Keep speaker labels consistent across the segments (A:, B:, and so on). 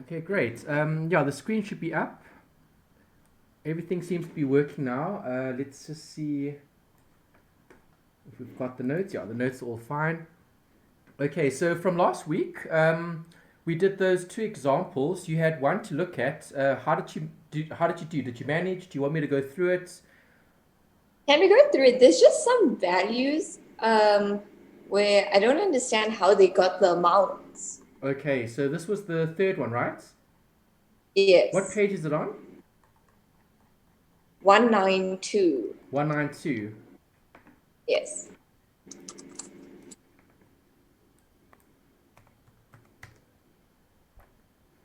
A: Okay, great. Yeah, the screen should be up. Everything seems to be working now. Let's just see if we've got the notes. Yeah, the notes are all fine. Okay, so from last week, we did those two examples. You had one to look at. How did you do? How did you do? Did you manage? Do you want me to go through it?
B: Can we go through it? There's just some values where I don't understand how they got the amounts.
A: Okay, so this was the third one, right? What
B: Yes,
A: page is it on?
B: 192.
A: 192.
B: Yes.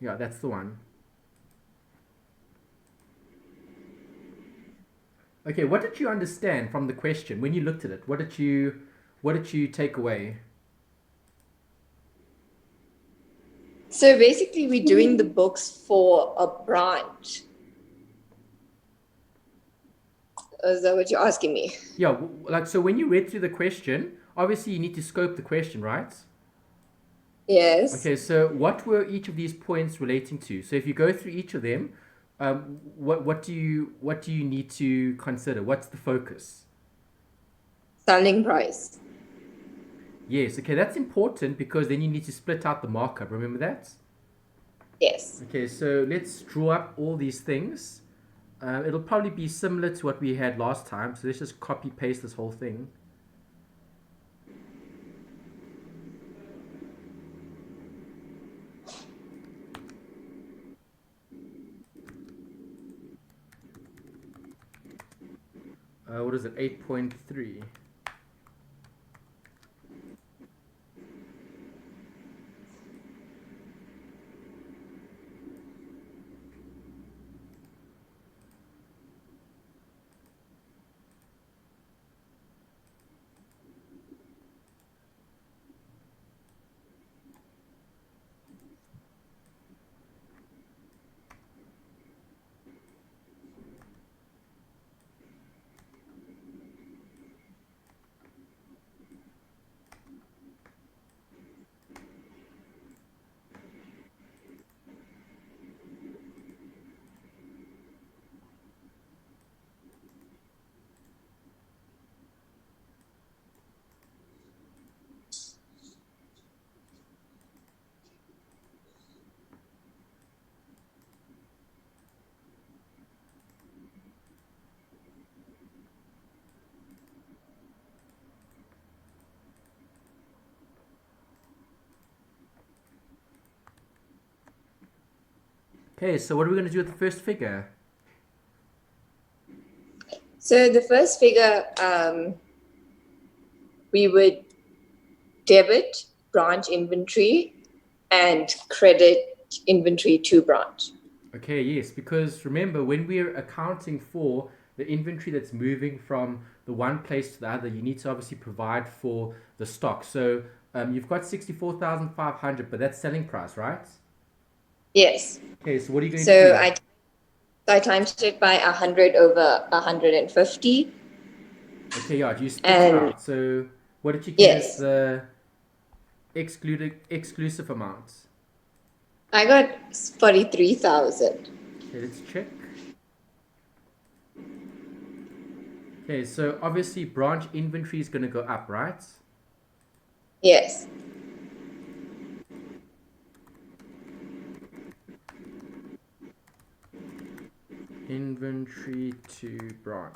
A: Yeah, that's the one. Okay, what did you understand from the question when you looked at it? What did you take away?
B: So basically, we're doing the books for a branch. Is that what you're asking me?
A: Yeah, like so when you read through the question, obviously you need to scope the question, right?
B: Yes.
A: Okay, so what were each of these points relating to? So if you go through each of them, what do you need to consider? What's the focus?
B: Selling price.
A: Yes, okay, that's important because then you need to split out the markup. Remember that?
B: Yes.
A: Okay, so let's draw up all these things. It'll probably be similar to what we had last time. So let's just copy paste this whole thing. What is it? 8.3. Okay, so what are we going to do with the first figure?
B: So the first figure, we would debit branch inventory and credit inventory to branch.
A: Okay, yes, because remember, when we're accounting for the inventory that's moving from the one place to the other, you need to obviously provide for the stock. So you've got 64,500, but that's selling price, right?
B: Yes.
A: Okay, so what are you going to
B: So
A: do?
B: I times it by 100 over 150.
A: Okay, yeah, you split it
B: And
A: out. So what did you get as
B: yes,
A: the exclusive amount?
B: I got 43,000.
A: Okay, let's check. Okay, so obviously branch inventory is going to go up, right?
B: Yes.
A: Inventory to branch.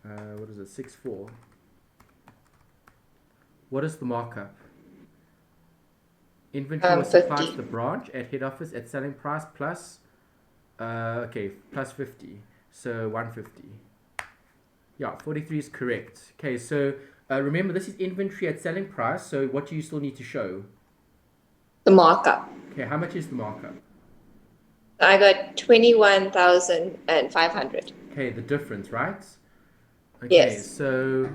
A: What is it? 6.4. What is the markup? Inventory was supplied to
B: 50.
A: the branch at head office at selling price plus, okay, plus 50. So 150. Yeah, 43 is correct. Okay, so remember this is inventory at selling price. So what do you still need to show?
B: The markup.
A: Okay, how much is the markup?
B: I got 21,500.
A: Okay, the difference, right? Okay,
B: Yes.
A: so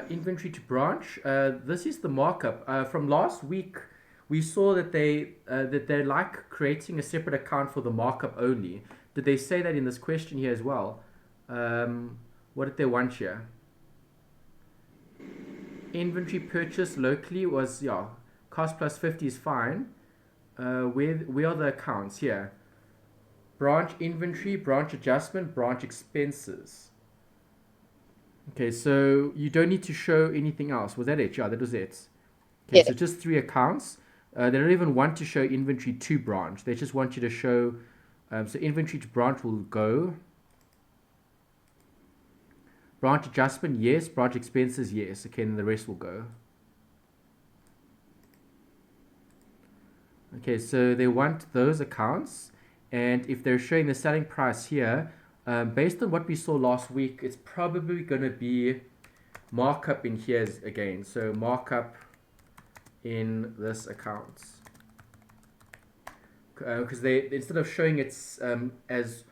A: inventory to branch. This is the markup. From last week, we saw that they like creating a separate account for the markup only. Did they say that in this question here as well? What did they want here? inventory purchase locally was, yeah, cost plus 50 is fine. Where are the accounts here? Branch inventory, branch adjustment, branch expenses. Okay, so you don't need to show anything else. Was that it? Yeah, that was it. Okay,
B: Yeah.
A: so just 3 accounts. They don't even want to show inventory to branch. They just want you to show, so inventory to branch will go. Branch adjustment, yes. Branch expenses, yes. Okay, and the rest will go. Okay, so they want those accounts. And if they're showing the selling price here, based on what we saw last week, it's probably going to be markup in here again. So markup in this account. Because they, instead of showing it as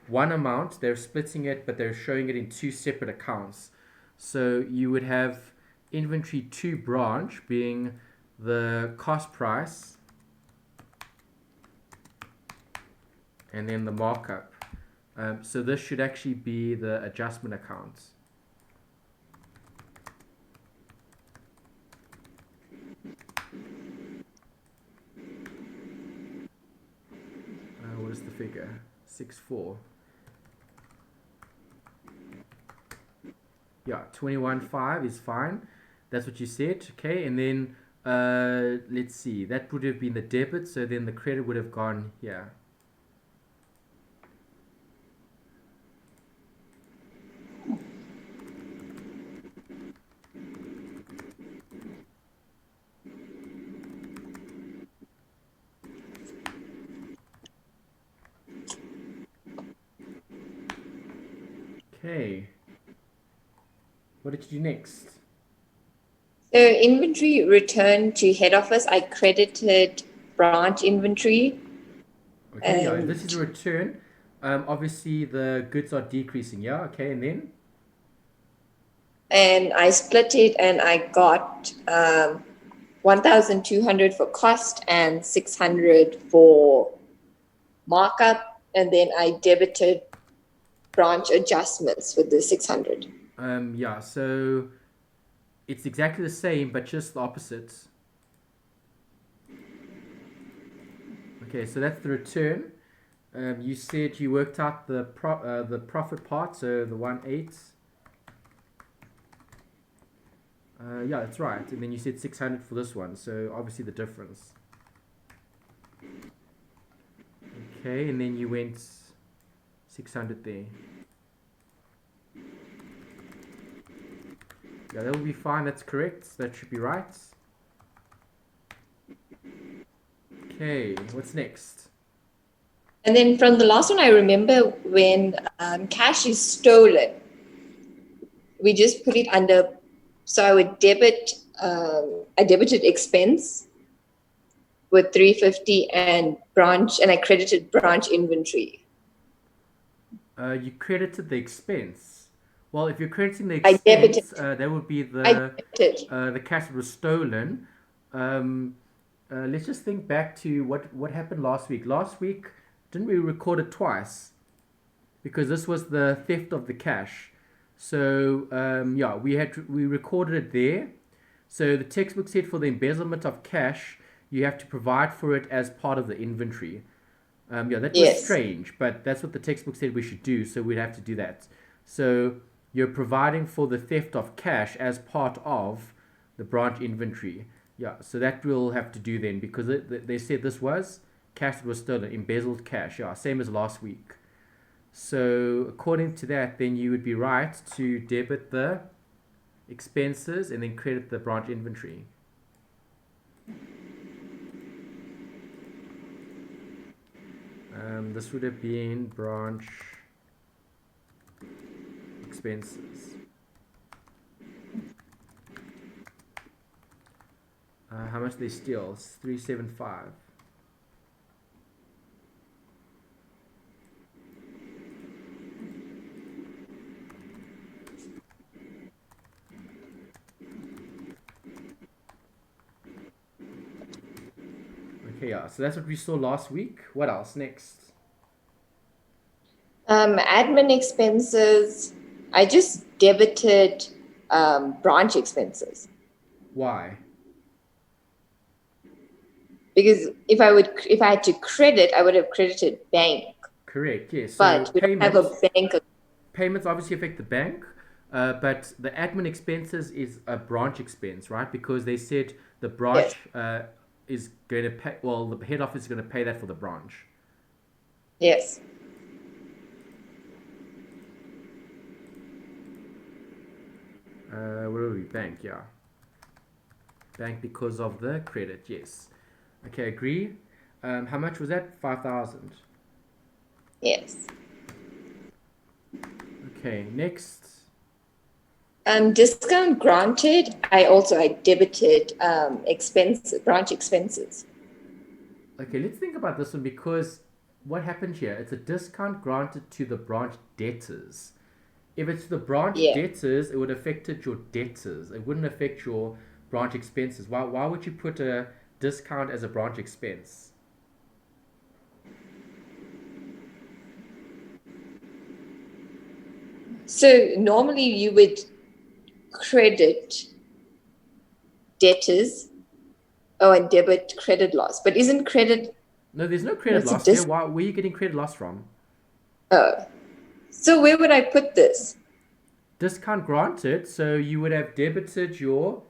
A: one amount, they're splitting it, but they're showing it in 2 separate accounts. So you would have inventory to branch being the cost price and then the markup. So this should actually be the adjustment account. What is the figure? 6.4. Yeah, 21.5 is fine. That's what you said. Okay, and then let's see. That would have been the debit, so then the credit would have gone here. Okay. What did you do next?
B: So inventory returned to head office. I credited branch inventory.
A: Okay, yeah, this is a return. Obviously the goods are decreasing, yeah, okay, and then?
B: And I split it and I got 1,200 for cost and 600 for markup. And then I debited branch adjustments with the 600.
A: Yeah, so it's exactly the same, but just the opposite. Okay, so that's the return. You said you worked out the profit part, so the 1.8. Yeah, that's right. And then you said 600 for this one, so obviously the difference. Okay, and then you went 600 there. Yeah, that will be fine. That's correct. That should be right. Okay, what's next?
B: And then from the last one, I remember when cash is stolen, we just put it under. So I would I debited expense with 350 and I credited branch inventory.
A: You credited the expense. Well, if you're crediting the
B: I debited.
A: expense, that would be
B: I debited.
A: the cash that was stolen. Let's just think back to what happened last week. Last week, didn't we record it twice? Because this was the theft of the cash. So yeah, we recorded it there. So the textbook said for the embezzlement of cash, you have to provide for it as part of the inventory. Yeah, that was
B: Yes.
A: strange, but that's what the textbook said we should do, so we'd have to do that. So you're providing for the theft of cash as part of the branch inventory. Yeah, so that we'll have to do then, because they said this was cash that was stolen, embezzled cash. Yeah, same as last week. So according to that, then you would be right to debit the expenses and then credit the branch inventory. This would have been branch expenses. How much they steal? It's 375. Okay, yeah. So that's what we saw last week. What else next?
B: Admin expenses. I just debited branch expenses.
A: Why?
B: Because if I had to credit, I would have credited bank.
A: Correct, yes. So
B: But we don't have a bank.
A: payments obviously affect the bank, but the admin expenses is a branch expense, right? Because they said the
B: Yes.
A: branch is going to pay, well, the head office is going to pay that for the branch.
B: Yes.
A: Where are we? Bank, yeah. Bank because of the credit, yes. Okay, agree. How much was that? 5,000.
B: Yes.
A: Okay, next.
B: Discount granted. I debited branch expenses.
A: Okay, let's think about this one because what happened here? It's a discount granted to the branch debtors. If it's the branch
B: Yeah.
A: debtors, it would affect your debtors. It wouldn't affect your branch expenses. Why would you put a discount as a branch expense?
B: So normally you would credit debtors, and debit credit loss. But isn't credit?
A: No, there's no
B: No,
A: credit
B: it's a
A: loss here. Where are you getting credit loss from?
B: Oh, so where would I put this?
A: Discount granted, so you would have debited your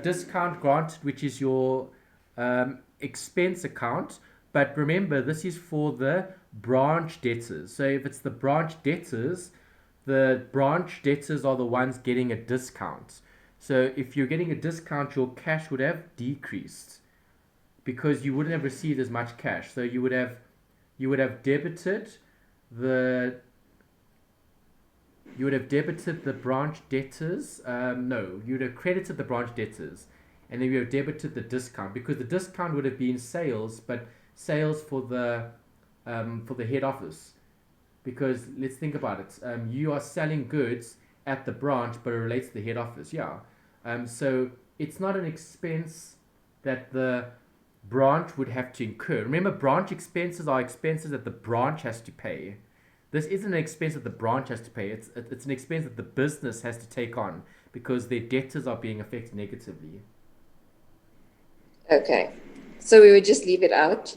A: discount granted, which is your expense account. But remember, this is for the branch debtors. So if it's the branch debtors, the branch debtors are the ones getting a discount. So if you're getting a discount, your cash would have decreased because you wouldn't have received as much cash. So you would have debited the you would have debited the branch debtors. No, you would have credited the branch debtors, and then you would have debited the discount because the discount would have been sales, but sales for the head office. Because let's think about it. You are selling goods at the branch, but it relates to the head office. Yeah. So it's not an expense that the branch would have to incur. Remember, branch expenses are expenses that the branch has to pay. This isn't an expense that the branch has to pay. It's an expense that the business has to take on because their debtors are being affected negatively.
B: Okay. So we would just leave it out.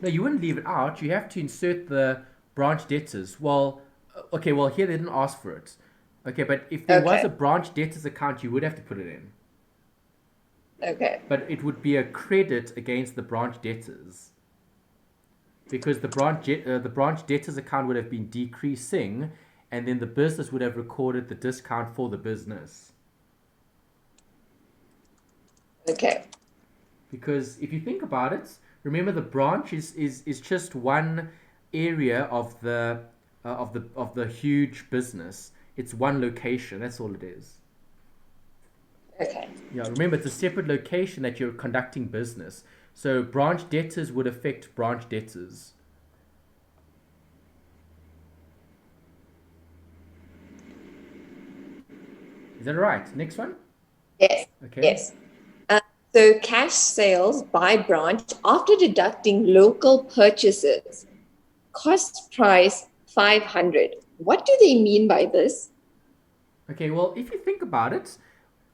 A: No, you wouldn't leave it out. You have to insert the branch debtors. Well, okay, well, here they didn't ask for it. Okay, but if there was
B: Okay.
A: a branch debtors account, you would have to put it in.
B: Okay.
A: But it would be a credit against the branch debtors because the branch debtors account would have been decreasing, and then the business would have recorded the discount for the business.
B: Okay.
A: Because if you think about it, remember the branch is just one area of the huge business. It's one location. That's all it is.
B: Okay.
A: Yeah, remember it's a separate location that you're conducting business. So branch debtors would affect branch debtors. Is that right? Next one.
B: Yes.
A: Okay.
B: Yes. Uh, so cash sales by branch after deducting local purchases, cost price 500. What do they mean by this?
A: Okay. Well, if you think about it,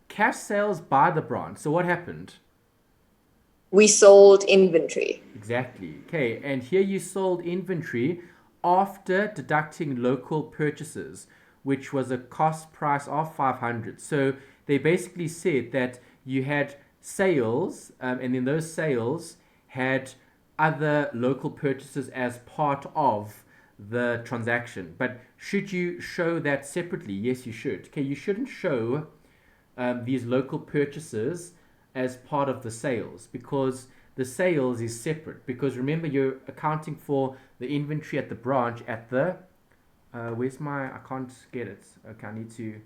A: cash sales by the branch. So what happened?
B: We sold inventory.
A: Exactly. Okay, and here you sold inventory after deducting local purchases, which was a cost price of 500. So they basically said that you had sales, and then those sales had other local purchases as part of the transaction. But should you show that separately? Yes, you should. Okay, you shouldn't show these local purchases as part of the sales because the sales is separate. Because remember, you're accounting for the inventory at the branch at the where's my, I can't get it. Okay, I need to,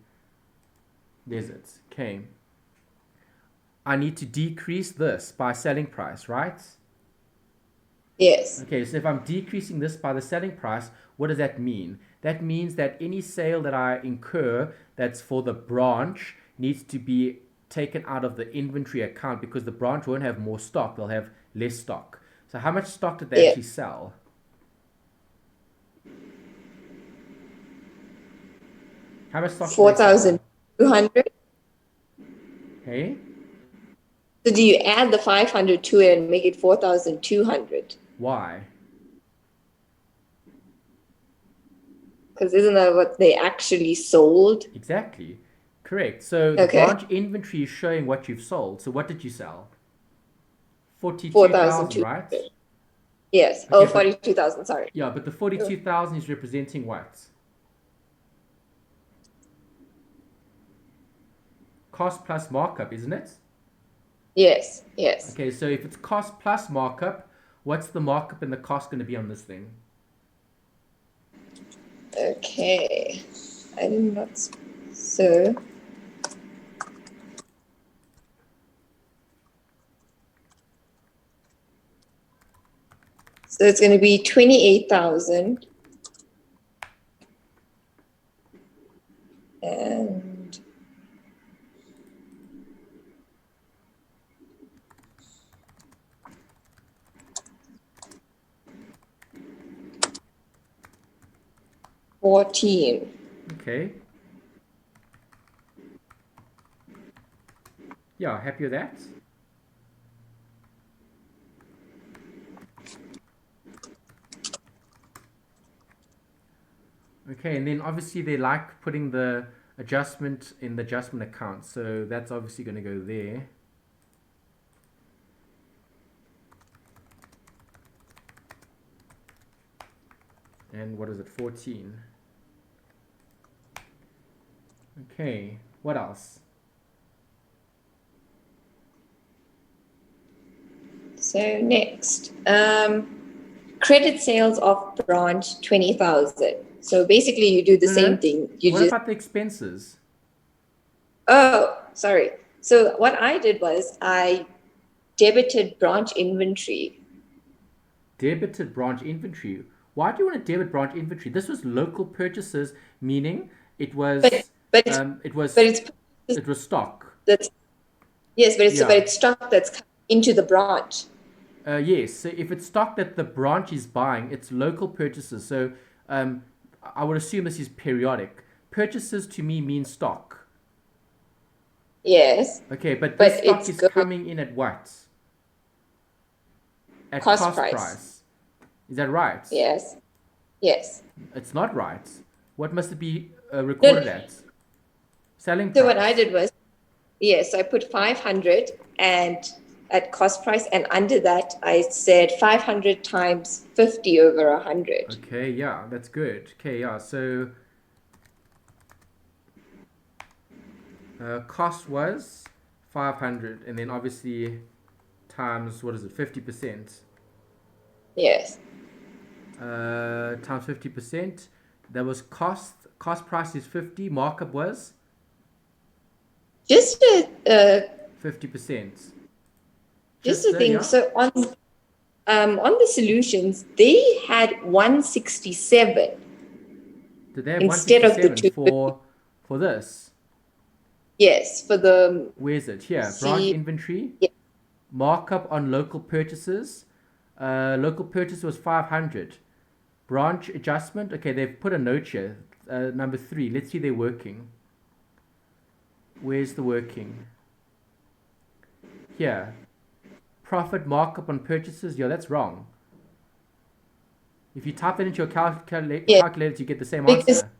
A: there's it. Okay, I need to decrease this by selling price, right?
B: Yes.
A: Okay, so if I'm decreasing this by the selling price, what does that mean? That means that any sale that I incur that's for the branch needs to be taken out of the inventory account because the branch won't have more stock, they'll have less stock. So how much stock did they
B: Yes.
A: actually sell? How much stock did they sell?
B: 4,200.
A: Okay.
B: So do you add the 500 to it and make it 4,200?
A: Why?
B: Because isn't that what they actually sold?
A: Exactly. Correct. So the
B: Okay,
A: branch inventory is showing what you've sold. So what did you sell? 42,000, right?
B: 4,200. Yes.
A: Okay,
B: Oh,
A: but
B: 42,000. Sorry.
A: yeah, but the 42,000 is representing what? Cost plus markup, isn't it?
B: Yes. Yes.
A: Okay, so if it's cost plus markup, what's the markup and the cost going to be on this thing?
B: Okay. I did not. So it's going to be 28,000 and 14.
A: Okay. Yeah, happy with that? Okay, and then obviously they like putting the adjustment in the adjustment account. So that's obviously going to go there. And what is it? 14. Okay, what else?
B: So next, credit sales of branch 20,000. So basically, you do the
A: No,
B: same
A: no.
B: thing. You
A: What
B: just
A: about the expenses?
B: sorry. So what I did was I debited branch inventory.
A: Debited branch inventory. Why do you want to debit branch inventory? This was local purchases, meaning it
B: But
A: was
B: but
A: um, it
B: but
A: was it was stock.
B: that's yes, but
A: Yeah.
B: it's stock that's coming into the branch.
A: Yes. So if it's stock that the branch is buying, it's local purchases. So um, I would assume this is periodic. Purchases to me mean stock.
B: Yes,
A: Okay, but
B: but
A: this stock
B: it's
A: is
B: going
A: coming in at what? At
B: cost
A: cost
B: price.
A: price. Is that right?
B: Yes, yes.
A: It's not right. What must it be
B: No,
A: recorded at? Selling
B: so what I
A: price.
B: did was yes, I put 500 and at cost price, and under that I said 500 times 50 over 100.
A: Okay, yeah, that's good. Okay, yeah, so cost was 500, and then obviously times, what is it, 50%?
B: Yes,
A: Times 50%. That was cost. Cost price is 50. Markup was
B: just a
A: 50%.
B: just
A: Just,
B: a thing.
A: yeah.
B: So on the solutions, they had 167
A: Did they have
B: instead of the
A: 167
B: 250.
A: for this?
B: Yes, for the
A: Where's it? Here, branch
B: C.
A: inventory.
B: Yeah.
A: Markup on local purchases. Local purchase was 500. Branch adjustment. Okay, they've put a note here. Number 3. Let's see they're working. Where's the working? Here. Profit markup on purchases. Yeah, that's wrong. If you type that into your
B: Yeah,
A: calculator, you get the same
B: because
A: answer.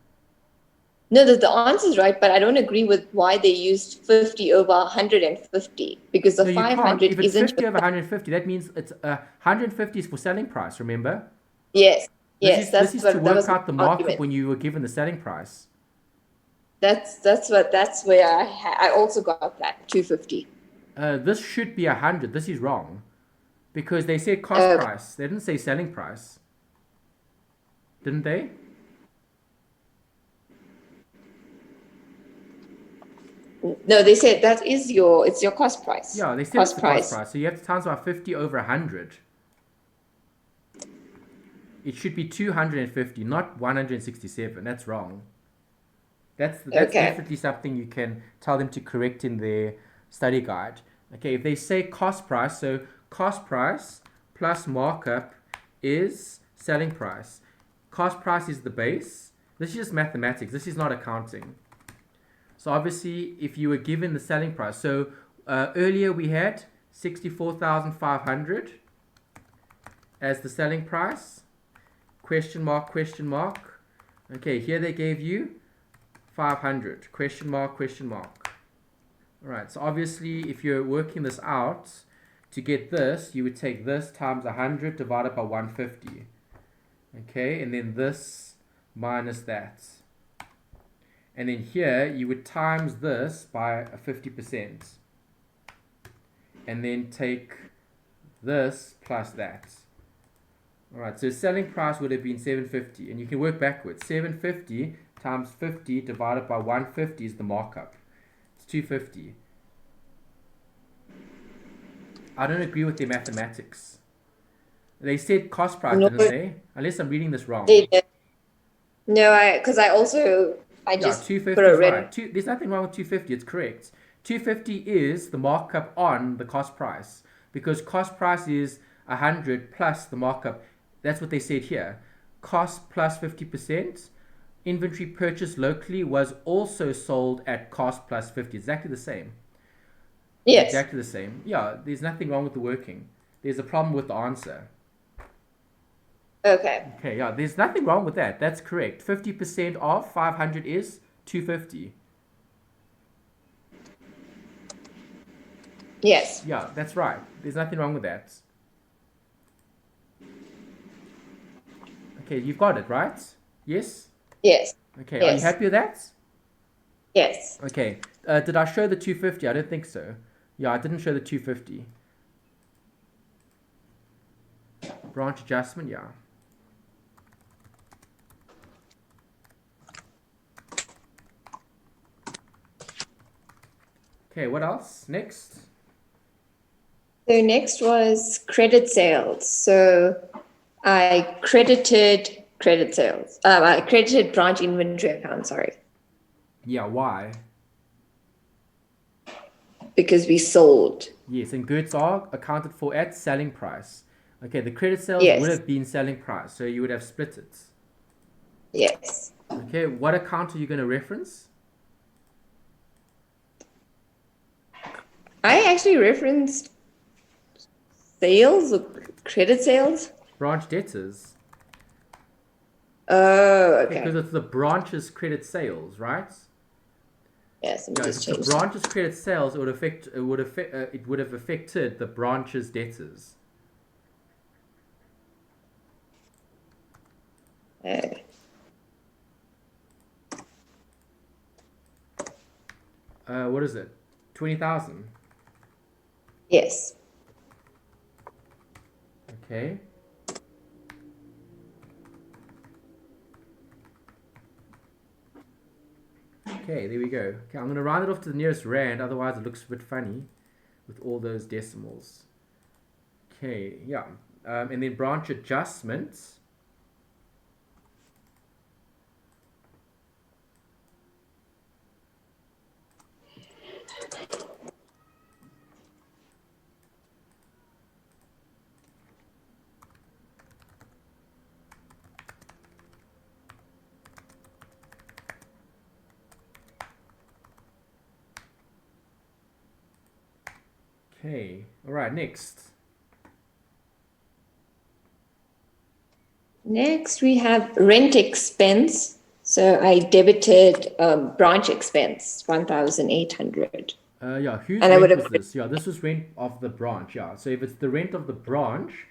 B: no, the answer is right, but I don't agree with why they used 50 over 150 because the
A: No, you can't.
B: 500
A: If it's
B: isn't
A: 50 over 150, that means it's 150 is for selling price, remember?
B: yes,
A: This
B: yes,
A: is this
B: that's
A: is to
B: what that
A: work
B: was my
A: out the markup
B: argument.
A: when you were given the selling price.
B: That's where I also got that 250.
A: This should be 100. This is wrong because they said cost
B: Okay.
A: price. They didn't say selling price, didn't they?
B: No, they said that is it's your cost price.
A: Yeah, they said it's
B: Cost
A: the cost
B: price.
A: price. So you have to times by 50 over 100. It should be 250, not 167. That's wrong. That's
B: Okay.
A: definitely something you can tell them to correct in their study guide. Okay, if they say cost price, so cost price plus markup is selling price. Cost price is the base. This is just mathematics. This is not accounting. So So obviously, if you were given the selling price, so earlier we had 64,500 as the selling price, question mark, question mark. Okay, here they gave you 500, question mark, question mark. All right, so obviously if you're working this out, to get this, you would take this times 100 divided by 150. Okay, and then this minus that. And then here, you would times this by 50%. And then take this plus that. Alright, so selling price would have been 750. And you can work backwards. 750 times 50 divided by 150 is the markup. It's 250. I don't agree with their mathematics. They said cost price,
B: No,
A: didn't they? Unless I'm reading this wrong.
B: they did. No, I just
A: 250
B: put a
A: is
B: red.
A: right. There's nothing wrong with 250. It's correct. 250 is the markup on the cost price because cost price is 100 plus the markup. That's what they said here. Cost plus 50%. Inventory purchased locally was also sold at cost plus 50. Exactly the same.
B: Yes.
A: Exactly the same. Yeah, there's nothing wrong with the working. There's a problem with the answer.
B: Okay.
A: Okay, yeah, there's nothing wrong with that. That's correct. 50% of 500 is 250.
B: Yes.
A: Yeah, that's right. There's nothing wrong with that. Okay, you've got it, right? Yes?
B: Yes.
A: Okay, are you
B: Yes.
A: happy with that?
B: Yes.
A: Okay, did I show the 250? I don't think so. Yeah, I didn't show the 250. Branch adjustment, yeah. Okay, what else? Next.
B: So next was credit sales. So I credited credit sales. I credited branch inventory account, sorry,
A: Yeah, why?
B: because we sold.
A: Yes, and goods are accounted for at selling price. Okay, the credit sales would
B: Yes.
A: have been selling price, so you would have split it.
B: Yes.
A: Okay, what account are you going to reference?
B: I actually referenced sales or credit sales.
A: Branch debtors.
B: Oh,
A: Okay, because
B: okay.
A: it's the branch's credit sales, right?
B: Yes, let me
A: Yeah, if
B: just
A: it's the
B: change that.
A: branch's credit sales, it would have affected the branch's debtors. What is it? 20,000.
B: Yes.
A: Okay. Okay, there we go. Okay, I'm going to round it off to the nearest rand, otherwise it looks a bit funny with all those decimals. Okay, yeah. And then branch adjustments. Okay, all right, next.
B: Next, we have rent expense. So I debited branch expense, 1,800.
A: Yeah, whose
B: And I would
A: rent
B: have
A: was this? Yeah, this was rent of the branch. Yeah, so if it's the rent of the branch,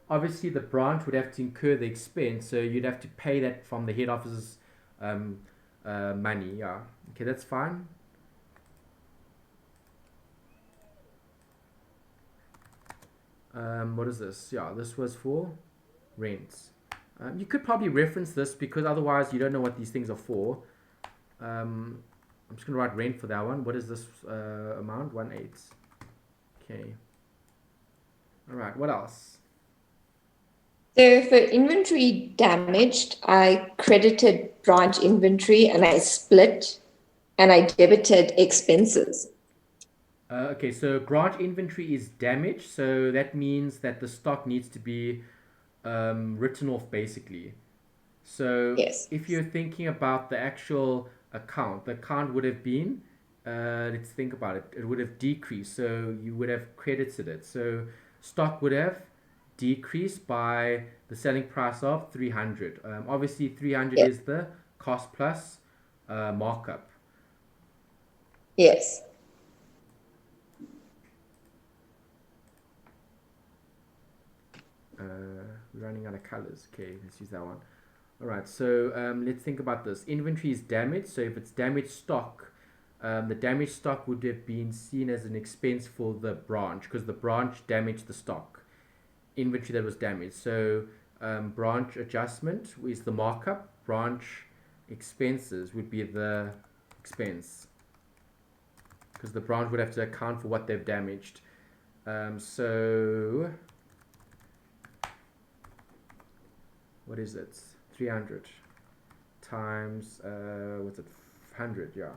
A: obviously the branch would have to incur the expense, so you'd have to pay that from the head office's money. Yeah, okay, that's fine. What is this? Yeah, this was for rents. You could probably reference this because otherwise you don't know what these things are for. I'm just going to write rent for that one. What is this amount? 1/8. Okay. All right, what else?
B: So for inventory damaged, I credited branch inventory and I split and I debited expenses.
A: Okay, so branch inventory is damaged, so that means that the stock needs to be written off basically. So
B: Yes.
A: if you're thinking about the actual account, the account would have been, let's think about it, it would have decreased. So you would have credited it. So stock would have decreased by the selling price of 300. Obviously, 300
B: Yes.
A: is the cost plus markup.
B: Yes.
A: We're running out of colors. Okay, let's use that one. All right, so let's think about this. Inventory is damaged. So if it's damaged stock, the damaged stock would have been seen as an expense for the branch because the branch damaged the stock. Inventory that was damaged. So branch adjustment is the markup. Branch expenses would be the expense because the branch would have to account for what they've damaged. So what is it? 300 times what's it? 100, yeah,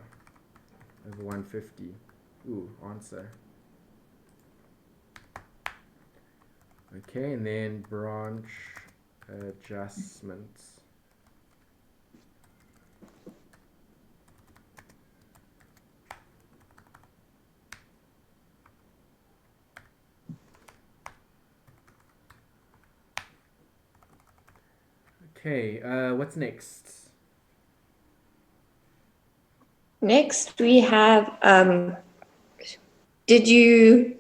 A: over 150. Ooh, answer. Okay, and then branch adjustments. Okay, what's next?
B: Next, we have, did you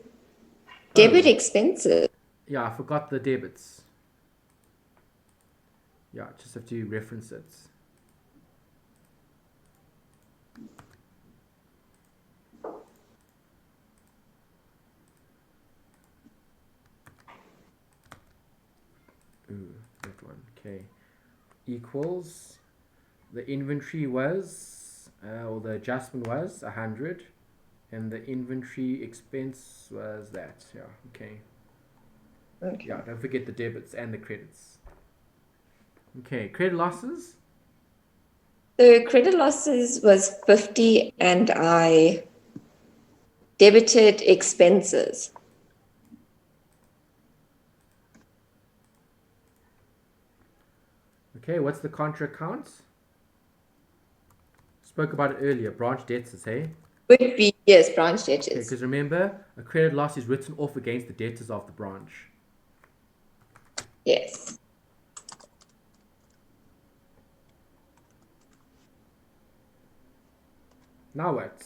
B: debit expenses?
A: Yeah, I forgot the debits. Yeah, just have to reference it. Ooh, that one. Okay, equals the inventory was, or the adjustment was 100, and the inventory expense was that. Yeah, okay.
B: Okay.
A: Yeah, don't forget the debits and the credits. Okay, credit losses.
B: So credit losses was 50 and I debited expenses.
A: Okay, what's the contra account? Spoke about it earlier. Branch debtors, hey?
B: Would be, yes, branch
A: Okay,
B: debtors.
A: because remember, a credit loss is written off against the debtors of the branch.
B: Yes.
A: Now what?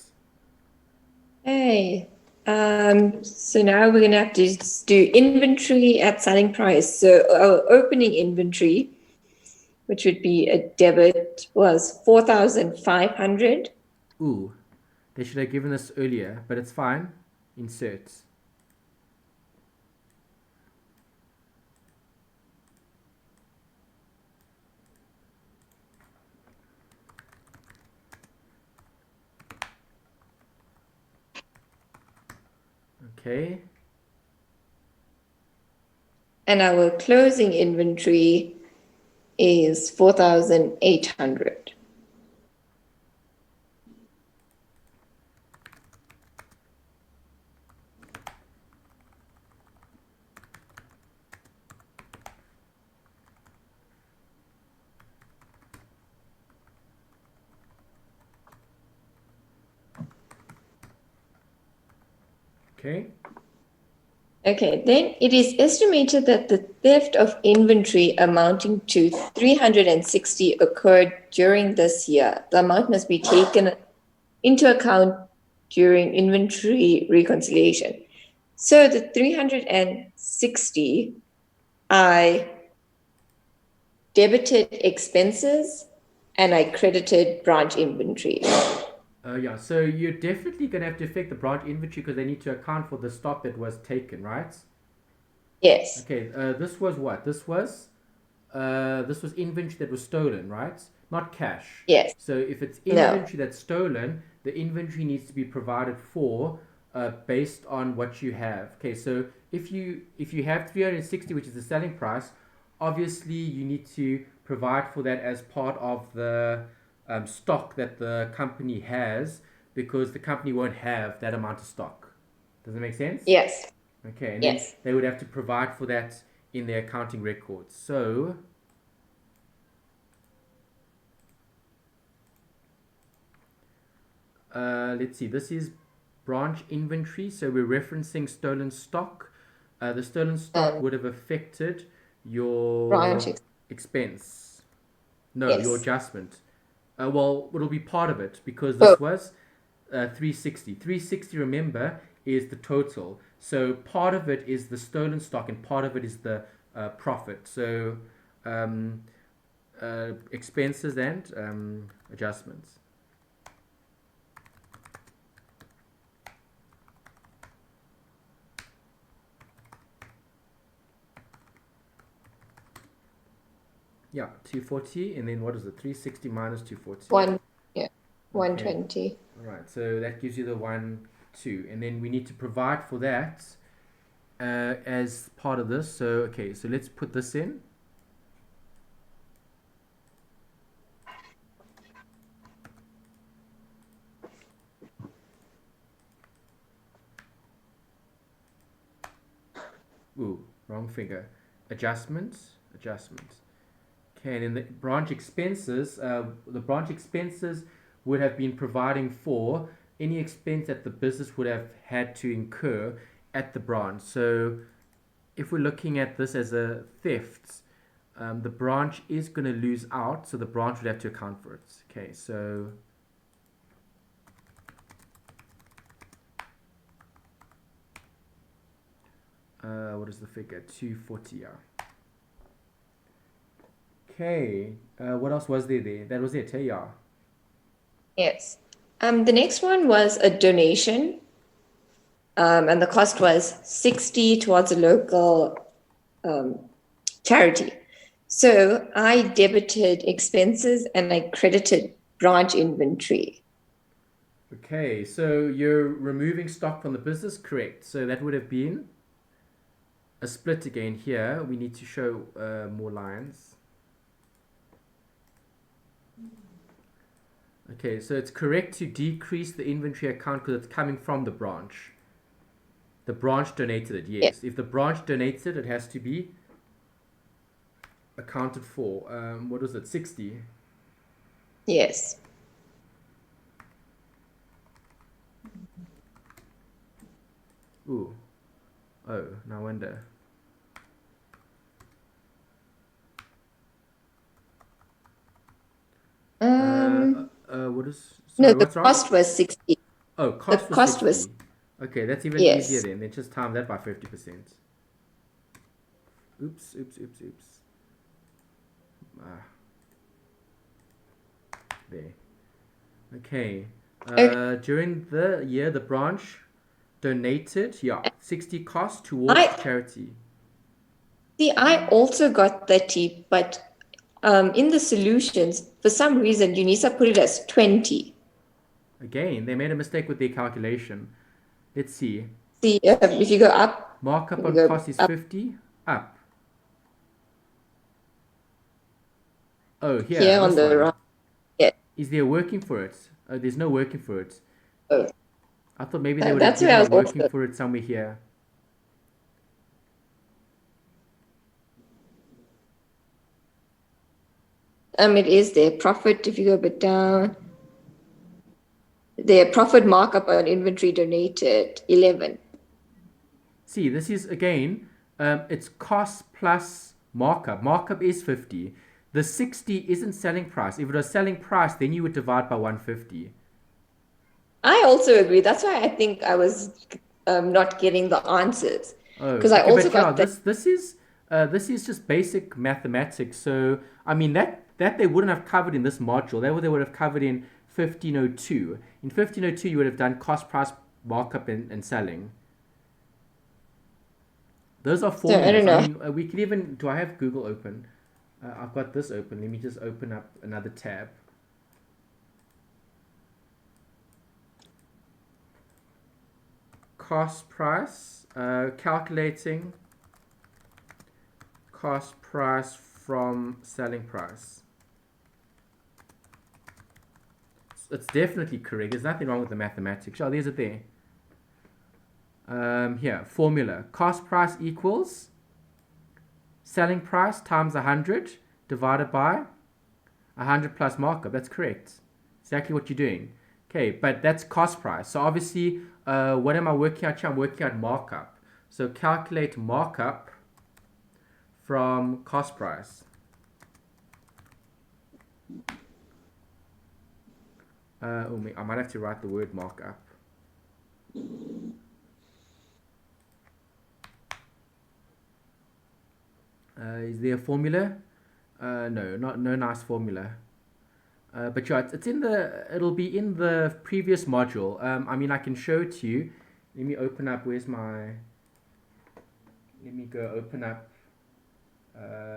B: Hey. So now we're going to have to do inventory at selling price. So our opening inventory, which would be a debit, was 4,500.
A: Ooh, they should have given this earlier, but it's fine. Insert. Okay.
B: And our closing inventory is 4,800.
A: Okay.
B: Okay, then it is estimated that the theft of inventory amounting to 360 occurred during this year. The amount must be taken into account during inventory reconciliation. So the 360, I debited expenses and I credited branch inventory.
A: Yeah, so you're definitely going to have to affect the branch inventory because they need to account for the stock that was taken, right?
B: Yes.
A: Okay, this was what? This was inventory that was stolen, right? Not cash.
B: Yes.
A: So if it's
B: No.
A: inventory that's stolen, the inventory needs to be provided for based on what you have. Okay, so if you have 360, which is the selling price, obviously you need to provide for that as part of the stock that the company has because the company won't have that amount of stock. Does that make sense?
B: Yes.
A: Okay, and then
B: Yes.
A: they would have to provide for that in their accounting records. So let's see, this is branch inventory, so we're referencing stolen stock. The stolen stock would have affected
B: Branch.
A: your expense. No, your
B: Yes.
A: adjustment. Well, it'll be part of it because
B: Oh,
A: this was 360. 360, remember, is the total. So part of it is the stolen stock and part of it is the profit. So um, expenses and adjustments. Yeah, 240, and then what is it? 360 minus 240.
B: yeah,
A: Okay.
B: 120.
A: All right, so that gives you the 1, 2, and then we need to provide for that as part of this. So okay, so let's put this in. Ooh, wrong figure. Adjustments, adjustments. Okay, and then the branch expenses, would have been providing for any expense that the business would have had to incur at the branch. So if we're looking at this as a theft, the branch is going to lose out, so the branch would have to account for it. Okay, so what is the figure? 240. Yeah. Okay, what else was there? That was it. Hey, yeah.
B: Yes. The next one was a donation, and the cost was 60 towards a local charity. So I debited expenses and I credited branch inventory.
A: Okay, so you're removing stock from the business, correct? So that would have been a split again here. We need to show more lines. Okay, so it's correct to decrease the inventory account because it's coming from the branch. The branch donated it,
B: Yeah.
A: yes. If the branch donates it, it has to be accounted for. What was it, 60?
B: Yes.
A: Ooh. Oh, no wonder. What is...
B: No,
A: Sorry,
B: the
A: what's wrong?
B: cost was 60.
A: Oh,
B: The
A: cost was
B: cost was,
A: 60. Okay, that's even easier
B: yes.
A: then. Then just times that by 50%. Oops. Ah, there. Okay.
B: Okay.
A: During the year, the branch donated, 60 cost towards charity.
B: I also got 30, but in the solutions, for some reason, UNISA put it as 20.
A: Again, they made a mistake with their calculation. Let's see.
B: See, if you go up,
A: Markup
B: if you
A: on
B: go
A: cost is
B: up
A: 50, up. Oh,
B: here
A: here,
B: on
A: this
B: the
A: one.
B: right, yeah.
A: Is there working for it? Oh, there's no working for it.
B: Oh,
A: I thought maybe they would have
B: that's where
A: given
B: I
A: a
B: was
A: working
B: also.
A: for it somewhere here.
B: It is their profit. If you go a bit down, their profit markup on inventory donated 11.
A: See, this is again, it's cost plus markup. Markup is 50. The 60 isn't selling price. If it was selling price, then you would divide by 150.
B: I also agree. That's why I think I was not getting the answers
A: Oh,
B: because I
A: okay,
B: also
A: but yeah,
B: got that.
A: this is just basic mathematics. So I mean that they wouldn't have covered in this module. That they would have covered in 1502. In 1502, you would have done cost price markup and selling. Those are
B: So I don't
A: formulas. I
B: know.
A: mean, we could even. Do I have Google open? I've got this open. Let me just open up another tab. Cost price. Calculating cost price from selling price. It's definitely correct. There's nothing wrong with the mathematics. Oh, there's it there. Here, formula. Cost price equals selling price times 100 divided by 100 plus markup. That's correct. Exactly what you're doing. Okay, but that's cost price. So obviously, what am I working out here? I'm working out markup. So calculate markup from cost price. I might have to write the word markup. Is there a formula? No, no nice formula. But yeah, it's in it'll be in the previous module. I mean, I can show it to you. Let me open up, let me go open up,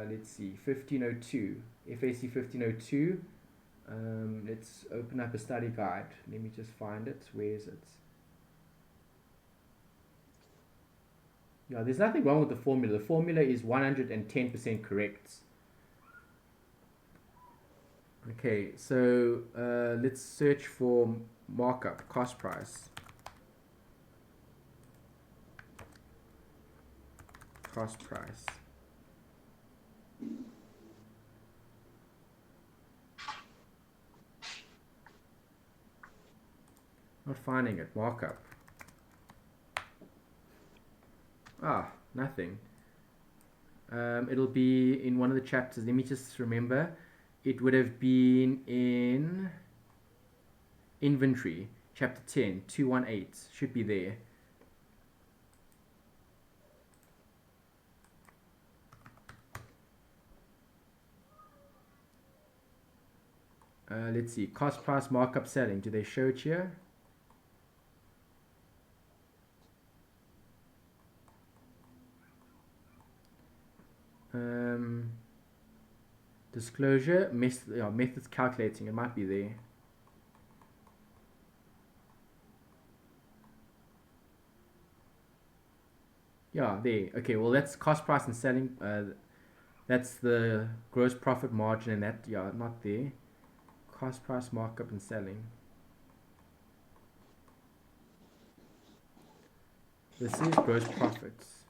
A: let's see, 1502, FAC 1502. Let's open up a study guide. Let me just find it. Where is it? Yeah, there's nothing wrong with the formula. The formula is 110% correct. Okay, so let's search for markup, cost price. Cost price. Not finding it. Markup. Ah, nothing. It'll be in one of the chapters. Let me just remember. It would have been in inventory, chapter 10, 218. Should be there. Let's see. Cost price markup selling. Do they show it here? Disclosure, methods calculating. It might be there. Yeah, there. Okay, well, that's cost price and selling. That's the gross profit margin, and that, yeah, not there. Cost price markup and selling. This is gross profits.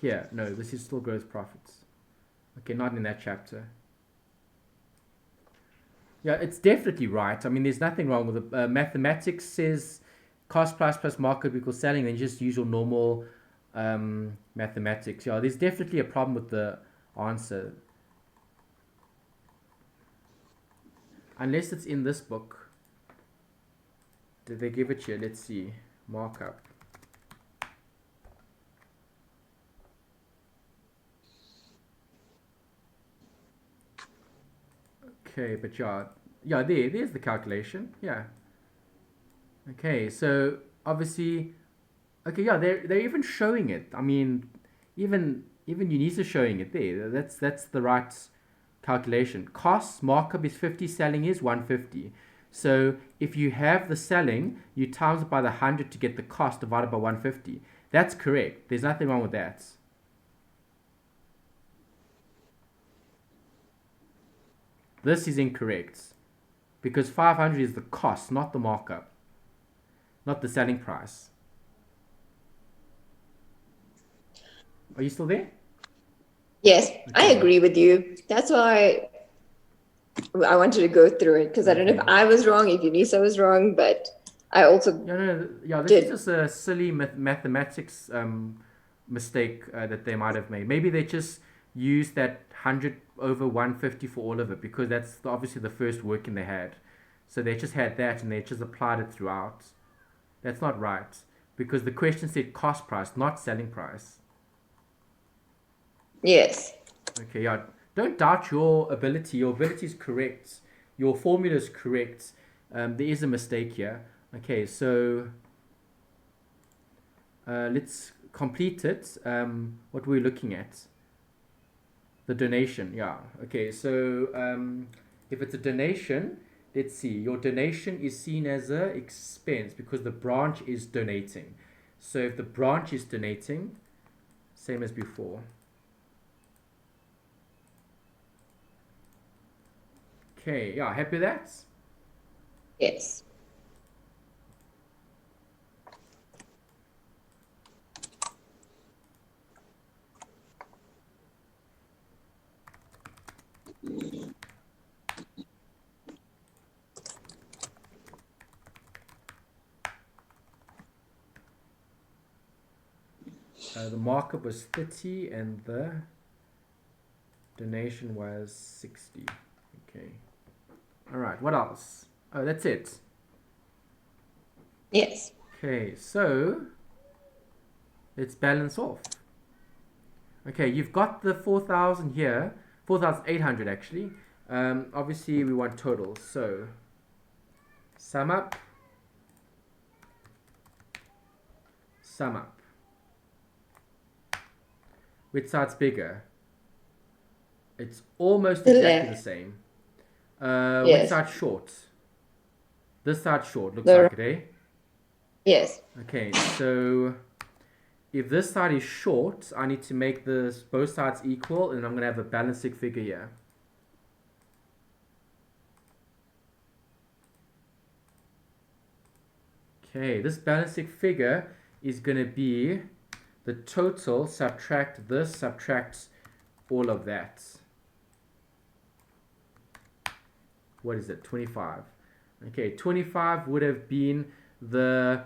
A: Here, no, this is still gross profits. Okay, not in that chapter. Yeah, it's definitely right. I mean, there's nothing wrong with it. Mathematics says cost price plus markup equals selling, then just use your normal mathematics. Yeah, there's definitely a problem with the answer. Unless it's in this book. Did they give it here? Let's see. Markup. Okay, but yeah, there's the calculation. Yeah. Okay, so obviously, okay, yeah, they're even showing it. I mean, even Unisa's showing it there. That's the right calculation. Cost markup is 50, selling is 150. So if you have the selling, you times it by the 100 to get the cost divided by 150. That's correct. There's nothing wrong with that. This is incorrect because 500 is the cost, not the markup, not the selling price. Are you still there?
B: Yes,
A: Okay.
B: I agree with you. That's why I wanted to go through it, because I don't know if I was wrong, if Unisa was wrong, but I also
A: this is just a silly mathematics mistake that they might have made. Maybe they just used that 100 over 150 for all of it because that's obviously the first working they had. So they just had that and they just applied it throughout. That's not right because the question said cost price, not selling price.
B: Yes.
A: Okay, yeah. Don't doubt your ability. Your ability is correct. Your formula is correct. There is a mistake here. Okay, so let's complete it. What were we looking at? The donation, yeah. Okay, so if it's a donation, let's see. Your donation is seen as a expense because the branch is donating. So if the branch is donating, same as before. Okay, yeah, happy with that?
B: Yes.
A: The markup was 30 and the donation was 60. Okay. All right, what else? Oh, that's it.
B: Yes.
A: Okay, so let's balance off. Okay, you've got the 4,000 here, 4,800 actually. Obviously, we want totals, so sum up. Sum up. Which side's bigger? It's almost
B: The
A: exactly the
B: left.
A: same. Which
B: Yes.
A: side's short? This side's short, looks
B: The
A: like
B: right.
A: it, eh?
B: Yes.
A: Okay, so if this side is short, I need to make this both sides equal, and I'm going to have a balancing figure here. Okay, this balancing figure is going to be the total subtract this, subtract all of that. What is it? 25. Okay, 25 would have been the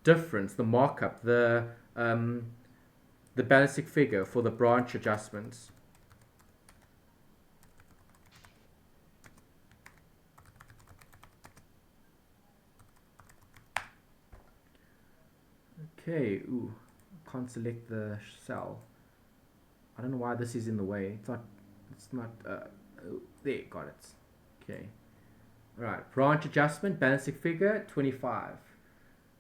A: difference, the markup, the balancing figure for the branch adjustments. Okay, ooh, can't select the cell. I don't know why this is in the way. It's not, oh, there, got it. Okay. Alright, branch adjustment, balancing figure, 25.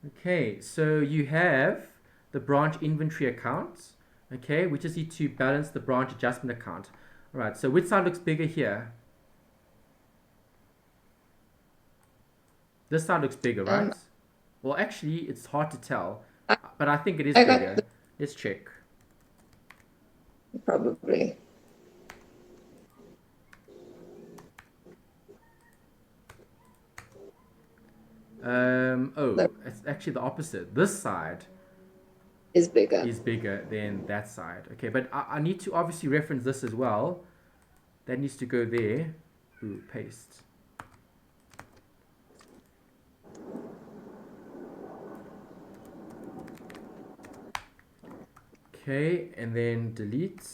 A: Okay, so you have the branch inventory account. Okay, we just need to balance the branch adjustment account. Alright, so which side looks bigger here? This side looks bigger, right? Well, actually, it's hard to tell, but I think it is
B: I got
A: bigger. Let's check.
B: probably.
A: Oh, it's actually the opposite. This side
B: Is bigger.
A: is bigger than that side. Okay, but I need to obviously reference this as well. That needs to go there. Ooh, paste. Okay, and then delete.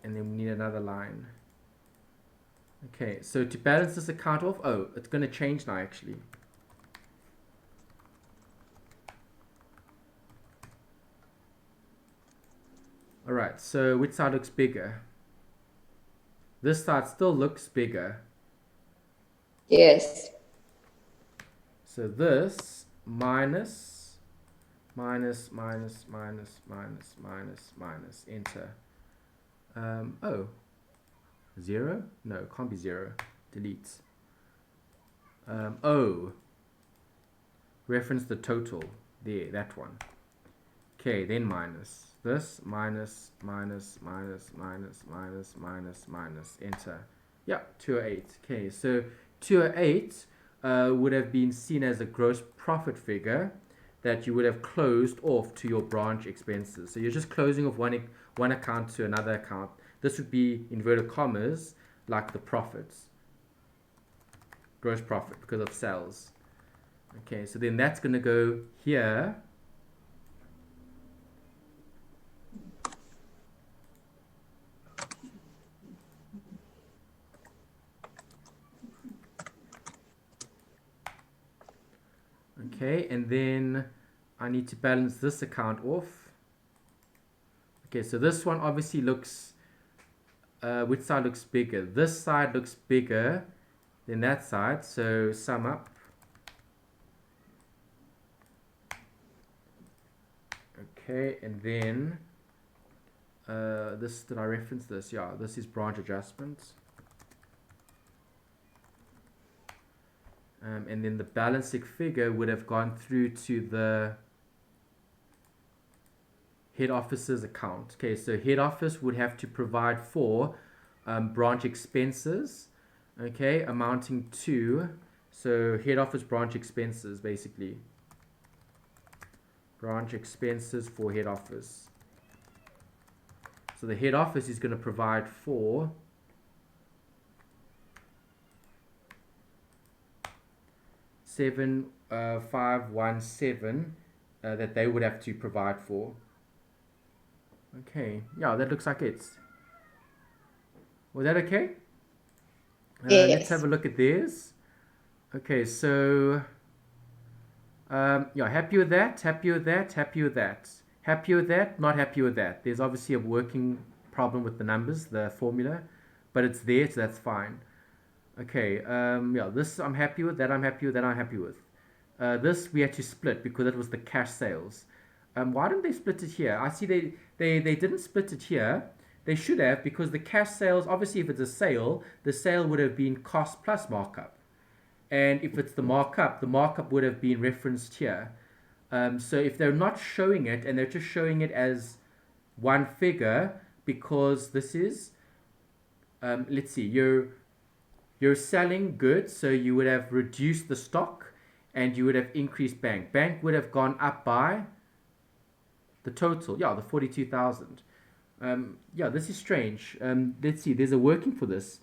A: And then we need another line. Okay, so to balance this account off, oh, it's going to change now actually. Alright, so which side looks bigger? This side still looks bigger.
B: Yes.
A: So this minus, minus, minus, minus, minus, minus, minus, enter. Oh, 0? No, it can't be 0. Delete. Oh, reference the total. There, that one. Okay, then minus. This, minus, minus, minus, minus, minus, minus, minus, enter. Yeah, 208. Okay, so 208 would have been seen as a gross profit figure that you would have closed off to your branch expenses. So you're just closing off one account to another account. This would be inverted commas like the profits, gross profit because of sales. Okay, so then that's going to go here. Okay, and then I need to balance this account off. Okay, so this one obviously looks, which side looks bigger? This side looks bigger than that side, so sum up. Okay, and then this, did I reference this? Yeah, this is branch adjustments. And then the balancing figure would have gone through to the head office's account. Okay, so head office would have to provide for branch expenses, okay, amounting to, so head office branch expenses basically. Branch expenses for head office. So the head office is going to provide for 7517 that they would have to provide for. Okay, yeah, that looks like it. Was that okay? Let's have
B: Yes.
A: a look at theirs. Okay, so yeah, happy with that, happy with that, happy with that, happy with that, not happy with that. There's obviously a working problem with the numbers, the formula, but it's there, so that's fine. Okay, yeah, this I'm happy with, that I'm happy with, that I'm happy with. This we had to split because it was the cash sales. Why didn't they split it here? I see they didn't split it here. They should have, because the cash sales, obviously if it's a sale, the sale would have been cost plus markup. And if it's the markup would have been referenced here. So if they're not showing it and they're just showing it as one figure, because this is, let's see, you're selling goods, so you would have reduced the stock and you would have increased bank. Bank would have gone up by the total, yeah, the 42,000. Yeah, this is strange. Let's see, there's a working for this.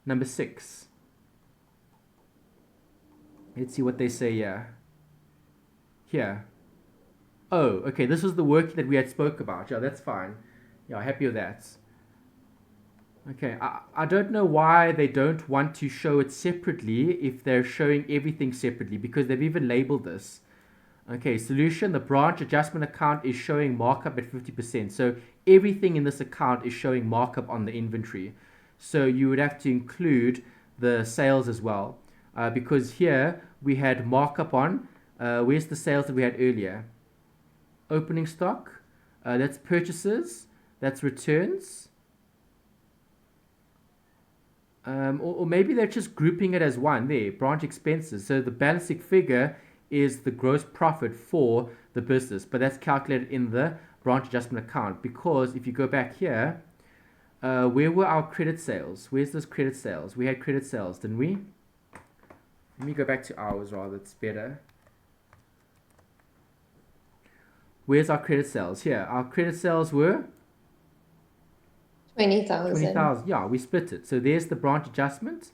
A: Number 6. Let's see what they say here. Here. Oh, okay, this was the working that we had spoke about. Yeah, that's fine. Yeah, happy with that. Okay, I don't know why they don't want to show it separately if they're showing everything separately, because they've even labeled this. Okay, solution, the branch adjustment account is showing markup at 50%. So everything in this account is showing markup on the inventory. So you would have to include the sales as well. Because here we had markup on, where's the sales that we had earlier? Opening stock, that's purchases, that's returns. Or maybe they're just grouping it as one there, branch expenses. So the balancing figure is the gross profit for the business, but that's calculated in the branch adjustment account. Because if you go back here, where were our credit sales? Where's this credit sales? We had credit sales, didn't we? Let me go back to ours rather, it's better. Where's our credit sales? Here, our credit sales were
B: 20,000.
A: 20,000. Yeah, we split it. So there's the branch adjustment.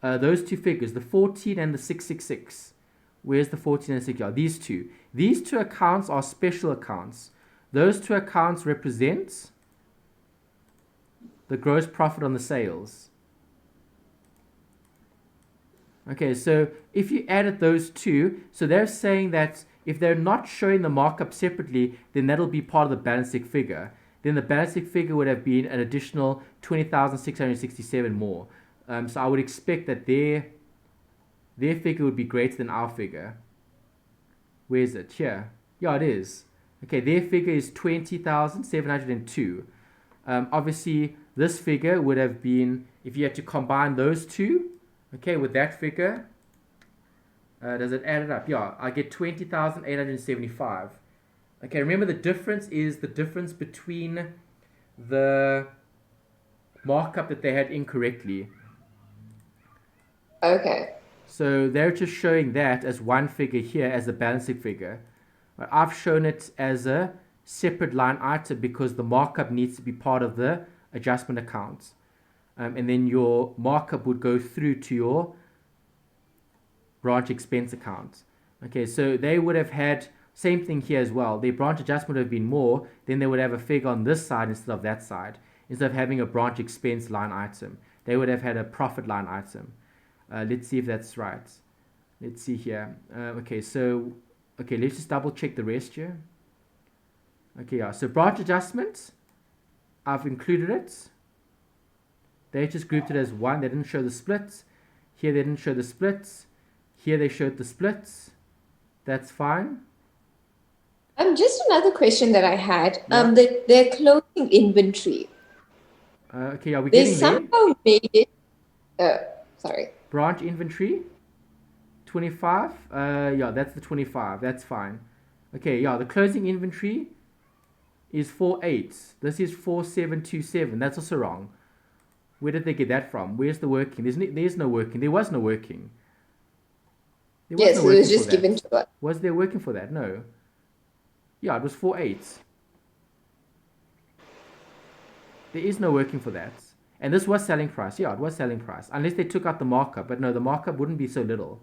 A: Those two figures, the 14 and the 666. Where's the 14 and 6? Yeah, these two. These two accounts are special accounts. Those two accounts represent the gross profit on the sales. Okay, so if you added those two, so they're saying that if they're not showing the markup separately, then that'll be part of the balancing figure. Then the balancing figure would have been an additional 20,667 more. So I would expect that their figure would be greater than our figure. Where is it? Here. Yeah, it is. Okay, their figure is 20,702. Obviously, this figure would have been, if you had to combine those two, okay, with that figure, does it add it up? Yeah, I get 20,875. Okay, remember the difference is the difference between the markup that they had incorrectly.
B: Okay.
A: So they're just showing that as one figure here as a balancing figure. But I've shown it as a separate line item because the markup needs to be part of the adjustment account. And then your markup would go through to your branch expense account. Okay, so they would have had same thing here as well. Their branch adjustment would have been more, then they would have a figure on this side instead of that side. Instead of having a branch expense line item, they would have had a profit line item. Let's see if that's right. Let's see here. Okay, so, okay, let's just double check the rest here. Okay, yeah, so branch adjustment, I've included it. They just grouped it as one. They didn't show the splits. Here they didn't show the splits. Here they showed the splits. That's fine.
B: Just another question that I had.
A: Yeah.
B: Their clothing inventory.
A: Okay, yeah, we're
B: They
A: getting there.
B: somehow made it. Sorry.
A: Branch inventory, 25. Yeah, that's the 25. That's fine. Okay, yeah, the closing inventory is 48. This is 4727. That's also wrong. Where did they get that from? Where's the working? There's no working. There was no working. There was
B: Yes,
A: no
B: it was
A: working
B: just
A: for that.
B: given to us.
A: Was there working for that? No. Yeah, it was 48. There is no working for that. And this was selling price. Yeah, it was selling price. Unless they took out the markup. But no, the markup wouldn't be so little.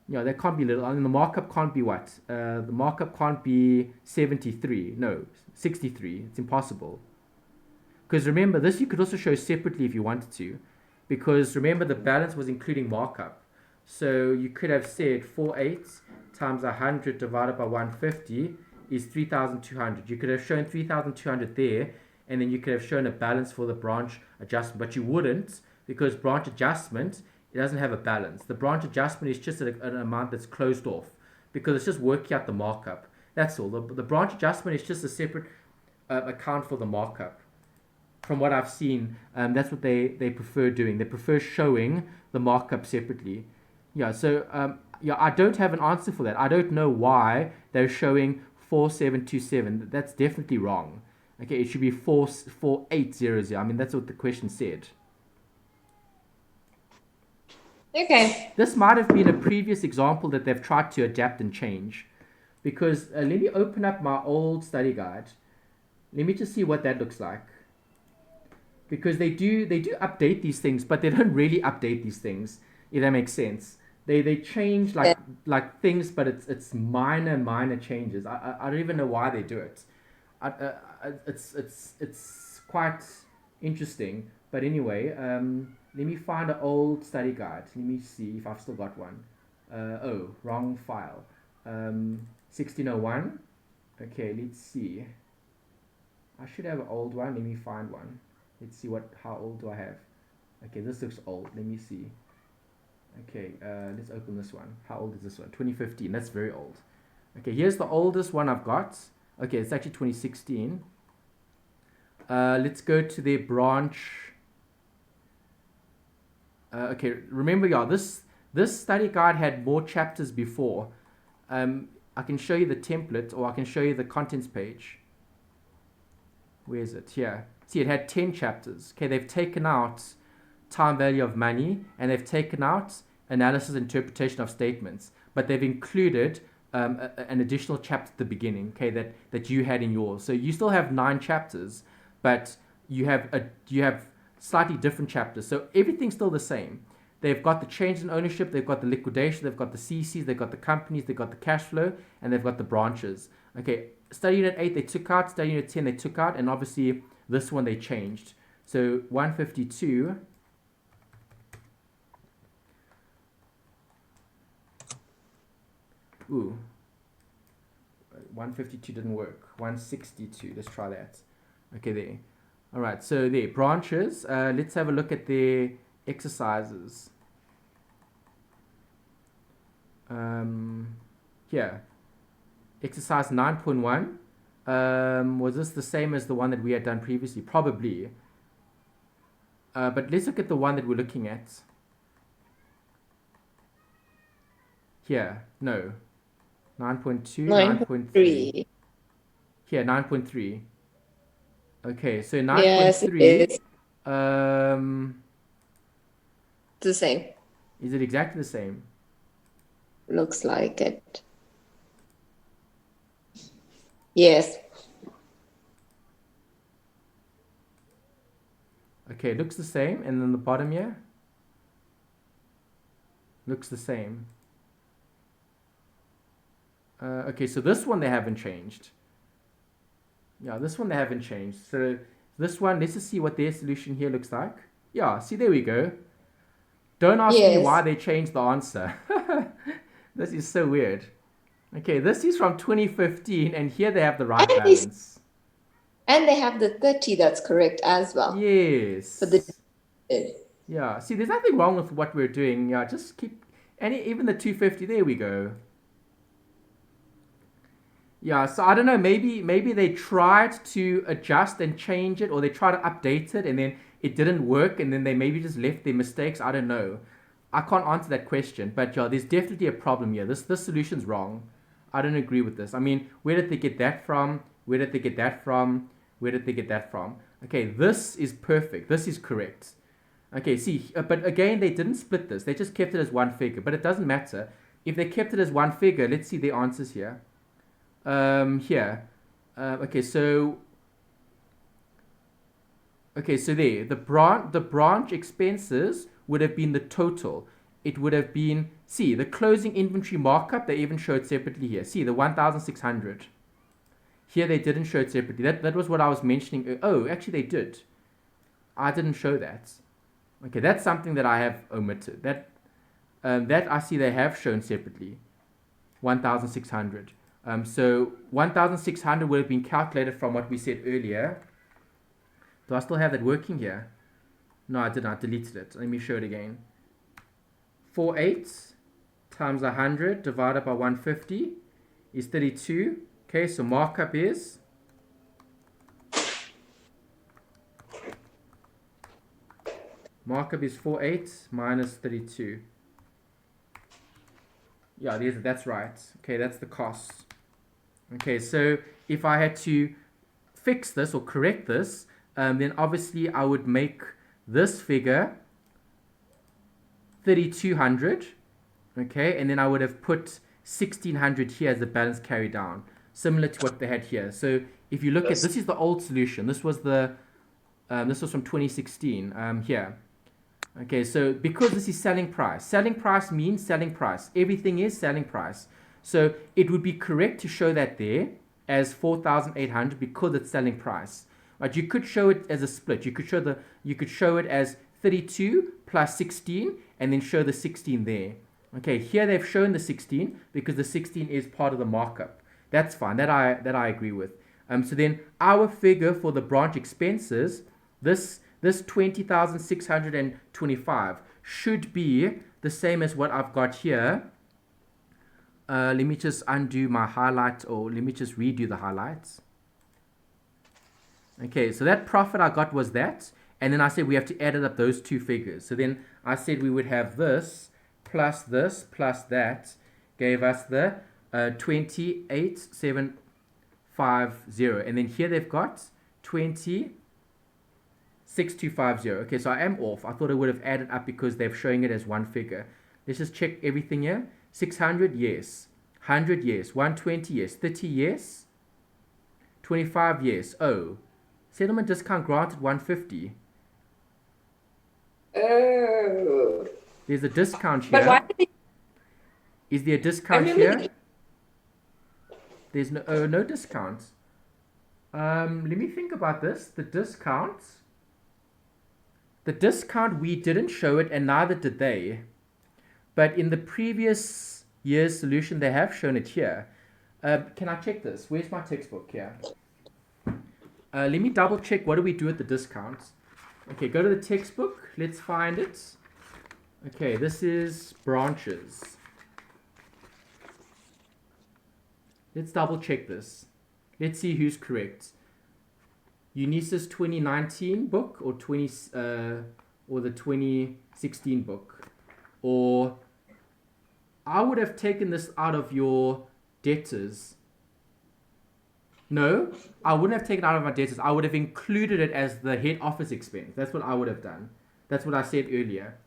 A: Yeah, that can't be little. I mean, the markup can't be what? The markup can't be 73. No, 63. It's impossible. Because remember, this you could also show separately if you wanted to. Because remember, the balance was including markup. So you could have said 48 times 100 divided by 150 is 3,200. You could have shown 3,200 there, and then you could have shown a balance for the branch adjustment. But you wouldn't, because branch adjustment, it doesn't have a balance. The branch adjustment is just an amount that's closed off, because it's just working out the markup. That's all. The branch adjustment is just a separate account for the markup. From what I've seen, that's what they prefer doing. They prefer showing the markup separately. Yeah, so I don't have an answer for that. I don't know why they're showing 4727. That's definitely wrong. Okay, it should be 4800. I mean, that's what the question said.
B: Okay.
A: This might have been a previous example that they've tried to adapt and change. Because let me open up my old study guide. Let me just see what that looks like. Because they do update these things, but they don't really update these things, if that makes sense. They change like things, but it's minor changes. I don't even know why they do it. It's quite interesting. But anyway, let me find an old study guide. Let me see if I've still got one. Oh, wrong file. 1601. Okay, let's see. I should have an old one. Let me find one. Let's see how old do I have. Okay, this looks old. Let me see. Okay, let's open this one. How old is this one? 2015. That's very old. Okay, here's the oldest one I've got. Okay, it's actually 2016. Let's go to their branch. Okay, remember, y'all, this study guide had more chapters before. I can show you the template, or I can show you the contents page. Where is it? Here. See, it had 10 chapters. Okay, they've taken out time value of money, and they've taken out analysis and interpretation of statements, but they've included an additional chapter at the beginning, okay, that you had in yours. So you still have 9 chapters, but you have slightly different chapters. So everything's still the same. They've got the change in ownership, they've got the liquidation, they've got the CCs, they've got the companies, they've got the cash flow, and they've got the branches. Okay, study unit 8 they took out, study unit 10 they took out, and obviously this one they changed. So 152. Ooh. 152 didn't work. 162. Let's try that. Okay, there. All right, so there. Branches. Let's have a look at the exercises. Here. Exercise 9.1. Was this the same as the one that we had done previously? Probably. But let's look at the one that we're looking at. Here. No. 9.2, 9.3. Here, 9.3. Okay, so 9.3.
B: Yes, it is. It's the same.
A: Is it exactly the same?
B: Looks like it. Yes.
A: Okay, looks the same. And then the bottom here? Looks the same. Okay, so this one they haven't changed. Yeah, this one they haven't changed. So this one, let's just see what their solution here looks like. Yeah, see, there we go. Don't ask me why they changed the answer. This is so weird. Okay, this is from 2015, and here they have the right balance.
B: And they have the 30 that's correct as well.
A: Yes.
B: For the
A: yeah, see, there's nothing wrong with what we're doing. Yeah, just keep, even the 250, there we go. Yeah, so I don't know, maybe they tried to adjust and change it, or they tried to update it and then it didn't work, and then they maybe just left their mistakes. I don't know. I can't answer that question, but yeah, there's definitely a problem here. This solution's wrong. I don't agree with this. I mean, where did they get that from? Where did they get that from? Where did they get that from? Okay, this is perfect. This is correct. Okay, see, but again, they didn't split this. They just kept it as one figure, but it doesn't matter. If they kept it as one figure, let's see the answers here. Here. Okay, so there. The branch expenses would have been the total. It would have been See, the closing inventory markup, they even showed separately here. See, the 1,600. Here they didn't show it separately. That was what I was mentioning. Oh, actually they did. I didn't show that. Okay, that's something that I have omitted. That I see they have shown separately. 1,600. So 1,600 would have been calculated from what we said earlier. Do I still have that working here? No, I didn't. I deleted it. Let me show it again. 48 times 100 divided by 150 is 32. Okay, so markup is Markup is 48 minus 32. Yeah, that's right. Okay, that's the cost. Okay, so if I had to fix this or correct this, then obviously I would make this figure 3,200. Okay, and then I would have put 1,600 here as the balance carry down, similar to what they had here. So if you look at this, is the old solution. This was the this was from 2016 here. Okay, so because this is selling price means selling price. Everything is selling price. So it would be correct to show that there as 4,800 because it's selling price. But you could show it as a split. You could show it as 32 plus 16 and then show the 16 there. Okay, here they've shown the 16 because the 16 is part of the markup. That's fine. That I agree with. So then our figure for the branch expenses, this 20,625 should be the same as what I've got here. Let me just undo my highlight, or let me just redo the highlights. Okay, so that profit I got was that, and then I said we have to add up those two figures. So then I said we would have this plus that gave us the 28,750, and then here they've got 20,6250. Okay, so I am off. I thought I would have added up because they're showing it as one figure. Let's just check everything here. 600, yes. 100, yes. 120, yes. 30, yes. 25, yes. Oh, settlement discount granted 150.
B: Oh.
A: There's a discount here.
B: But why did they...
A: Is there a discount here? There's no discount. Let me think about this. The discount we didn't show it, and neither did they. But in the previous year's solution, they have shown it here. Can I check this? Where's my textbook here? Let me double check. What do we do with the discounts? Okay, go to the textbook. Let's find it. Okay, this is branches. Let's double check this. Let's see who's correct. Eunice's 2019 book or the 2016 book, or I would have taken this out of your debtors. No, I wouldn't have taken it out of my debtors. I would have included it as the head office expense. That's what I would have done. That's what I said earlier.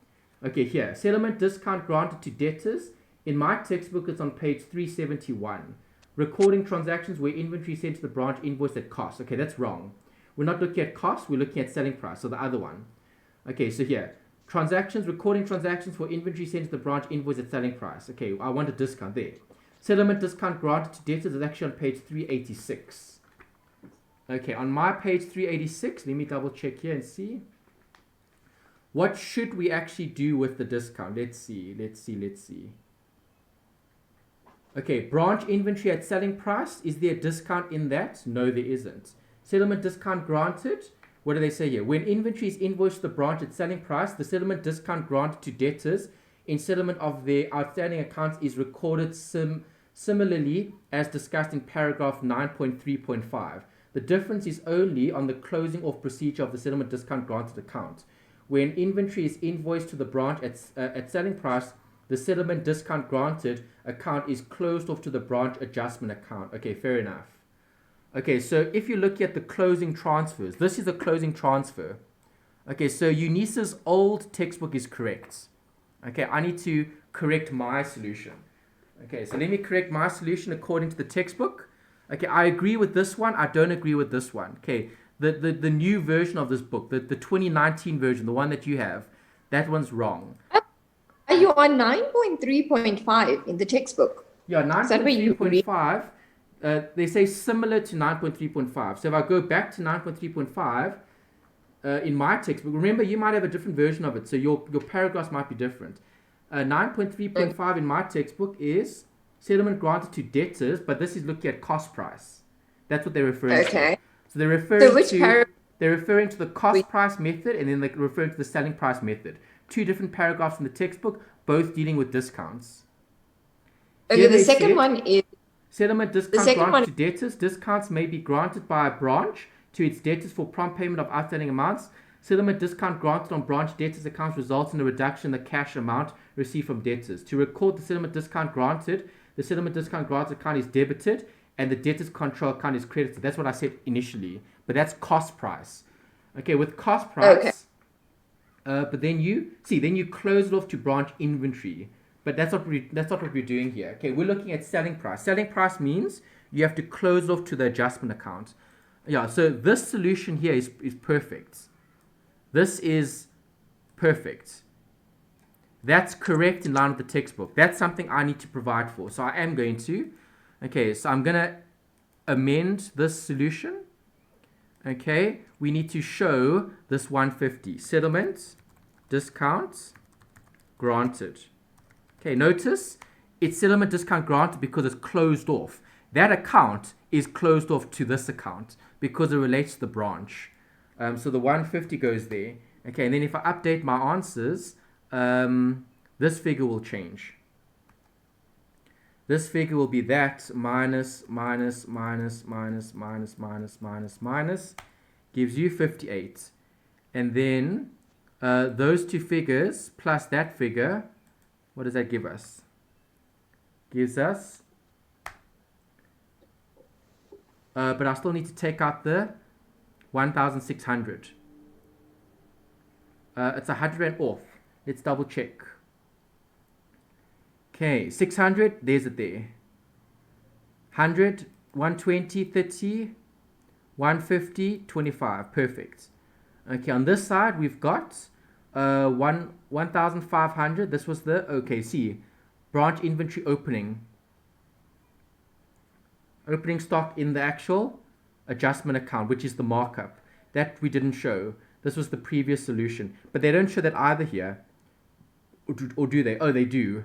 A: Okay, here, settlement discount granted to debtors. In my textbook, it's on page 371. Recording transactions where inventory sent to the branch invoiced at cost. Okay, that's wrong. We're not looking at cost, we're looking at selling price, so the other one. Okay, so here, recording transactions for inventory sent to the branch invoiced at selling price. Okay, I want a discount there. Settlement discount granted to debtors is actually on page 386. Okay, on my page 386, let me double check here and see. What should we actually do with the discount? Let's see. Okay, branch inventory at selling price. Is there a discount in that? No, there isn't. Settlement discount granted. What do they say here? When inventory is invoiced to the branch at selling price, the settlement discount granted to debtors in settlement of their outstanding accounts is recorded similarly as discussed in paragraph 9.3.5. The difference is only on the closing off procedure of the settlement discount granted account. When inventory is invoiced to the branch at selling price, the settlement discount granted account is closed off to the branch adjustment account. Okay, fair enough. Okay, so if you look at the closing transfers, this is a closing transfer. Okay, so Eunice's old textbook is correct. Okay, I need to correct my solution. Okay, so let me correct my solution according to the textbook. Okay, I agree with this one. I don't agree with this one. Okay, the new version of this book, the 2019 version, the one that you have, that one's wrong.
B: Are you on 9.3.5 in the textbook?
A: Yeah,
B: Is that where you read?
A: 9.3.5, they say similar to 9.3.5. So if I go back to 9.3.5, in my textbook, remember you might have a different version of it, so your paragraphs might be different. 9.3.5 in my textbook is settlement granted to debtors, but this is looking at cost price. That's what they're referring to.
B: Okay.
A: So they're referring
B: which
A: they're referring to the cost price method, and then they're referring to the selling price method. Two different paragraphs in the textbook, both dealing with discounts.
B: Okay,
A: Here
B: the
A: they
B: second
A: said,
B: one is
A: settlement
B: the
A: discount
B: second
A: granted
B: one.
A: to debtors. Discounts may be granted by a branch to its debtors for prompt payment of outstanding amounts. Settlement discount granted on branch debtors accounts results in a reduction in the cash amount received from debtors. To record the settlement discount granted account is debited and the debtors control account is credited. That's what I said initially, but that's cost price. Okay, with cost price, but then you close it off to branch inventory. But that's not what we're doing here. Okay, we're looking at selling price. Selling price means you have to close it off to the adjustment account. Yeah, so this solution here is perfect. This is perfect. That's correct in line with the textbook. That's something I need to provide for. So I am going to. Okay, so I'm going to amend this solution. Okay, we need to show this 150. Settlement, discount, granted. Okay, notice it's settlement discount granted because it's closed off. That account is closed off to this account because it relates to the branch. So the 150 goes there. Okay, and then if I update my answers, this figure will change. This figure will be that minus, gives you 58. And then those two figures plus that figure, what does that give us? Gives us, but I still need to take out the 1,600. It's 100 off. Let's double check. Okay, 600, there's it there. 100, 120, 30, 150, 25. Perfect. Okay, on this side, we've got 1,500. This was the, okay, see, branch inventory opening. Opening stock in the actual adjustment account, which is the markup. That we didn't show. This was the previous solution. But they don't show that either here. Or do they? Oh, they do.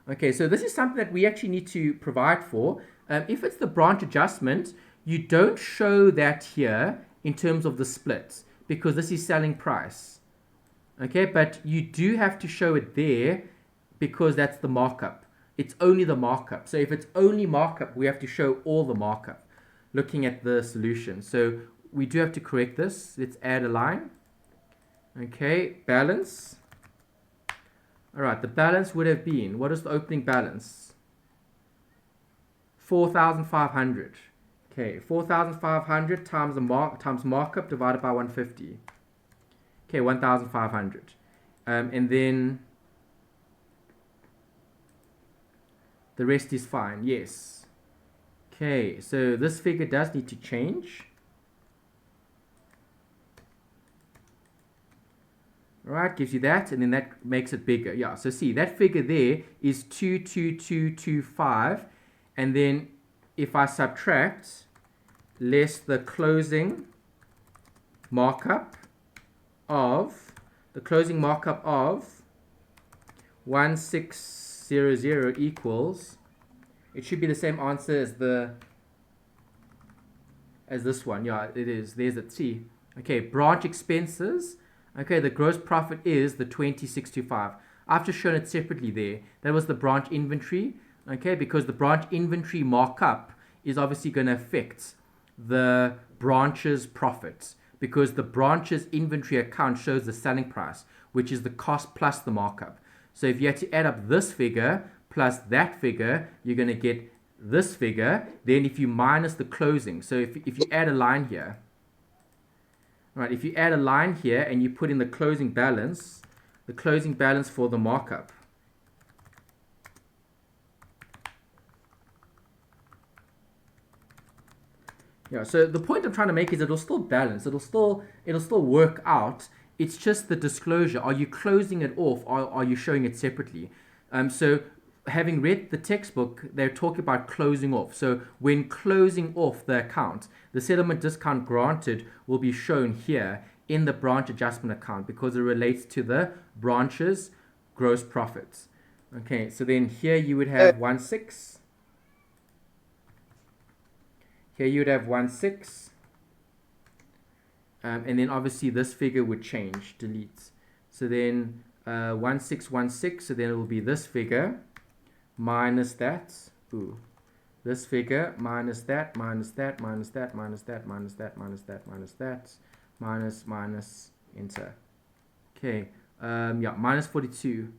A: Okay, so this is something that we actually need to provide for. If it's the branch adjustment, you don't show that here in terms of the split because this is selling price. Okay, but you do have to show it there because that's the markup. It's only the markup. So if it's only markup, we have to show all the markup looking at the solution. So we do have to correct this. Let's add a line. Okay, balance. All right, the balance would have been, what is the opening balance? 4,500. Okay, 4,500 times times markup divided by 150. Okay, 1,500. And then the rest is fine, yes. Okay, so this figure does need to change. Alright, gives you that, and then that makes it bigger. Yeah, so see, that figure there is 22225, and then if I subtract less the closing markup of 1600 equals, it should be the same answer as this one. Yeah, it is. There's it. See, okay, branch expenses. Okay, the gross profit is the 2625. I've just shown it separately there. That was the branch inventory. Okay, because the branch inventory markup is obviously going to affect the branch's profits because the branch's inventory account shows the selling price, which is the cost plus the markup. So if you had to add up this figure plus that figure, you're going to get this figure. Then if you minus the closing, so if you add a line here, right, if you add a line here and you put in the closing balance for the markup. Yeah, so the point I'm trying to make is it'll still balance. It'll still work out it's just the disclosure. Are you closing it off, or are you showing it separately? So having read the textbook, they're talking about closing off. So when closing off the account, the settlement discount granted will be shown here in the branch adjustment account because it relates to the branch's gross profits. Okay, so then here you would have 1/6. Here you would have 1/6. And then obviously this figure would change, delete. So then 1616, so then it will be this figure minus that. This figure minus that, minus that, minus that, minus that, minus that, minus that, minus that, minus, enter. Okay, yeah, minus 42.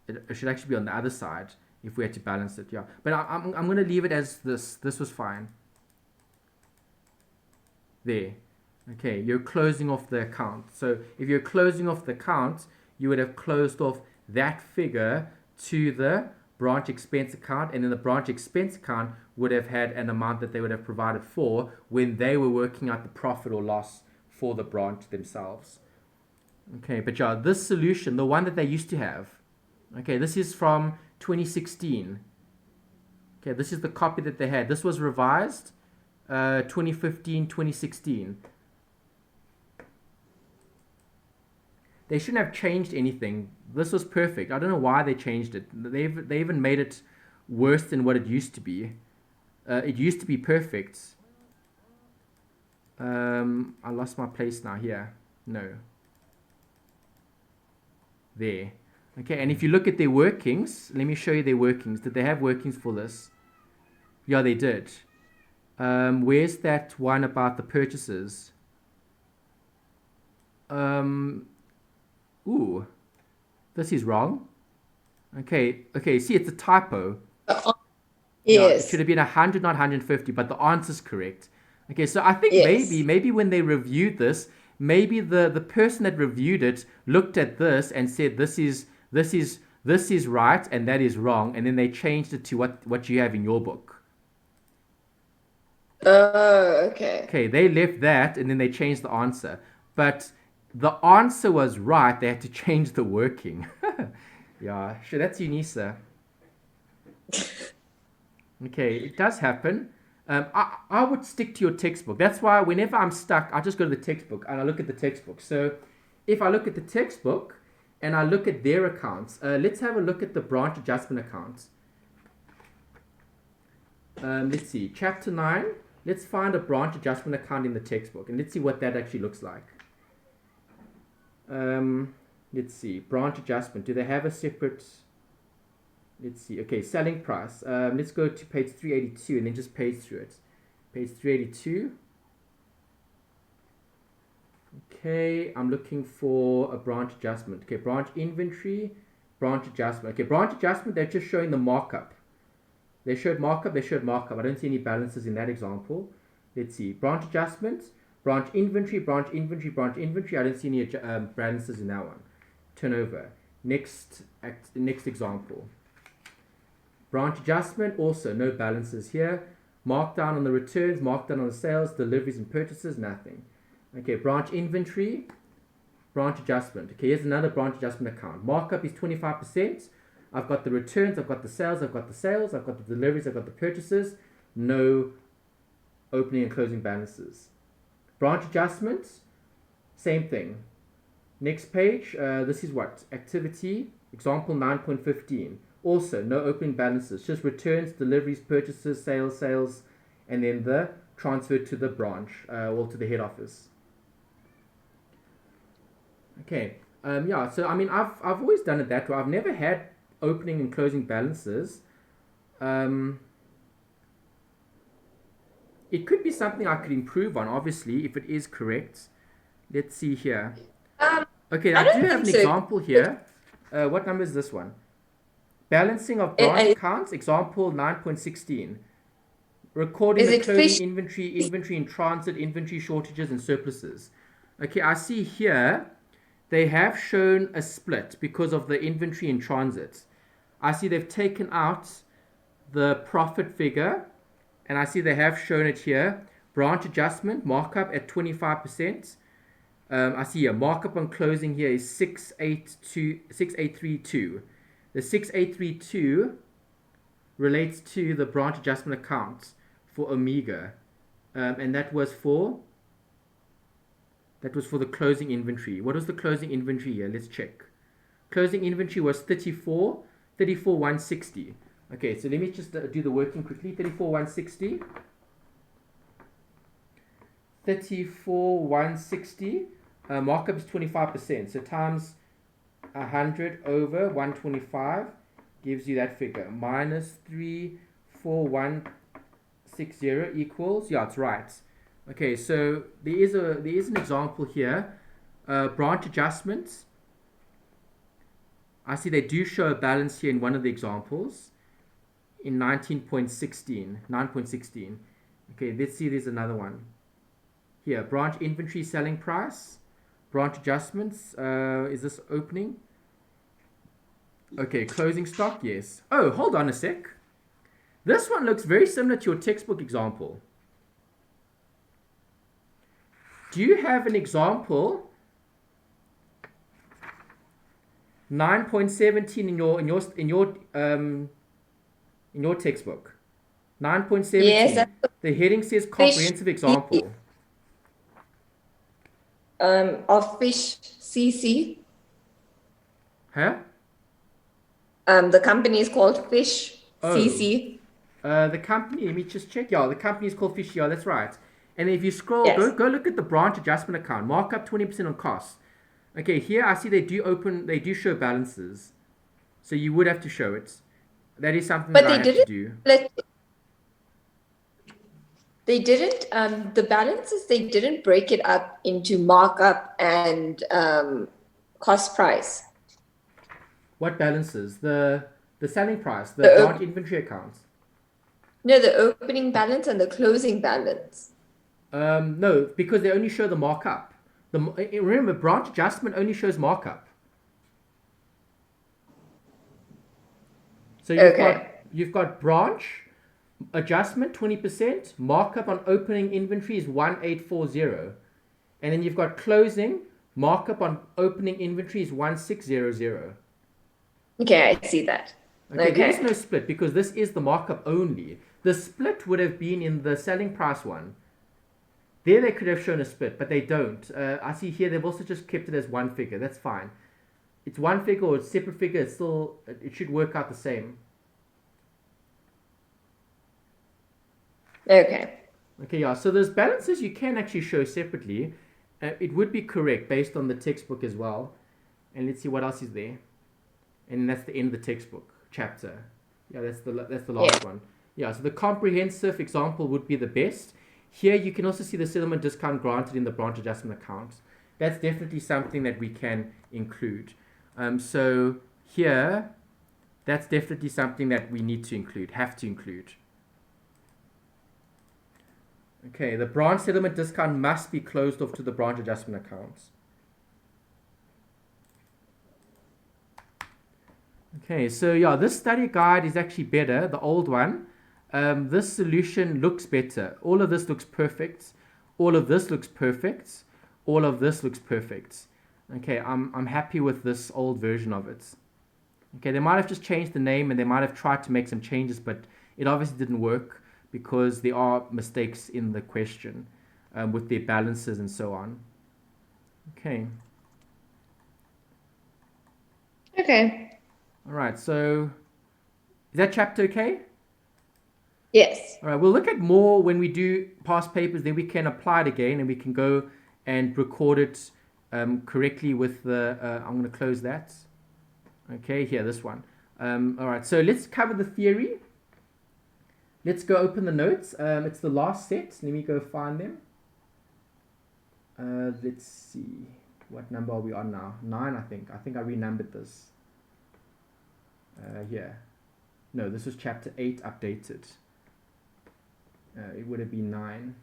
A: It should actually be on the other side if we had to balance it, yeah. But I'm going to leave it as this. This was fine. There. Okay, you're closing off the account. So if you're closing off the account, you would have closed off that figure to the branch expense account, and then the branch expense account would have had an amount that they would have provided for when they were working out the profit or loss for the branch themselves. Okay, but yeah, this solution, the one that they used to have, okay, this is from 2016. Okay, this is the copy that they had. This was revised 2015, 2016. They shouldn't have changed anything. This was perfect. I don't know why they changed it. They even made it worse than what it used to be. It used to be perfect. I lost my place now here. No. There. Okay, and if you look at their workings, let me show you their workings. Did they have workings for this? Yeah, they did. Where's that one about the purchases? Ooh, this is wrong. Okay, see, it's a typo.
B: Yes.
A: Yeah, it should have been 100, not 150, but the answer's correct. Okay, so I think maybe when they reviewed this, maybe the person that reviewed it looked at this and said this is right and that is wrong, and then they changed it to what you have in your book.
B: Oh, okay.
A: Okay, they left that and then they changed the answer. But the answer was right, they had to change the working. Yeah, sure, that's Unisa. Okay, it does happen. I would stick to your textbook. That's why whenever I'm stuck, I just go to the textbook and I look at the textbook. So if I look at the textbook and I look at their accounts, let's have a look at the branch adjustment accounts. Let's see, chapter 9. Let's find a branch adjustment account in the textbook and let's see what that actually looks like. Let's see, branch adjustment. Do they have a separate... Let's see. Okay, selling price. Let's go to page 382 and then just page through it. Page 382. Okay, I'm looking for a branch adjustment. Okay, branch inventory, branch adjustment. Okay, branch adjustment, they're just showing the markup. They showed markup. I don't see any balances in that example. Let's see. Branch adjustment, branch inventory, branch inventory, branch inventory. I don't see any balances in that one. Turnover. Next example. Branch adjustment, also no balances here. Markdown on the returns, markdown on the sales, deliveries and purchases, nothing. Okay, branch inventory, branch adjustment. Okay, here's another branch adjustment account. Markup is 25%. I've got the returns, I've got the sales, I've got the deliveries, I've got the purchases. No opening and closing balances. Branch adjustments, same thing. Next page, this is what? Activity, example 9.15. Also, no opening balances, just returns, deliveries, purchases, sales, and then the transfer to the branch, or to the head office. Okay, yeah, so I mean, I've always done it that way. I've never had opening and closing balances. It could be something I could improve on, obviously, if it is correct. Let's see here. Okay, I do have an example here. What number is this one? Balancing of branch accounts, example 9.16. Recording the closing inventory in transit, inventory shortages and surpluses. Okay, I see here they have shown a split because of the inventory in transit. I see they've taken out the profit figure and I see they have shown it here. Branch adjustment, markup at 25%. I see a markup on closing here is 6832. The 6832 relates to the branch adjustment account for Omega, and that was for the closing inventory. What was the closing inventory here? Let's check. Closing inventory was 160. Okay, so let me just do the working quickly. 160. 160. Markup is 25%. So times 100 over 125 gives you that figure. Minus 34160 equals, yeah, it's right. Okay, so there is an example here. Branch adjustments. I see they do show a balance here in one of the examples in 9.16. Okay, let's see, there's another one. Here, branch inventory selling price, branch adjustments, is this opening? Okay, closing stock, yes. Oh, hold on a sec. This one looks very similar to your textbook example. Do you have an example 9.17 in your textbook? 9.17.
B: Yes.
A: The heading says comprehensive example.
B: Of fish CC.
A: Huh?
B: The company is called Fish CC.
A: The company, let me just check. Yeah, the company is called Fish. Yeah, that's right. And if you scroll,
B: Yes.
A: go look at the branch adjustment account. Mark up 20% on costs. Okay, here I see they do show balances. So you would have to show it. That is something that I have to do.
B: They didn't, the balances, they didn't break it up into markup and cost price.
A: What balances? The selling price, the branch inventory accounts.
B: No, the opening balance and the closing balance.
A: No, because they only show the markup. Remember, branch adjustment only shows markup. So you've got branch adjustment 20%, markup on opening inventory is 1840, and then you've got closing markup on opening inventory is 1600.
B: Okay, I see that.
A: Okay, there is no split because this is the markup only. The split would have been in the selling price one. There they could have shown a split, but they don't. I see here they've also just kept it as one figure. That's fine. It's one figure or a separate figure. It should work out the same.
B: Okay.
A: Okay, yeah. So those balances you can actually show separately. It would be correct based on the textbook as well. And let's see what else is there. And that's the end of the textbook chapter. Yeah, that's the last one. Yeah, so the comprehensive example would be the best. Here you can also see the settlement discount granted in the branch adjustment account. That's definitely something that we can include. So here, that's definitely something that we need to include, have to include. Okay, the branch settlement discount must be closed off to the branch adjustment accounts. Okay, so yeah, this study guide is actually better, the old one. This solution looks better. All of this looks perfect. All of this looks perfect. All of this looks perfect. Okay, I'm happy with this old version of it. Okay, they might have just changed the name and they might have tried to make some changes, but it obviously didn't work because there are mistakes in the question with their balances and so on. Okay.
B: Okay.
A: All right, so is that chapter okay?
B: Yes.
A: All right, we'll look at more when we do past papers, then we can apply it again and we can go and record it correctly with the, I'm going to close that. Okay, here, this one. All right, so let's cover the theory. Let's go open the notes. It's the last set. Let me go find them. Let's see. What number are we on now? 9, I think. I think I renumbered this. Here. No, this was chapter 8 updated. It would have been 9.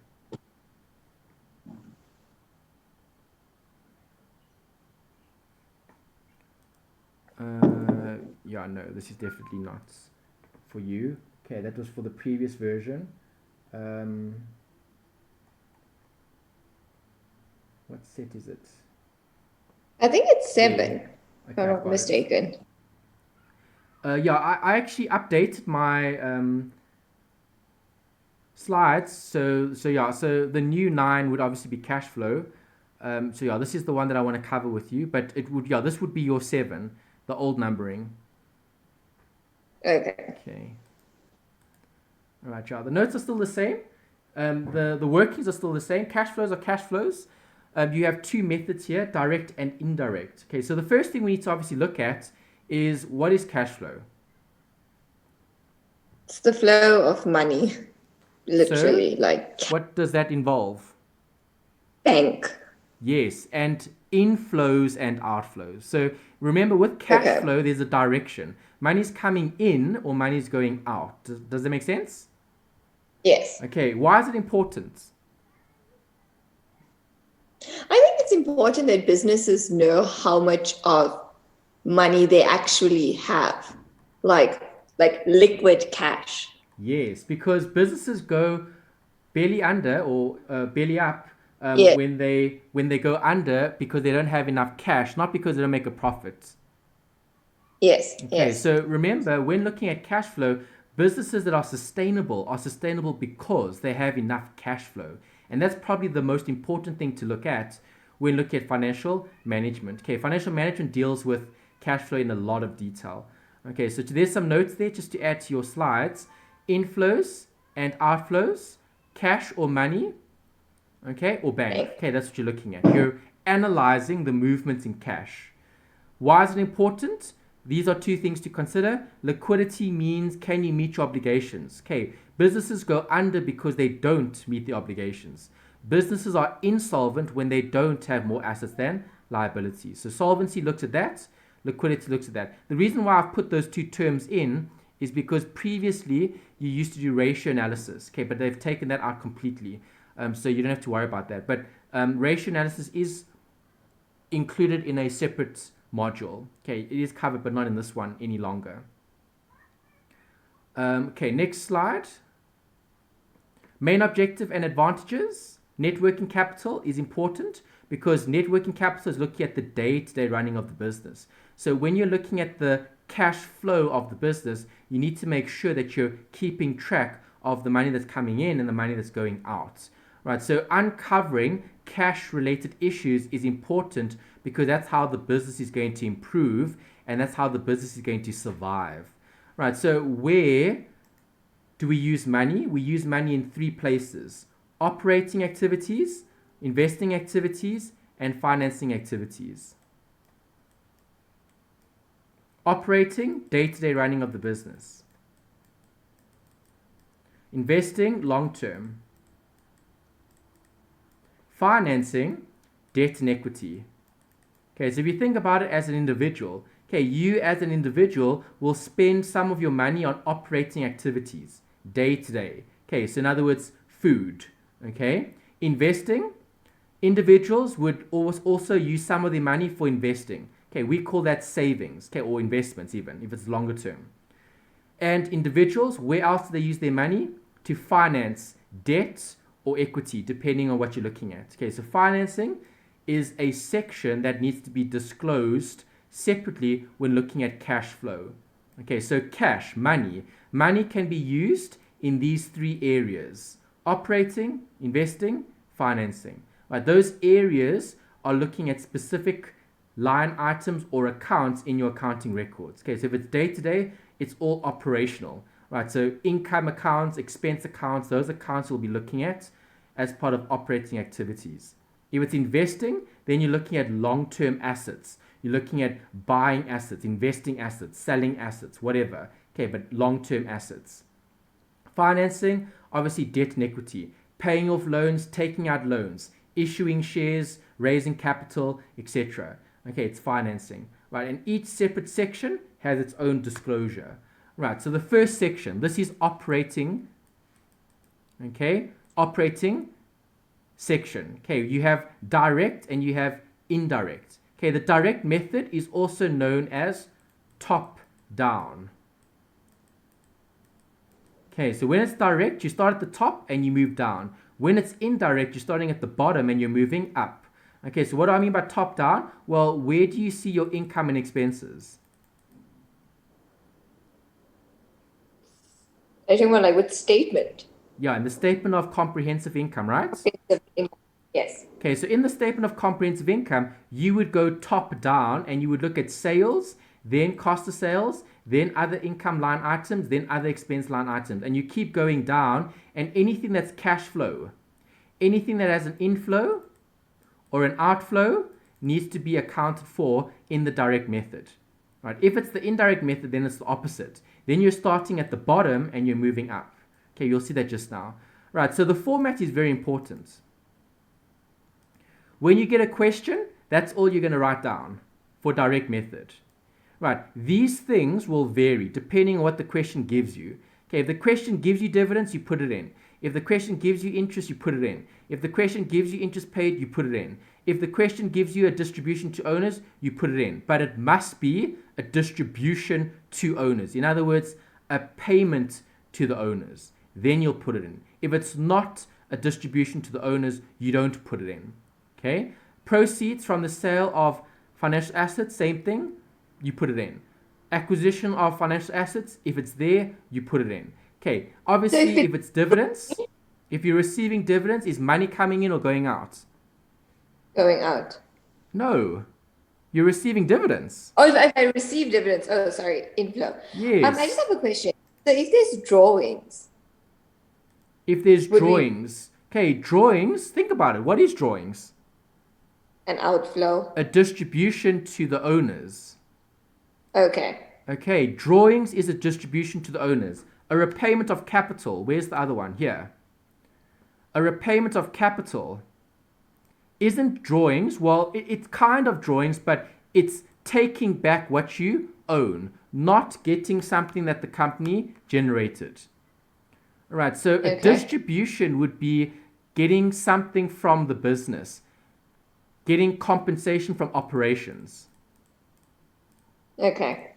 A: Yeah, no, this is definitely not for you. Okay, that was for the previous version. What What set is it?
B: I think it's 7,
A: Yeah.
B: if
A: Okay,
B: I'm
A: I've
B: not
A: got it.
B: mistaken.
A: Yeah, I actually updated my slides. So yeah, so the new 9 would obviously be cash flow. So yeah, this is the one that I want to cover with you. But it would, yeah, this would be your 7, the old numbering.
B: Okay.
A: Okay. All right, yeah. The notes are still the same. The workings are still the same. Cash flows are cash flows. You have 2 methods here, direct and indirect. Okay, so the first thing we need to obviously look at is what is cash flow?
B: It's the flow of money,
A: So,
B: literally, like
A: what does that involve?
B: bank.
A: Yes, and inflows and outflows. So, remember with cash
B: Okay.
A: flow, there's a direction. Money's coming in or money's going out. Does that make sense?
B: Yes.
A: Okay, why is it important?
B: I think it's important that businesses know how much of money they actually have, like liquid cash.
A: Yes, because businesses go belly under or belly up
B: Yeah.
A: when they go under because they don't have enough cash, not because they don't make a profit.
B: Yes.
A: Okay,
B: Yes.
A: so remember when looking at cash flow, businesses that are sustainable because they have enough cash flow, and that's probably the most important thing to look at when looking at financial management. Okay, financial management deals with cash flow in a lot of detail. Okay, so there's some notes there just to add to your slides: inflows and outflows, cash or money, okay, or bank.
B: Bank.
A: Okay, that's what you're looking at. You're analyzing the movements in cash. Why is it important? These are 2 things to consider. Liquidity means can you meet your obligations? Okay, businesses go under because they don't meet the obligations. Businesses are insolvent when they don't have more assets than liabilities. So solvency looks at that, liquidity looks at that. The reason why I've put those 2 terms in is because previously you used to do ratio analysis, okay, but they've taken that out completely. So you don't have to worry about that. But ratio analysis is included in a separate module. Okay, it is covered, but not in this one any longer. Okay, next slide. Main objective and advantages. Net working capital is important because net working capital is looking at the day-to-day running of the business. So when you're looking at the cash flow of the business, you need to make sure that you're keeping track of the money that's coming in and the money that's going out. Right, so uncovering cash related issues is important because that's how the business is going to improve and that's how the business is going to survive. Right, so where do we use money? We use money in 3 places: operating activities, investing activities, and financing activities. Operating, day-to-day running of the business. Investing, long-term. Financing, debt and equity. Okay, so if you think about it as an individual, okay, you as an individual will spend some of your money on operating activities day to day. Okay, so in other words, food. Okay, investing, individuals would always also use some of their money for investing. Okay, we call that savings, okay, or investments even if it's longer term. And individuals, where else do they use their money? To finance debt or equity, depending on what you're looking at. Okay, so financing is a section that needs to be disclosed separately when looking at cash flow. Okay, so cash, money. Money can be used in these 3 areas: operating, investing, financing. Right, those areas are looking at specific line items or accounts in your accounting records. Okay, so if it's day to day, it's all operational. Right, so income accounts, expense accounts, those accounts you'll be looking at as part of operating activities. If it's investing, then you're looking at long-term assets. You're looking at buying assets, investing assets, selling assets, whatever. Okay, but long-term assets. Financing, obviously debt and equity, paying off loans, taking out loans, issuing shares, raising capital, etc. Okay, it's financing, right? And each separate section has its own disclosure. Right, so the first section, this is operating, okay, operating section. Okay, you have direct and you have indirect. Okay, the direct method is also known as top down. Okay, so when it's direct, you start at the top and you move down. When it's indirect, you're starting at the bottom and you're moving up. Okay, so what do I mean by top down? Well, where do you see your income and expenses?
B: Are you talking about like with statement?
A: Yeah, in the statement of comprehensive income, right?
B: Yes.
A: Okay, so in the statement of comprehensive income, you would go top down and you would look at sales, then cost of sales, then other income line items, then other expense line items. And you keep going down, and anything that's cash flow, anything that has an inflow or an outflow needs to be accounted for in the direct method. Right? If it's the indirect method, then it's the opposite. Then you're starting at the bottom and you're moving up. Okay, you'll see that just now. Right, so the format is very important. When you get a question, that's all you're going to write down for direct method. Right, these things will vary depending on what the question gives you. Okay, if the question gives you dividends, you put it in. If the question gives you interest, you put it in. If the question gives you interest paid, you put it in. If the question gives you a distribution to owners, you put it in. But it must be a distribution to owners. In other words, a payment to the owners. Then you'll put it in. If it's not a distribution to the owners, you don't put it in. Okay? Proceeds from the sale of financial assets, same thing, you put it in. Acquisition of financial assets, if it's there, you put it in. Okay, obviously, if it's dividends, if you're receiving dividends, is money coming in or going out?
B: Going out.
A: No, you're receiving dividends.
B: Oh, if I receive dividends. Oh, sorry, inflow.
A: Yes.
B: I just have a question. So if there's drawings.
A: If there's drawings. Okay, drawings, think about it. What is drawings?
B: An outflow.
A: A distribution to the owners.
B: Okay.
A: Okay, drawings is a distribution to the owners. A repayment of capital. Where's the other one? Here. A repayment of capital isn't drawings. Well, it's kind of drawings, but it's taking back what you own, not getting something that the company generated. All right, so a distribution would be getting something from the business, getting compensation from operations.
B: Okay.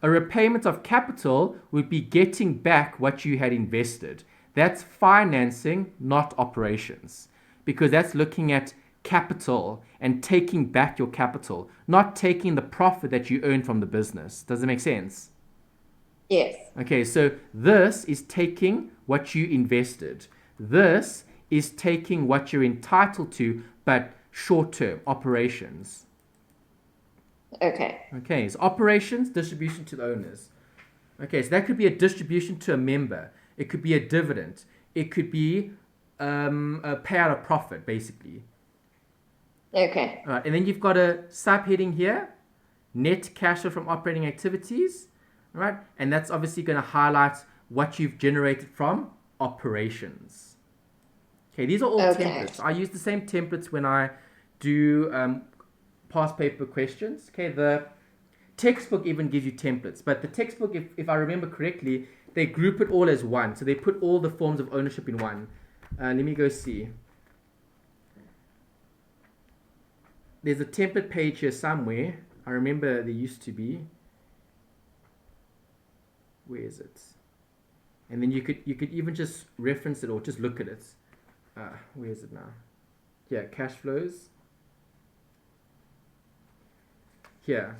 A: A repayment of capital would be getting back what you had invested. That's financing, not operations, because that's looking at capital and taking back your capital, not taking the profit that you earned from the business. Does it make sense?
B: Yes.
A: Okay, so this is taking what you invested. This is taking what you're entitled to, but short-term operations.
B: Okay.
A: Okay, so operations, distribution to the owners. Okay, so that could be a distribution to a member. It could be a dividend. It could be a payout of profit, basically.
B: Okay.
A: All right, and then you've got a subheading here, net cash flow from operating activities. All right, and that's obviously going to highlight what you've generated from operations. Okay, these are all templates. I use the same templates when I do past paper questions. Okay, the textbook even gives you templates, but the textbook, if I remember correctly, they group it all as one. So they put all the forms of ownership in one. Let me go see. There's a template page here somewhere. I remember there used to be. Where is it? And then you could even just reference it or just look at it. Where is it now? Yeah, cash flows. Here.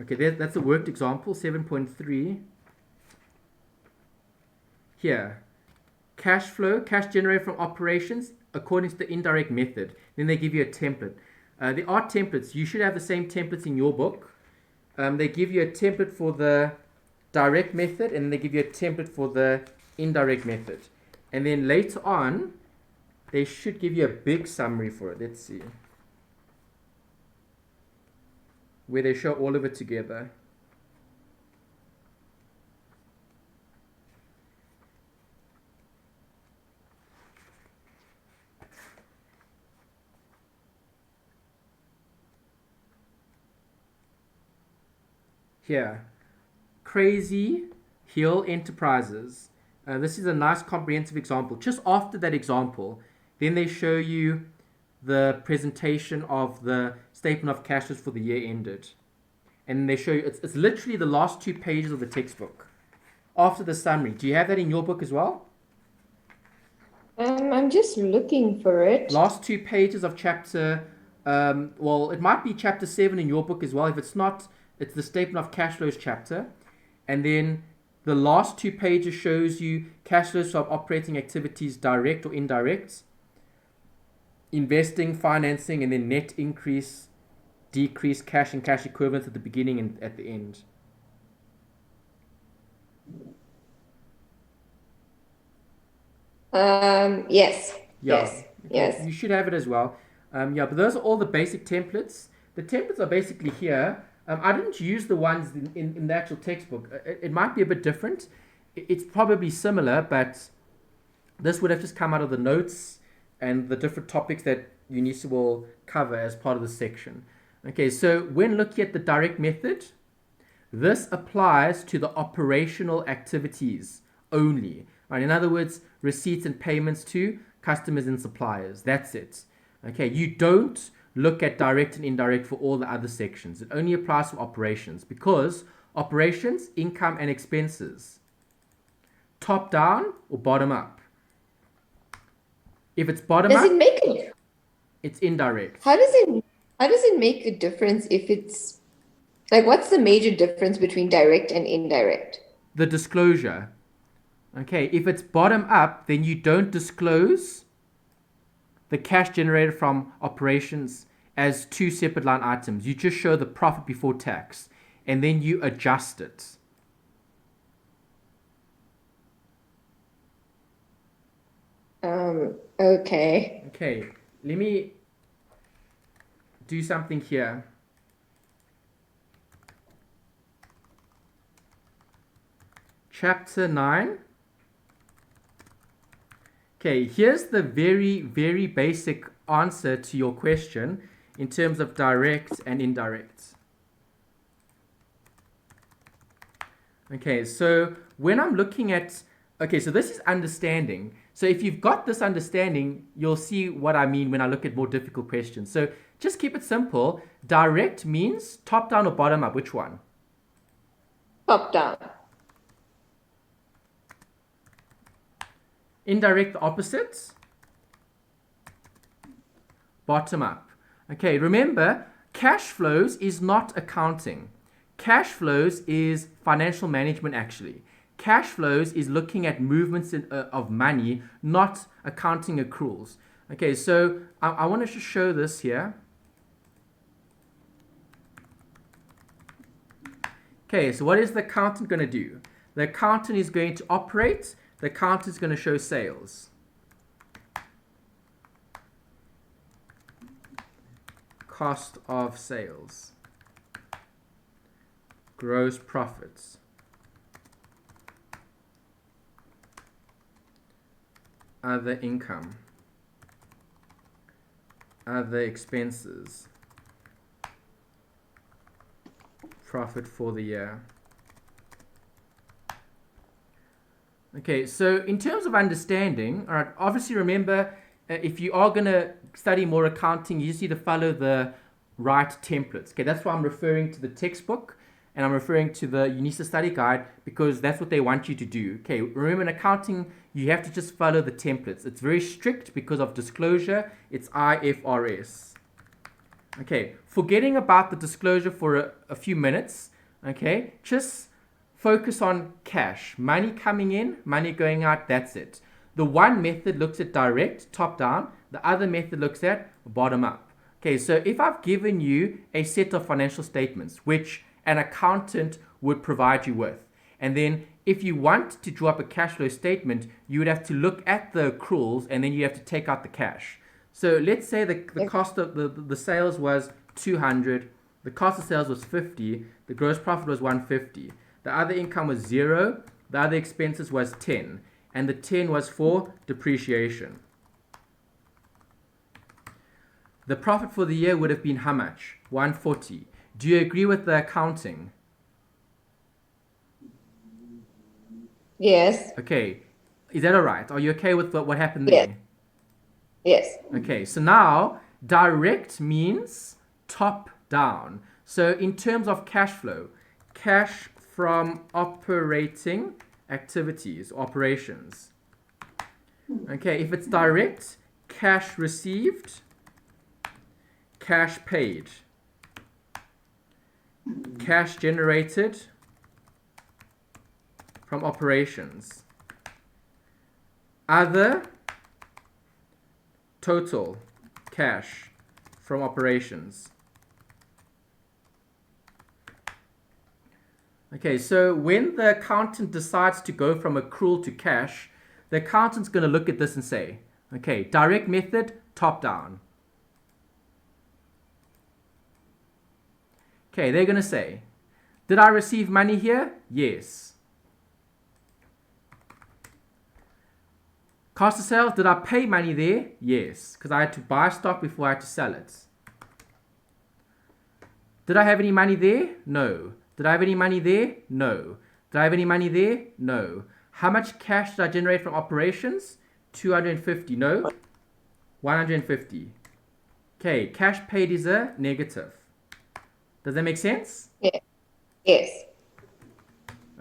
A: Okay, that's a worked example, 7.3. Here. Cash flow, cash generated from operations according to the indirect method. Then they give you a template. There are templates. You should have the same templates in your book. They give you a template for the direct method, and they give you a template for the indirect method. And then later on, they should give you a big summary for it. Let's see. Where they show all of it together. Here, Crazy Hill Enterprises. This is a nice comprehensive example. Just after that example, then they show you the presentation of the statement of cash flows for the year ended. and they show you, it's literally the last 2 pages of the textbook after the summary. Do you have that in your book as well?
B: I'm just looking for it.
A: Last 2 pages of chapter, well, it might be chapter 7 in your book as well. If it's not, it's the statement of cash flows chapter. And then the last 2 pages shows you cash flows from operating activities, direct or indirect, investing, financing, and then net increase, decrease, cash and cash equivalents at the beginning and at the end.
B: Yes.
A: Yeah.
B: Yes.
A: Okay.
B: Yes.
A: You should have it as well. Yeah, but those are all the basic templates. The templates are basically here. I didn't use the ones in the actual textbook. It might be a bit different. It's probably similar, but this would have just come out of the notes and the different topics that UNISA will cover as part of the section. Okay, so when looking at the direct method, this applies to the operational activities only. Right? In other words, receipts and payments to customers and suppliers. That's it. Okay, you don't look at direct and indirect for all the other sections. It only applies to operations because operations, income and expenses, top down or bottom up. If it's bottom
B: Does
A: up,
B: it make a
A: it's indirect.
B: how does it make a difference if it's like what's the major difference between direct and indirect?
A: The disclosure. Okay, if it's bottom up, then you don't disclose the cash generated from operations as 2 separate line items. You just show the profit before tax and then you adjust it.
B: Okay.
A: Okay, let me do something here. Chapter 9. Okay, here's the very, very basic answer to your question in terms of direct and indirect. Okay, so when I'm looking at, okay, so this is understanding. So if you've got this understanding, you'll see what I mean when I look at more difficult questions. So just keep it simple. Direct means top down or bottom up. Which one?
B: Top down.
A: Indirect, the opposite. Bottom up. Okay, remember, cash flows is not accounting. Cash flows is financial management actually. Cash flows is looking at movements of money, not accounting accruals. Okay, so I want to just show this here. Okay, so what is the accountant going to do? The accountant is going to operate. The accountant is going to show sales. Cost of sales. Gross profits. Other income. Other expenses. Profit for the year. Okay, so in terms of understanding, all right, obviously remember, if you are going to study more accounting, you just need to follow the right templates. Okay, that's why I'm referring to the textbook and I'm referring to the UNISA study guide because that's what they want you to do. Okay, remember in accounting, you have to just follow the templates. It's very strict because of disclosure. It's IFRS. Okay, forgetting about the disclosure for a few minutes, okay, just focus on cash, money coming in, money going out, that's it. The one method looks at direct, top down. The other method looks at bottom up. Okay, so if I've given you a set of financial statements, which an accountant would provide you with, and then if you want to draw up a cash flow statement, you would have to look at the accruals and then you have to take out the cash. So let's say the cost of the sales was 200, the cost of sales was 50, the gross profit was 150. The other income was 0, the other expenses was 10, and the 10 was for depreciation. The profit for the year would have been how much? 140. Do you agree with the accounting?
B: Yes.
A: Okay. Is that all right? Are you okay with what happened there?
B: Yes.
A: Okay, so now direct means top down. So in terms of cash flow, cash from operating activities, operations. Okay, if it's direct, cash received, cash paid, cash generated from operations. Other, total cash from operations. Okay, so when the accountant decides to go from accrual to cash, the accountant's going to look at this and say, okay, direct method, top down. Okay, they're going to say, did I receive money here? Yes. Cost of sales, did I pay money there? Yes, because I had to buy stock before I had to sell it. Did I have any money there? No. Did I have any money there? No. Did I have any money there? No. How much cash did I generate from operations? 250. No. 150. Okay, cash paid is a negative. Does that make sense?
B: Yeah. Yes.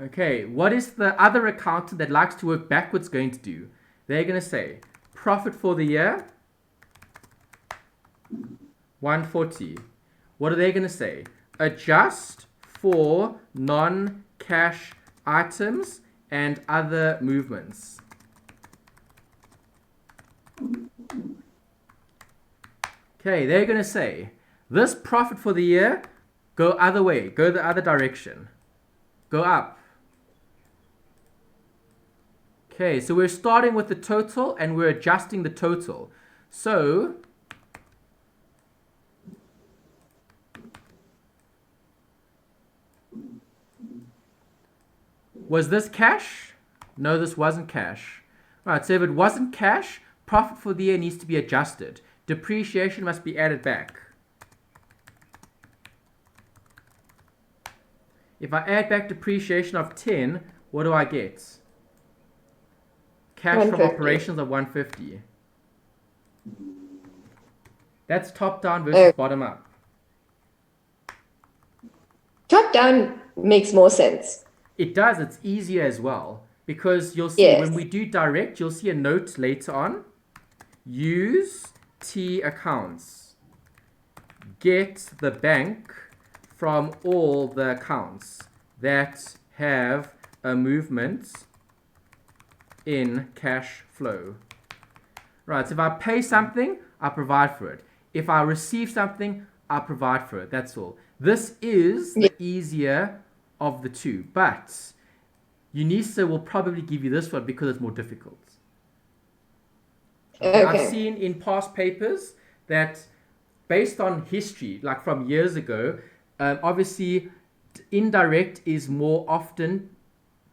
A: Okay, what is the other accountant that likes to work backwards going to do? They're going to say, profit for the year, 140. What are they going to say? Adjust for non-cash items and other movements. Okay, they're going to say, this profit for the year, go other way, go the other direction, go up. Okay, so we're starting with the total and we're adjusting the total. So, was this cash? No, this wasn't cash. All right, so if it wasn't cash, profit for the year needs to be adjusted. Depreciation must be added back. If I add back depreciation of 10, what do I get? Cash from operations of 150. That's top down versus bottom up.
B: Top down makes more sense.
A: It does. It's easier as well. Because you'll see when we do direct, you'll see a note later on. Use T accounts. Get the bank from all the accounts that have a movement in cash flow. Right, so if I pay something, I provide for it. If I receive something, I provide for it. That's all. This is the easier of the two, but UNISA will probably give you this one because it's more difficult. Okay. I've seen in past papers that based on history, like from years ago, obviously indirect is more often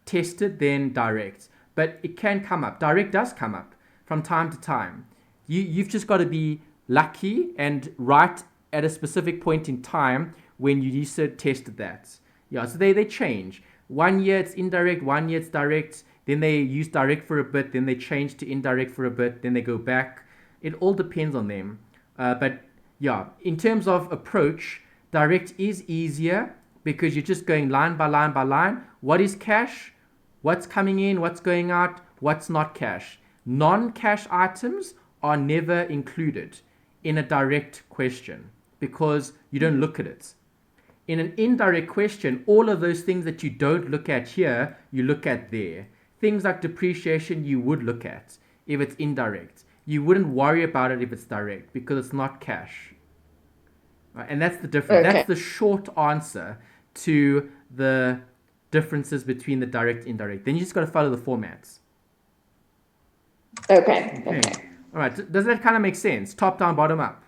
A: tested than direct. But it can come up. Direct does come up from time to time. You've just got to be lucky and right at a specific point in time when UNISA tested that. Yeah, so they change. 1 year it's indirect, 1 year it's direct. Then they use direct for a bit. Then they change to indirect for a bit. Then they go back. It all depends on them. But yeah, in terms of approach, direct is easier because you're just going line by line by line. What is cash? What's coming in, what's going out, what's not cash. Non-cash items are never included in a direct question because you don't look at it. In an indirect question, all of those things that you don't look at here, you look at there. Things like depreciation you would look at if it's indirect. You wouldn't worry about it if it's direct because it's not cash. Right? And that's the difference. That's the short answer to the differences between the direct and indirect. Then you just got to follow the formats.
B: Okay.
A: All right. Does that kind of make sense? Top down, bottom up?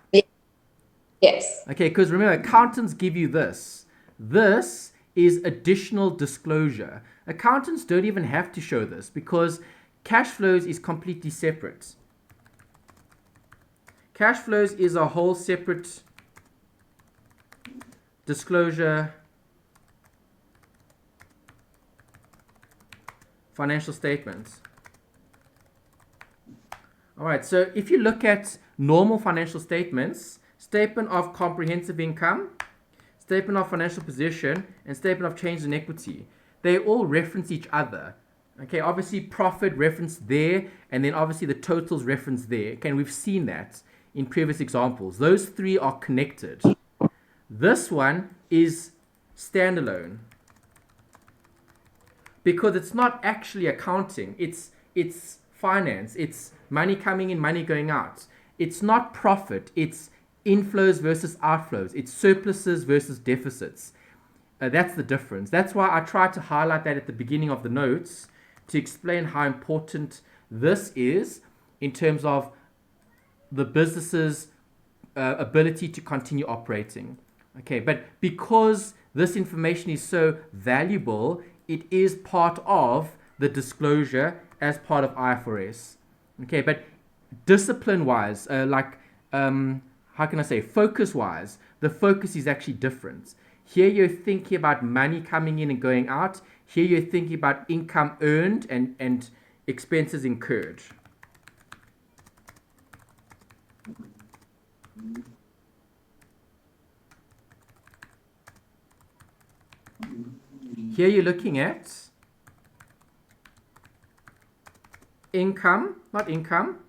B: Yes.
A: Okay, because remember, accountants give you this. This is additional disclosure. Accountants don't even have to show this because cash flows is completely separate. Cash flows is a whole separate disclosure financial statements. All right, so if you look at normal financial statements, statement of comprehensive income, statement of financial position, and statement of change in equity. They all reference each other. Okay, obviously profit referenced there, and then obviously the totals referenced there. Okay, and we've seen that in previous examples. Those three are connected. This one is standalone because it's not actually accounting. It's finance. It's money coming in, money going out. It's not profit. It's inflows versus outflows. It's surpluses versus deficits. That's the difference. That's why I tried to highlight that at the beginning of the notes to explain how important this is in terms of the business's ability to continue operating. Okay, but because this information is so valuable, it is part of the disclosure as part of IFRS. Okay, but discipline-wise, how can I say, focus-wise, the focus is actually different. Here you're thinking about money coming in and going out. Here you're thinking about income earned and expenses incurred. Here you're looking at income, not income,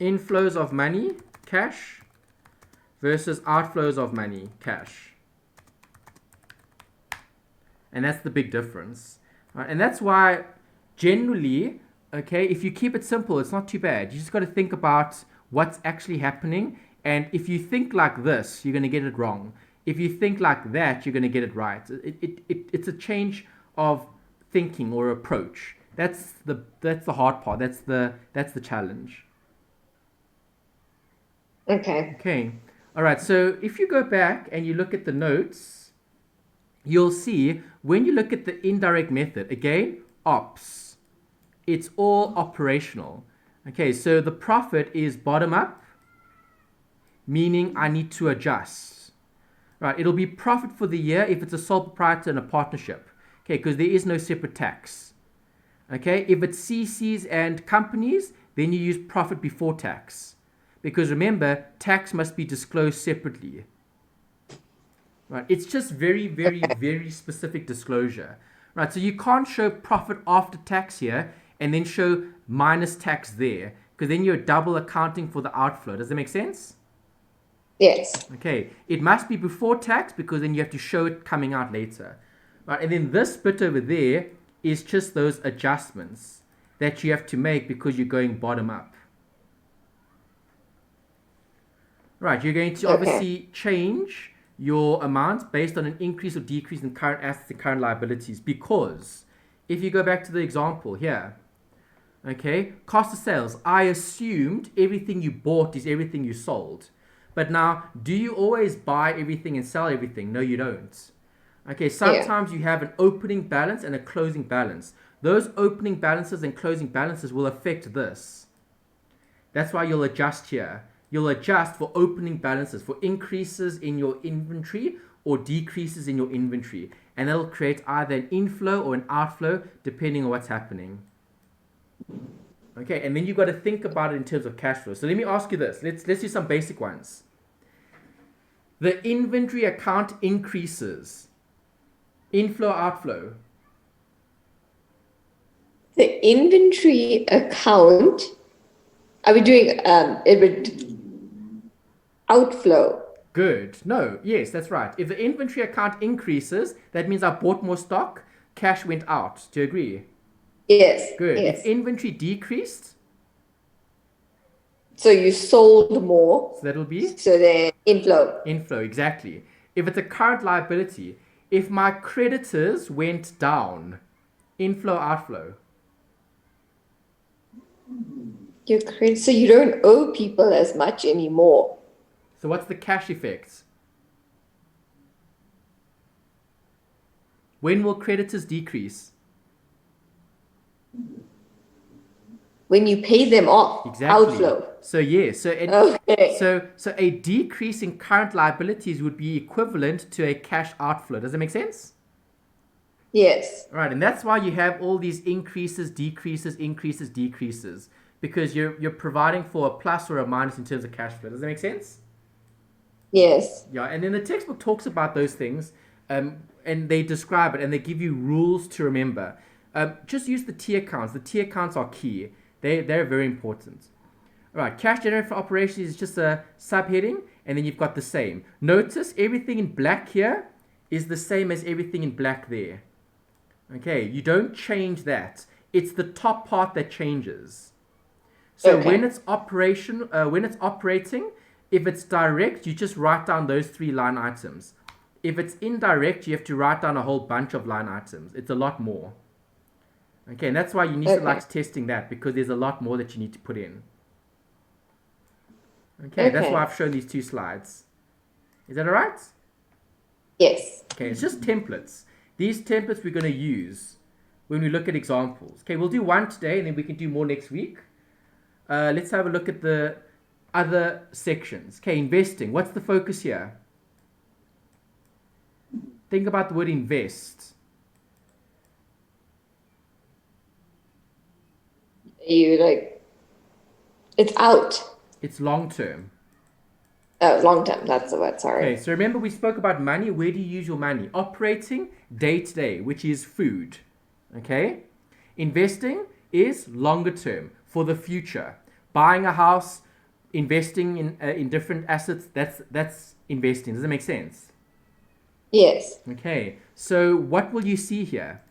A: inflows of money, cash, versus outflows of money, cash. And that's the big difference. Right? And that's why generally, okay, if you keep it simple, it's not too bad. You just got to think about what's actually happening. And if you think like this, you're going to get it wrong. If you think like that, you're going to get it right. It's a change of thinking or approach. That's the hard part. That's the challenge.
B: Okay.
A: Okay. All right. So if you go back and you look at the notes, you'll see when you look at the indirect method, again, ops, it's all operational. Okay, so the profit is bottom up, meaning I need to adjust. Right, it'll be profit for the year if it's a sole proprietor and a partnership. Okay, because there is no separate tax. Okay, if it's CCs and companies, then you use profit before tax. Because remember, tax must be disclosed separately. Right, it's just very, very, very specific disclosure. Right, so you can't show profit after tax here and then show minus tax there, because then you're double accounting for the outflow. Does that make sense?
B: Yes.
A: Okay, it must be before tax because then you have to show it coming out later. Right, and then this bit over there is just those adjustments that you have to make because you're going bottom up. Right, you're going to obviously change your amount based on an increase or decrease in current assets and current liabilities, because if you go back to the example here, okay, cost of sales, I assumed everything you bought is everything you sold. But now, do you always buy everything and sell everything? No, you don't. Okay, sometimes you have an opening balance and a closing balance. Those opening balances and closing balances will affect this. That's why you'll adjust here. You'll adjust for opening balances, for increases in your inventory or decreases in your inventory. And that'll create either an inflow or an outflow depending on what's happening. Okay, and then you've got to think about it in terms of cash flow. So let me ask you this. Let's do some basic ones. The inventory account increases. Inflow, outflow.
B: The inventory account, are we doing outflow?
A: Good. No, yes, that's right. If the inventory account increases, that means I bought more stock, cash went out. Do you agree?
B: Yes.
A: Good.
B: Yes.
A: If inventory decreased,
B: so you sold more.
A: so that'll be?
B: So the inflow.
A: Inflow, exactly. If it's a current liability, if my creditors went down, inflow, outflow.
B: Your credit, so you don't owe people as much anymore.
A: So what's the cash effect? When will creditors decrease?
B: When you pay them off.
A: Exactly.
B: Outflow.
A: So yeah, so a decrease in current liabilities would be equivalent to a cash outflow. Does that make sense?
B: Yes.
A: Right, and that's why you have all these increases, decreases, increases, decreases, because you're providing for a plus or a minus in terms of cash flow. Does that make sense?
B: Yes.
A: Yeah, and then the textbook talks about those things, and they describe it and they give you rules to remember. Just use the T accounts. The T accounts are key. They're very important. All right, cash generated for operations is just a subheading, and then you've got the same. Notice everything in black here is the same as everything in black there. Okay, you don't change that. It's the top part that changes. So
B: Okay.
A: when it's operating, if it's direct, you just write down those 3 line items. If it's indirect, you have to write down a whole bunch of line items. It's a lot more. Okay, and that's why Unisa
B: Okay.
A: likes testing that, because there's a lot more that you need to put in. Okay, that's why
B: Okay.
A: I've shown these 2 slides. Is that all right?
B: Yes.
A: Okay, it's just templates. These templates we're going to use when we look at examples. Okay, we'll do one today and then we can do more next week. Let's have a look at the other sections. Okay, investing. What's the focus here? Think about the word invest.
B: You like it's out.
A: It's long term.
B: Oh, long term. That's the word. Sorry.
A: Okay, so remember we spoke about money. Where do you use your money? Operating day to day, which is food. Okay? Investing is longer term, for the future. Buying a house, investing in different assets, that's investing. Does that make sense?
B: Yes.
A: Okay, so what will you see here?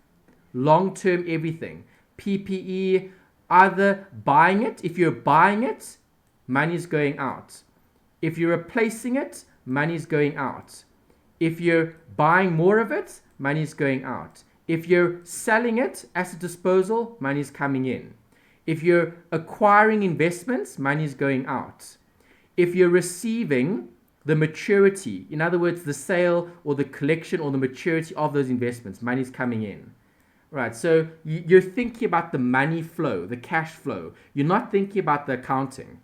A: Long term everything. PPE, either buying it. If you're buying it, money's going out. If you're replacing it, money's going out. If you're buying more of it, money's going out. If you're selling it, asset disposal, money's coming in. If you're acquiring investments, money's going out. If you're receiving the maturity, in other words, the sale or the collection or the maturity of those investments, money's coming in. Right, so you're thinking about the money flow, the cash flow. You're not thinking about the accounting.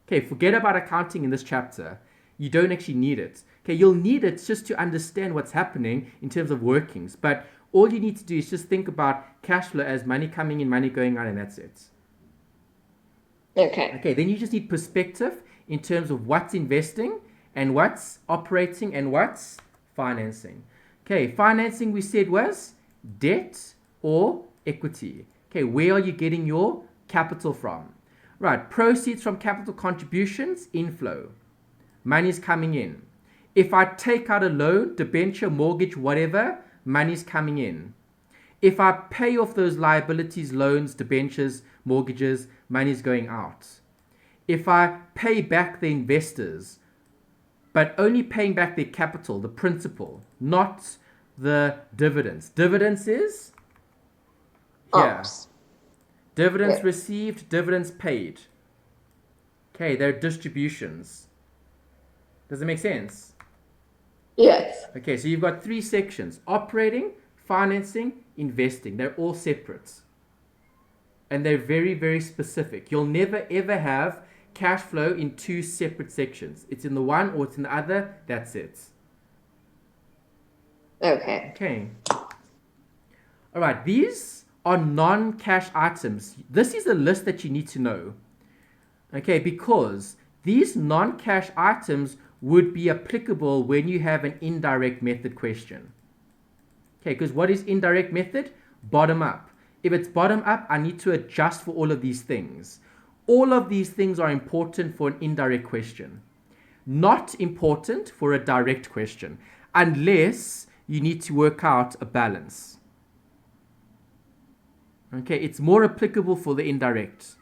A: Okay, forget about accounting in this chapter. You don't actually need it. Okay, you'll need it just to understand what's happening in terms of workings. But all you need to do is just think about cash flow as money coming in, money going out, and that's it.
B: Okay.
A: Okay, then you just need perspective in terms of what's investing and what's operating and what's financing. Okay, financing we said was debt or equity. Okay, where are you getting your capital from? Right, proceeds from capital contributions, inflow. Money's coming in. If I take out a loan, debenture, mortgage, whatever, money's coming in. If I pay off those liabilities, loans, debentures, mortgages, money's going out. If I pay back the investors, but only paying back their capital, the principal, not the dividends. Dividends is here.
B: Ops.
A: Dividends
B: Yeah.
A: received, dividends paid. Okay, they're distributions. Does it make sense?
B: Yes.
A: Okay, so you've got 3 sections: operating, financing, investing. They're all separate. And they're very, very specific. You'll never ever have cash flow in 2 separate sections. It's in the one or it's in the other. That's it.
B: Okay.
A: Okay. All right, these are non-cash items. This is a list that you need to know. Okay, because these non-cash items would be applicable when you have an indirect method question. Okay, because what is indirect method? Bottom up. If it's bottom up, I need to adjust for all of these things. All of these things are important for an indirect question. Not important for a direct question, unless you need to work out a balance. Okay, it's more applicable for the indirect.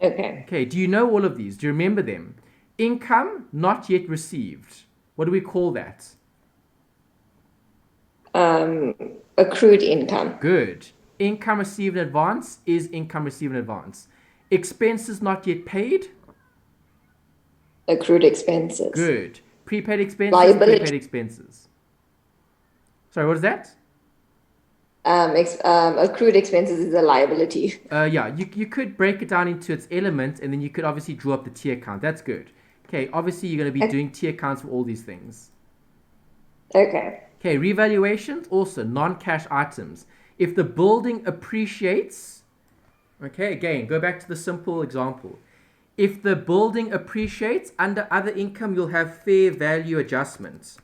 B: Okay.
A: Okay, do you know all of these? Do you remember them? Income not yet received. What do we call that?
B: Accrued income.
A: Good. Income received in advance is income received in advance. Expenses not yet paid.
B: Accrued expenses.
A: Good. Prepaid expenses.
B: Liability.
A: Prepaid expenses. Sorry, what is that?
B: Accrued expenses is a liability.
A: Yeah, you could break it down into its elements, and then you could obviously draw up the T account. That's good. Okay, obviously you're going to be doing T accounts for all these things.
B: Okay.
A: Okay, revaluations, also non-cash items. If the building appreciates, okay, again, go back to the simple example. If the building appreciates, under other income, you'll have fair value adjustments.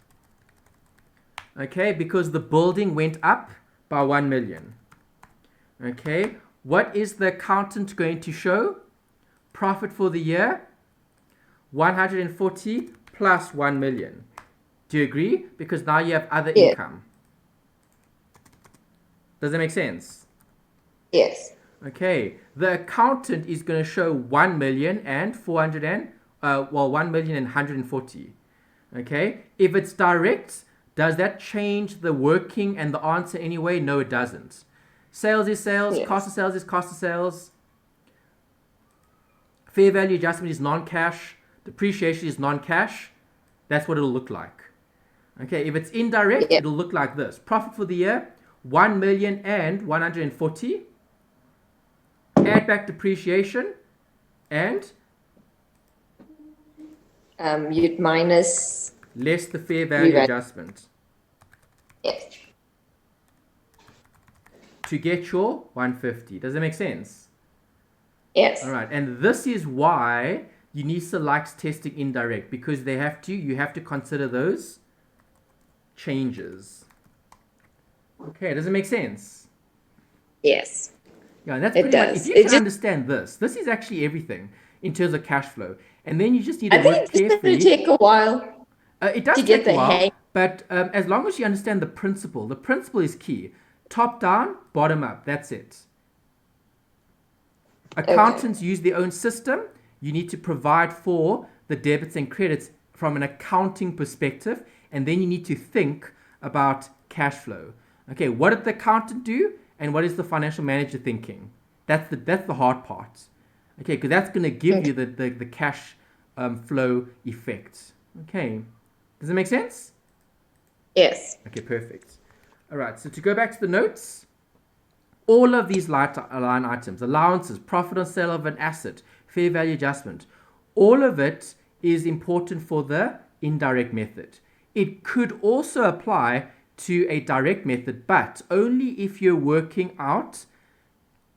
A: Okay, because the building went up by 1 million. Okay, what is the accountant going to show? Profit for the year, 140 plus 1 million. Do you agree? Because now you have other
B: Yes.
A: income. Does that make sense?
B: Yes.
A: Okay, the accountant is going to show 1 million and 400 and 1 million and 140. Okay, if it's direct, does that change the working and the answer anyway? No, it doesn't. Sales is sales,
B: Yes.
A: cost of sales is cost of sales. Fair value adjustment is non-cash, depreciation is non-cash. That's what it'll look like. Okay, if it's indirect,
B: Yeah.
A: it'll look like this. Profit for the year, 1 million and 140. Add back depreciation and
B: You'd minus.
A: less the fair value
B: Reval-
A: adjustment
B: Yes.
A: to get your 150. Does that make sense?
B: Yes.
A: All right, and this is why UNISA likes testing indirect, because you have to consider those changes. Okay, does it make sense?
B: Yes.
A: Yeah, and that's
B: It
A: pretty much,
B: does.
A: if you
B: It
A: can
B: just-
A: understand this is actually everything in terms of cash flow. And then you just need to
B: I think
A: work
B: it's going
A: carefully.
B: to take a while.
A: It does
B: to
A: take
B: get
A: a
B: the
A: while,
B: hang.
A: but as long as you understand the principle is key. Top down, bottom up, that's it. Accountants use their own system. You need to provide for the debits and credits from an accounting perspective, and then you need to think about cash flow. Okay, what did the accountant do, and what is the financial manager thinking? That's the hard part. Okay, because that's going to give you the cash flow effect. Okay, does it make sense?
B: Yes.
A: Okay, perfect. All right, so to go back to the notes, all of these line items, allowances, profit on sale of an asset, fair value adjustment, all of it is important for the indirect method. It could also apply to a direct method, but only if you're working out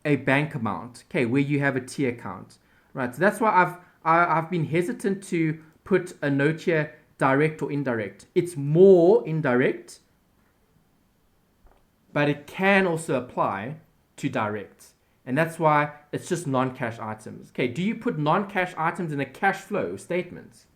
A: a bank amount, okay, where you have a T account. Right, so that's why I've been hesitant to put a note here, direct or indirect. It's more indirect, but it can also apply to direct. And that's why it's just non-cash items. Okay, do you put non-cash items in a cash flow statement?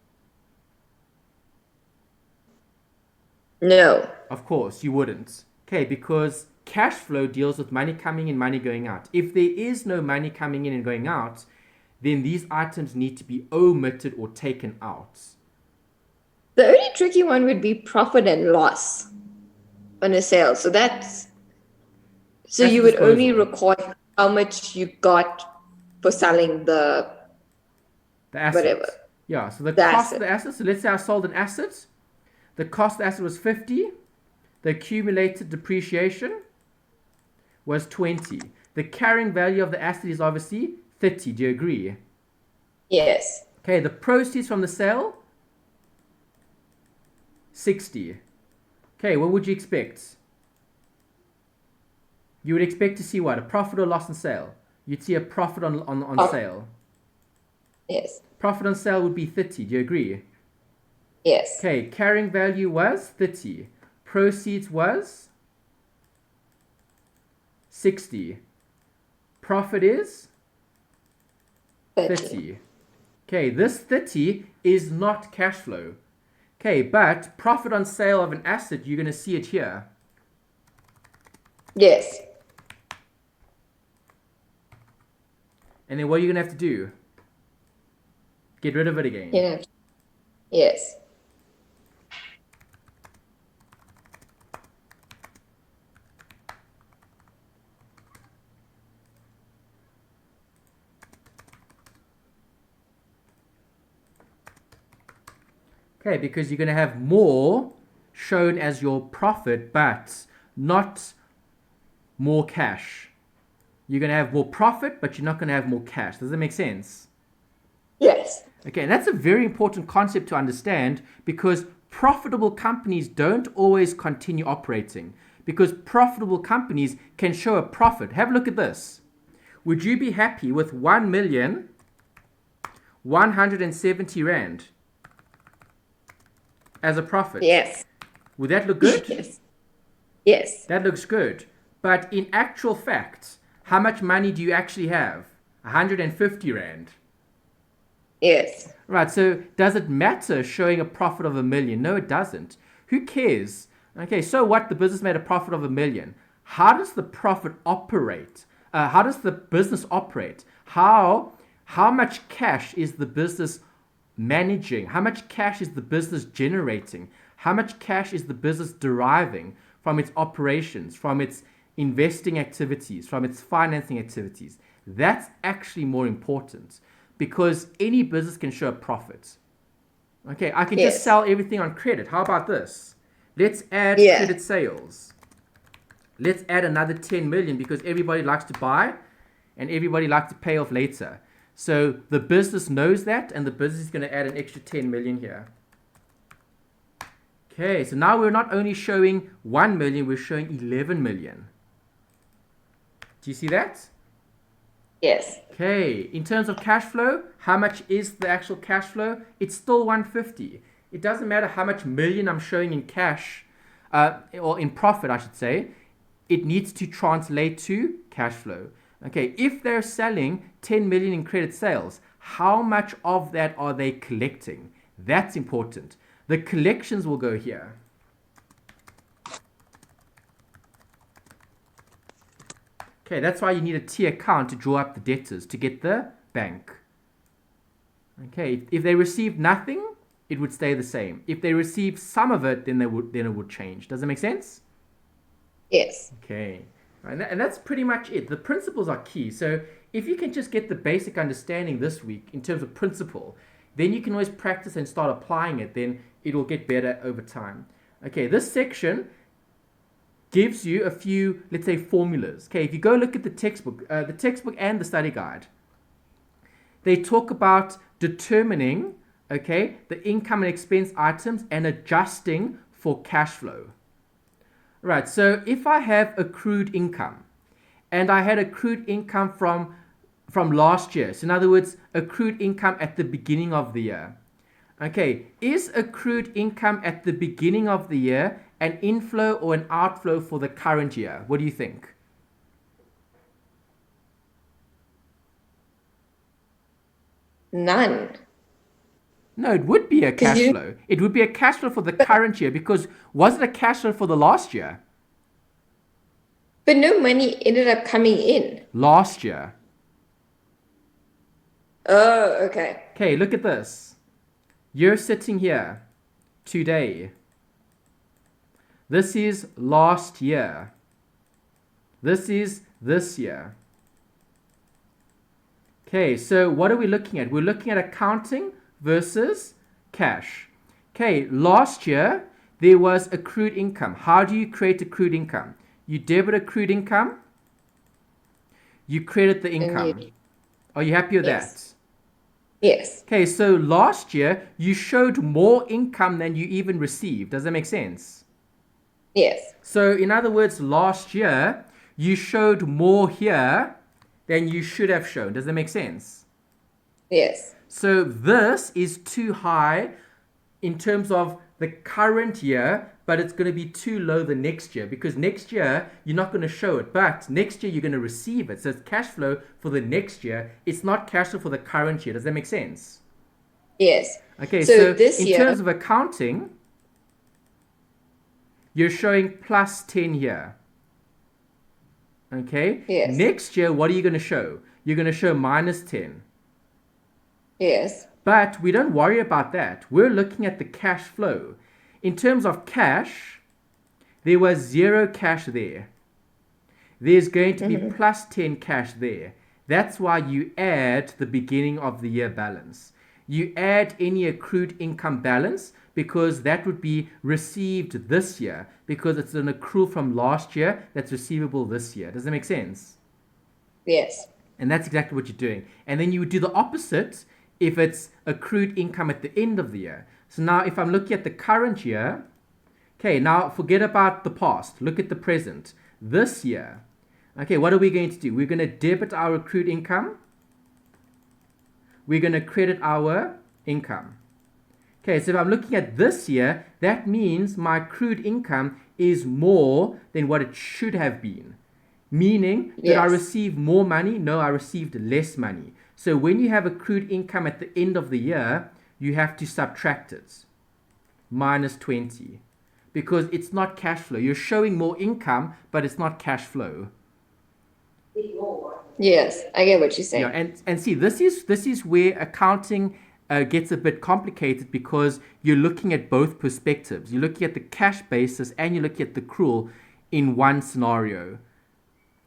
B: No.
A: Of course, you wouldn't. Okay, because cash flow deals with money coming in, money going out. If there is no money coming in and going out, then these items need to be omitted or taken out.
B: The only tricky one would be profit and loss on a sale. So
A: That's
B: you would
A: disposal.
B: only record how much you got for selling the
A: The asset.
B: whatever.
A: Yeah, so the
B: The
A: cost of
B: asset.
A: the asset. So let's say I sold an asset. The cost of the asset was 50. The accumulated depreciation was 20. The carrying value of the asset is obviously 30. Do you agree?
B: Yes.
A: Okay, the proceeds from the sale, 60. Okay, what would you expect? You would expect to see what? A profit or loss on sale? You'd see a profit on sale.
B: Yes.
A: Profit on sale would be 30. Do you agree?
B: Yes.
A: Okay, carrying value was 30. Proceeds was 60. Profit is 30. Okay, this 30 is not cash flow. Okay, but profit on sale of an asset, you're going to see it here.
B: Yes.
A: And then what are you going to have to do? Get rid of it again.
B: Yeah. Yes.
A: Okay, because you're going to have more shown as your profit, but not more cash. You're going to have more profit, but you're not going to have more cash. Does that make sense?
B: Yes.
A: Okay, and that's a very important concept to understand, because profitable companies don't always continue operating, because profitable companies can show a profit. Have a look at this. Would you be happy with 1 million 170 Rand as a profit.
B: Yes.
A: Would that look good?
B: Yes. Yes.
A: That looks good. But in actual fact, how much money do you actually have? 150 Rand.
B: Yes.
A: Right, so does it matter showing a profit of 1 million? No, it doesn't. Who cares? Okay, so what? The business made a profit of 1 million. How does the profit operate? How does the business operate? How much cash is the business managing? How much cash is the business generating? How much cash is the business deriving from its operations, from its investing activities, from its financing activities? That's actually more important because any business can show a profit. Okay, I can just sell everything on credit. How about this? Let's add credit sales. Let's add another 10 million because everybody likes to buy and everybody likes to pay off later. So the business knows that and the business is going to add an extra 10 million here. Okay, so now we're not only showing 1 million, we're showing 11 million. Do you see that?
B: Yes.
A: Okay, in terms of cash flow, how much is the actual cash flow? It's still 150. It doesn't matter how much million I'm showing in cash, or in profit, I should say. It needs to translate to cash flow. Okay, if they're selling 10 million in credit sales, how much of that are they collecting? That's important. The collections will go here. Okay, that's why you need a T account to draw up the debtors to get the bank. Okay, if they receive nothing, it would stay the same. If they receive some of it, then it would change. Does that make sense?
B: Yes.
A: Okay, and that's pretty much it. The principles are key. So if you can just get the basic understanding this week in terms of principle, then you can always practice and start applying it. Then it will get better over time. Okay, this section gives you a few, let's say, formulas. Okay, if you go look at the textbook and the study guide, they talk about determining, okay, the income and expense items and adjusting for cash flow. Right, so if I have accrued income and I had accrued income from last year, so in other words, accrued income at the beginning of the year. Okay, is accrued income at the beginning of the year an inflow or an outflow for the current year? What do you think?
B: None.
A: No, it would be a cash flow. It would be a cash flow for the current year because was it a cash flow for the last year?
B: But no money ended up coming in.
A: Last year.
B: Oh, okay.
A: Okay, look at this. You're sitting here today. This is last year. This is this year. Okay, so what are we looking at? We're looking at accounting versus cash. Okay, last year there was accrued income. How do you create accrued income? You debit accrued income, you credit the income. Are you happy with that?
B: Yes.
A: Okay, so last year you showed more income than you even received. Does that make sense?
B: Yes.
A: So in other words, last year you showed more here than you should have shown. Does that make sense?
B: Yes.
A: So this is too high in terms of the current year, but it's going to be too low the next year because next year you're not going to show it, but next year you're going to receive it. So it's cash flow for the next year. It's not cash flow for the current year. Does that make sense?
B: Yes.
A: Okay, so this in terms of accounting, you're showing plus 10 here. Okay?
B: Yes.
A: Next year, what are you going to show? You're going to show minus 10.
B: Yes.
A: But we don't worry about that. We're looking at the cash flow. In terms of cash, there was 0 cash there. There's going to be plus 10 cash there. That's why you add the beginning of the year balance. You add any accrued income balance because that would be received this year because it's an accrual from last year that's receivable this year. Does that make sense?
B: Yes.
A: And that's exactly what you're doing. And then you would do the opposite if it's accrued income at the end of the year. So now if I'm looking at the current year, okay, now forget about the past. Look at the present. This year, okay, what are we going to do? We're going to debit our accrued income. we're going to credit our income. Okay, so if I'm looking at this year, that means my accrued income is more than what it should have been. Meaning, did I
B: Yes.
A: receive more money? No, I received less money. So when you have accrued income at the end of the year, you have to subtract it. Minus 20. Because it's not cash flow. You're showing more income, but it's not cash flow.
B: Yes, I get what you're saying.
A: Yeah, and see, this is where accounting gets a bit complicated because you're looking at both perspectives. You're looking at the cash basis and you're looking at the accrual in one scenario,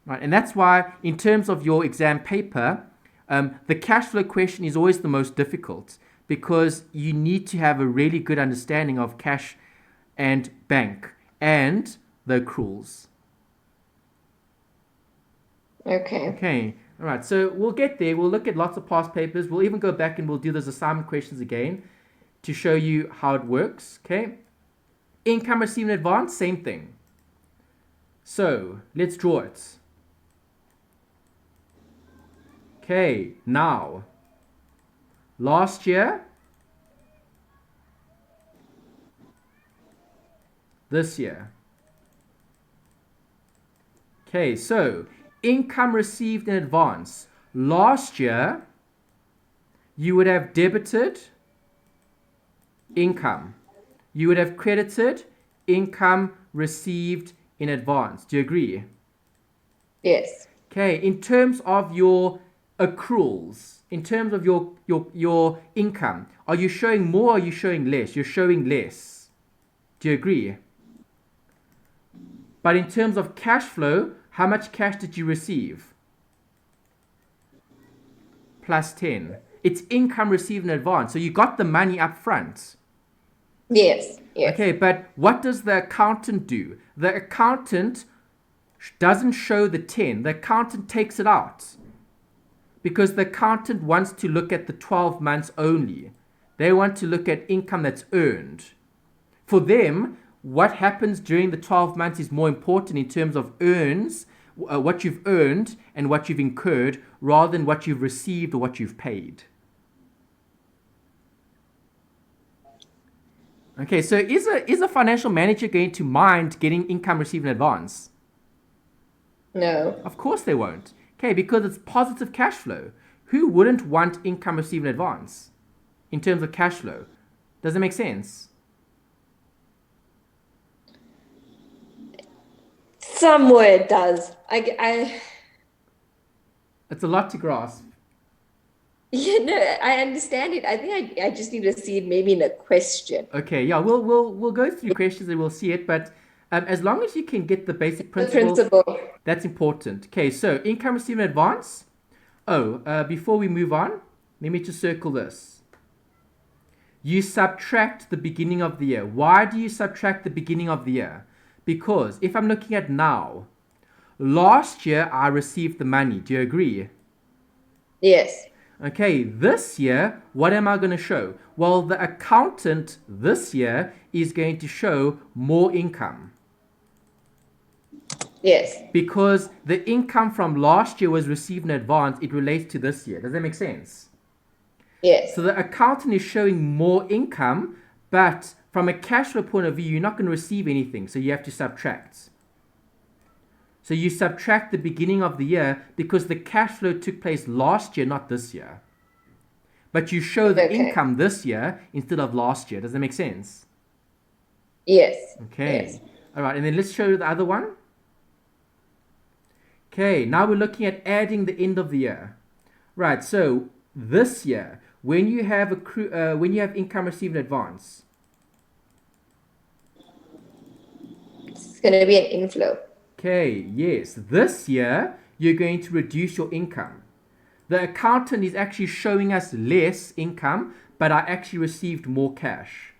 A: right? And that's why, in terms of your exam paper, the cash flow question is always the most difficult because you need to have a really good understanding of cash and bank and the accruals.
B: Okay.
A: Okay, all right, so we'll get there. We'll look at lots of past papers. We'll even go back and we'll do those assignment questions again to show you how it works, okay? Income received in advance, same thing. So, let's draw it. Okay, now, last year, this year. Okay, so income received in advance. Last year, you would have debited income. You would have credited income received in advance. Do you agree?
B: Yes.
A: Okay, in terms of your accruals, in terms of your income, are you showing more or are you showing less? You're showing less. Do you agree? But in terms of cash flow, how much cash did you receive? Plus 10. It's income received in advance. So you got the money up front.
B: Yes. Yes.
A: Okay, but what does the accountant do? The accountant doesn't show the 10. The accountant takes it out. Because the accountant wants to look at the 12 months only. They want to look at income that's earned. For them, what happens during the 12 months is more important in terms of what you've earned and what you've incurred, rather than what you've received or what you've paid. Okay, so is a financial manager going to mind getting income received in advance?
B: No.
A: Of course they won't. Okay, because it's positive cash flow. Who wouldn't want income received in advance in terms of cash flow? Does it make sense?
B: Somewhere it does.
A: It's a lot to grasp.
B: Yeah, no, I understand it. I think I just need to see it maybe in a question.
A: Okay, yeah, we'll go through questions and we'll see it, but as long as you can get the basic
B: The
A: principles,
B: principle.
A: that's important. Okay, so income received in advance. Before we move on, let me just circle this. You subtract the beginning of the year. Why do you subtract the beginning of the year? Because if I'm looking at now, last year I received the money. Do you agree?
B: Yes.
A: Okay, this year, what am I going to show? Well, the accountant this year is going to show more income.
B: Yes.
A: Because the income from last year was received in advance, it relates to this year. Does that make sense?
B: Yes.
A: So the accountant is showing more income, but from a cash flow point of view, you're not going to receive anything, so you have to subtract. So you subtract the beginning of the year because the cash flow took place last year, not this year. But you show the income this year instead of last year. Does that make sense?
B: Yes.
A: Okay.
B: Yes.
A: All right, and then let's show the other one. Okay, now we're looking at adding the end of the year. Right, so this year, when you have income received in advance,
B: It's going to be an inflow.
A: okay, yes, this year you're going to reduce your income. The accountant is actually showing us less income, but I actually received more cash.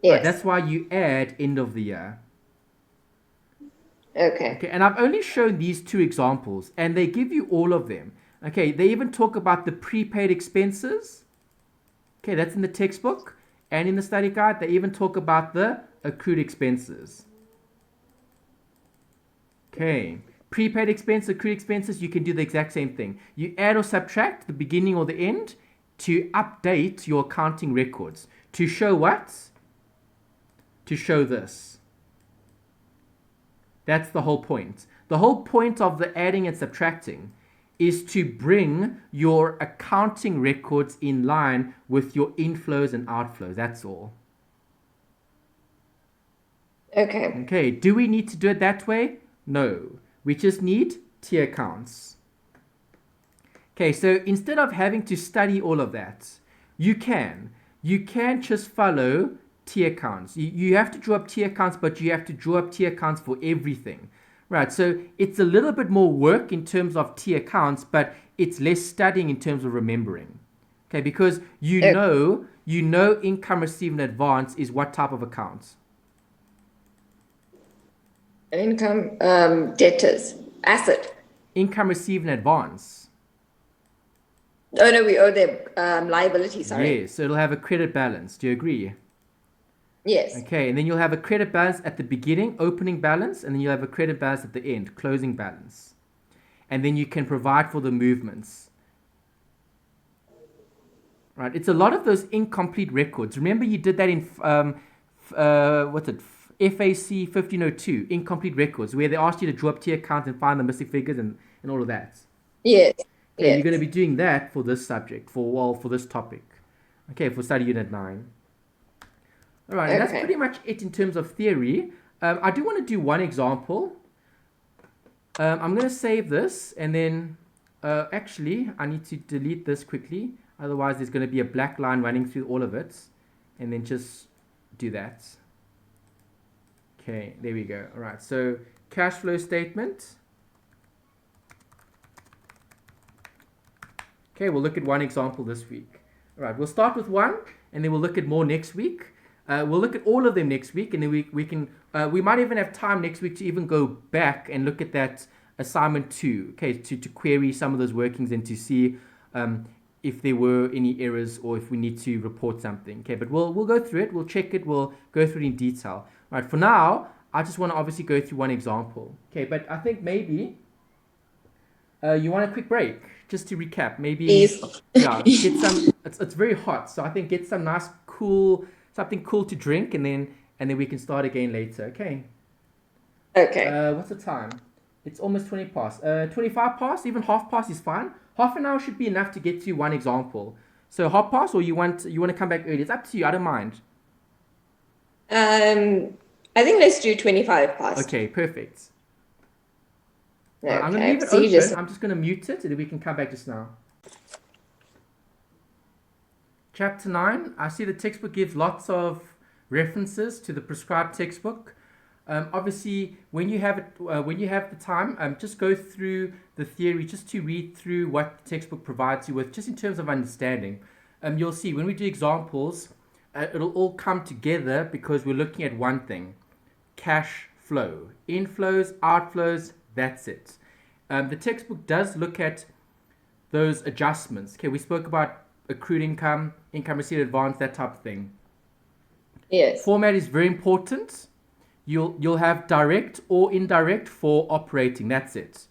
B: Yes.
A: Right, that's why you add end of the year.
B: Okay.
A: And I've only shown these two examples, and they give you all of them. Okay, they even talk about the prepaid expenses. Okay, that's in the textbook and in the study guide. They even talk about the accrued expenses. Okay, prepaid expense, accrued expenses, you can do the exact same thing. You add or subtract the beginning or the end, to update your accounting records. To show what? To show this. That's the whole point. The whole point of the adding and subtracting is to bring your accounting records in line with your inflows and outflows. That's all.
B: Okay.
A: Okay, do we need to do it that way? No. We just need T accounts. Okay, so instead of having to study all of that, you can just follow T accounts. You have to draw up T accounts, but you have to draw up T accounts for everything. Right, so it's a little bit more work in terms of T accounts, but it's less studying in terms of remembering. Okay, because you know income received in advance is what type of account?
B: Income, debtors, asset.
A: Income received in advance.
B: Oh no, we owe them liability, sorry.
A: Yes, so it'll have a credit balance. Do you agree?
B: Yes.
A: Okay, and then you'll have a credit balance at the beginning, opening balance, and then you'll have a credit balance at the end, closing balance. And then you can provide for the movements. Right, it's a lot of those incomplete records. Remember you did that in, what's it, FAC 1502, incomplete records, where they asked you to draw up T accounts and find the missing figures and all of that.
B: Yes.
A: Okay,
B: yes.
A: you're going to be doing that for this subject, for this topic. Okay, for study unit 9. All right, and that's pretty much it in terms of theory. I do want to do one example. I'm going to save this, and then actually, I need to delete this quickly. Otherwise, there's going to be a black line running through all of it. And then just do that. Okay, there we go. All right, so cash flow statement. Okay, we'll look at one example this week. All right, we'll start with one, and then we'll look at more next week. We'll look at all of them next week, and then we might even have time next week to even go back and look at that assignment 2, okay, to query some of those workings and to see if there were any errors or if we need to report something. Okay, but we'll go through it, we'll check it, we'll go through it in detail. All right, for now, I just want to obviously go through one example. Okay, but I think maybe you want a quick break just to recap. Maybe yeah, get some. It's very hot, so I think get some nice something cool to drink, and then we can start again later. Okay.
B: Okay.
A: What's the time? It's almost 20 past. 25 past, even half past is fine. Half an hour should be enough to get through one example. So half past, or you want to come back early? It's up to you. I don't mind.
B: I think let's do 25 past.
A: Okay, perfect.
B: Okay.
A: I'm going to leave it open. I'm just going to mute it, and then we can come back just now. Chapter 9. I see the textbook gives lots of references to the prescribed textbook. Obviously, when you have the time, just go through the theory, just to read through what the textbook provides you with, just in terms of understanding. You'll see when we do examples, it'll all come together because we're looking at one thing: cash flow, inflows, outflows. That's it. The textbook does look at those adjustments. Okay, we spoke about accrued income, income received advance, that type of thing.
B: Yes.
A: Format is very important. You'll have direct or indirect for operating. That's it.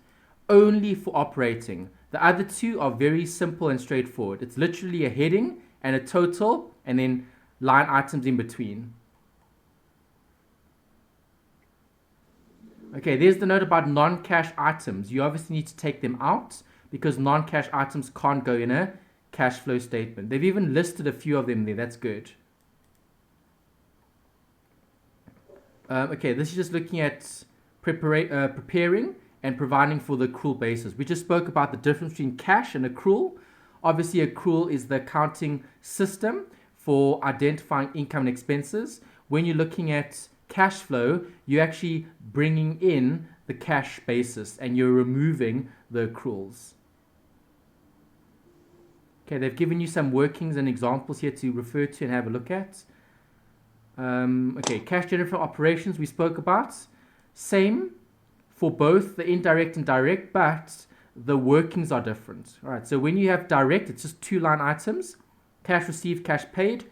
A: Only for operating. The other two are very simple and straightforward. It's literally a heading and a total, and then line items in between. Okay, there's the note about non-cash items. You obviously need to take them out because non-cash items can't go in a cash flow statement. They've even listed a few of them there. That's good. Okay, this is just looking at preparing and providing for the accrual basis. We just spoke about the difference between cash and accrual. Obviously, accrual is the accounting system for identifying income and expenses. When you're looking at cash flow, you're actually bringing in the cash basis and you're removing the accruals. Okay, they've given you some workings and examples here to refer to and have a look at. Okay, cash generated from operations we spoke about. Same for both the indirect and direct, but the workings are different. All right, so when you have direct, it's just 2 line items: cash received, cash paid.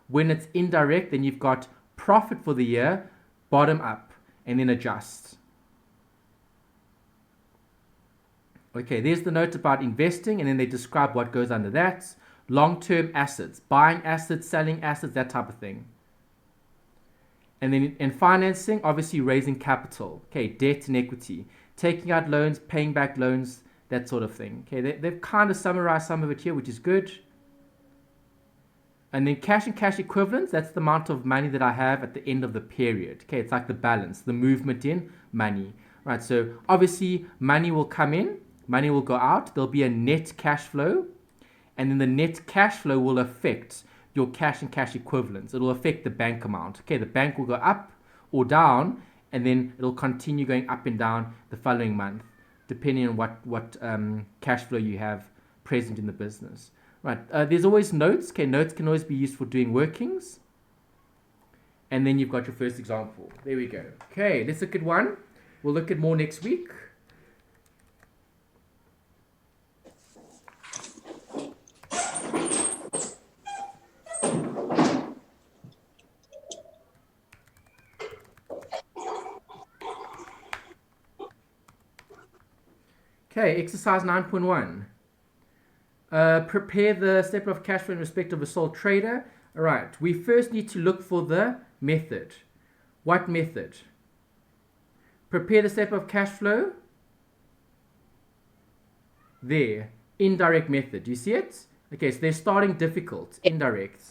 A: When it's indirect, then you've got profit for the year, bottom up, and then adjust. Okay, there's the note about investing, and then they describe what goes under that. long-term assets, buying assets, selling assets, that type of thing. And then in financing, obviously raising capital, okay, debt and equity, taking out loans, paying back loans, that sort of thing. Okay, they've kind of summarized some of it here, which is good. And then cash and cash equivalents, that's the amount of money that I have at the end of the period. Okay, it's like the balance, the movement in money. Right, so obviously money will come in, money will go out, there'll be a net cash flow, and then the net cash flow will affect your cash and cash equivalents. It'll affect the bank amount. Okay, the bank will go up or down, and then it'll continue going up and down the following month, depending on what cash flow you have present in the business. Right, there's always notes. Okay, notes can always be used for doing workings. And then you've got your first example. There we go. Okay, let's look at one. We'll look at more next week. Okay, exercise 9.1. Prepare the statement of cash flow in respect of a sole trader. All right, we first need to look for the method. What method? Prepare the statement of cash flow. There, indirect method. Do you see it? Okay, so they're starting difficult. Indirect.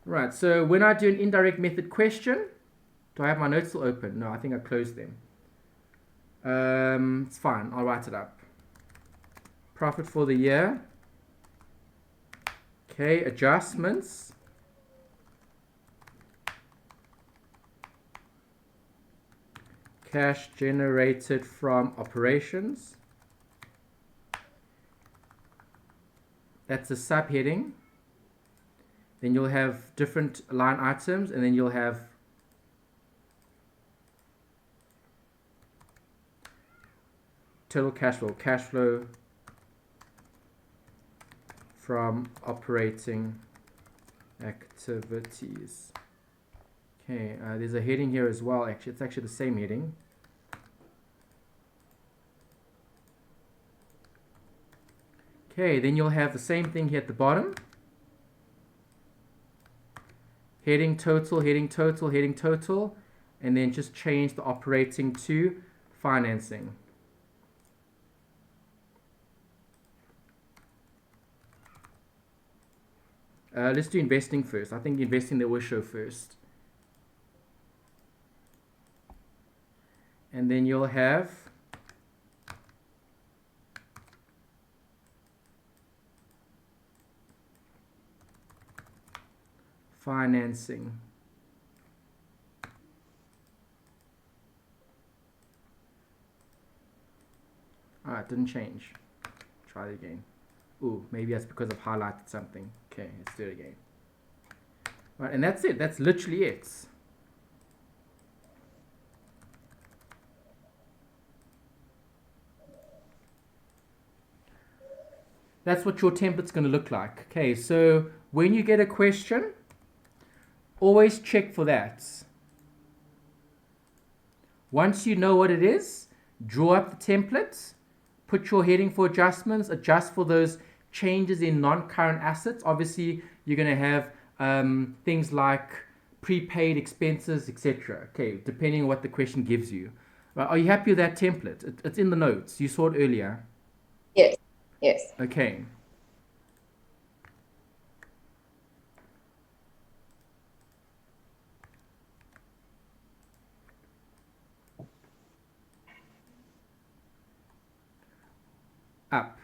A: Right, so when I do an indirect method question, do I have my notes still open? No, I think I closed them. It's fine, I'll write it up. Profit for the year. Okay, adjustments. Cash generated from operations. That's a subheading. Then you'll have different line items, and then you'll have total cash flow from operating activities. Okay, there's a heading here as well. Actually, it's actually the same heading. Okay, then you'll have the same thing here at the bottom. Heading total, heading total, heading total, and then just change the operating to financing. Let's do investing first. I think investing they will show first. And then you'll have financing. Ah, it didn't change. Try it again. Ooh, maybe that's because I've highlighted something. Okay, let's do it again. Right, and that's it. That's literally it. That's what your template's going to look like. Okay, so when you get a question, always check for that. Once you know what it is, draw up the template, put your heading for adjustments, adjust for those changes in non-current assets. Obviously, you're going to have things like prepaid expenses, etc. Okay, depending on what the question gives you. Right, are you happy with that template? It's in the notes. You saw it earlier.
B: Yes. Yes.
A: Okay. Up.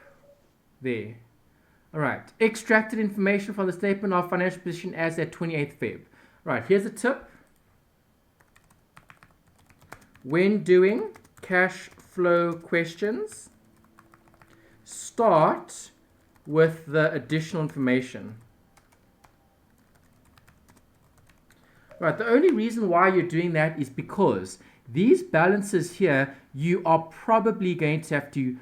A: There. All right. Extracted information from the statement of financial position as at 28th Feb. Right. Here's a tip. When doing cash flow questions, start with the additional information. Right, the only reason why you're doing that is because these balances here, you are probably going to have to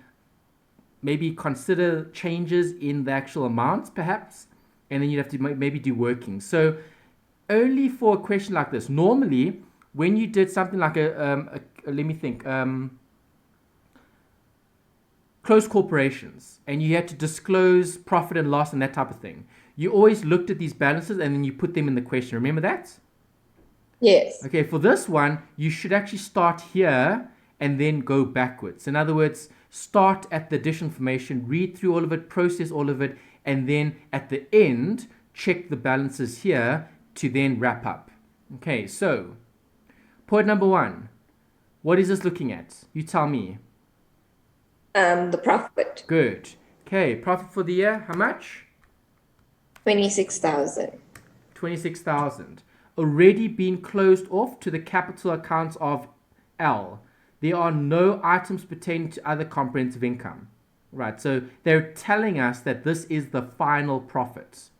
A: maybe consider changes in the actual amounts, perhaps, and then you'd have to maybe do working. So only for a question like this, normally when you did something like let me think, closed corporations and you had to disclose profit and loss and that type of thing, you always looked at these balances and then you put them in the question. Remember that?
B: Yes.
A: Okay, for this one, you should actually start here and then go backwards. In other words, start at the dish information, read through all of it, process all of it, and then at the end, check the balances here to then wrap up. Okay, so point number 1. What is this looking at? You tell me.
B: The profit.
A: Good. Okay, profit for the year, how much?
B: 26,000.
A: 26,000. Already been closed off to the capital accounts of L. There are no items pertaining to other comprehensive income. Right, so they're telling us that this is the final profit.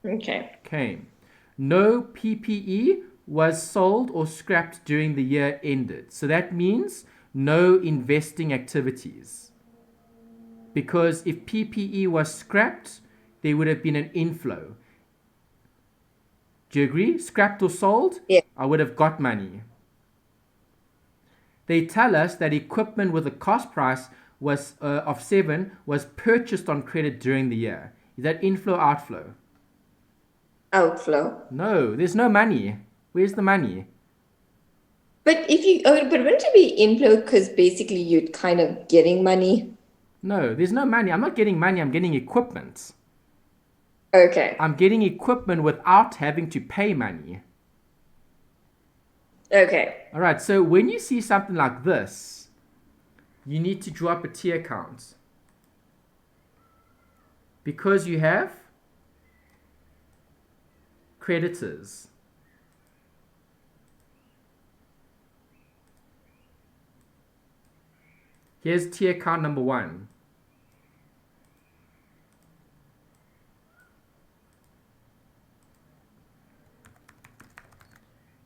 B: Okay.
A: Okay. No PPE was sold or scrapped during the year ended. So that means no investing activities. Because if PPE was scrapped, there would have been an inflow. Do you agree? Scrapped or sold?
B: Yeah.
A: I would have got money. They tell us that equipment with a cost price was of 7 was purchased on credit during the year. Is that inflow, outflow?
B: Outflow.
A: No, there's no money. Where's the money?
B: But but wouldn't it be inflow because basically you're kind of getting money?
A: No, there's no money. I'm not getting money. I'm getting equipment.
B: Okay.
A: I'm getting equipment without having to pay money.
B: Okay.
A: All right, so when you see something like this, you need to draw up a T account. Because you have creditors. Here's T account number 1.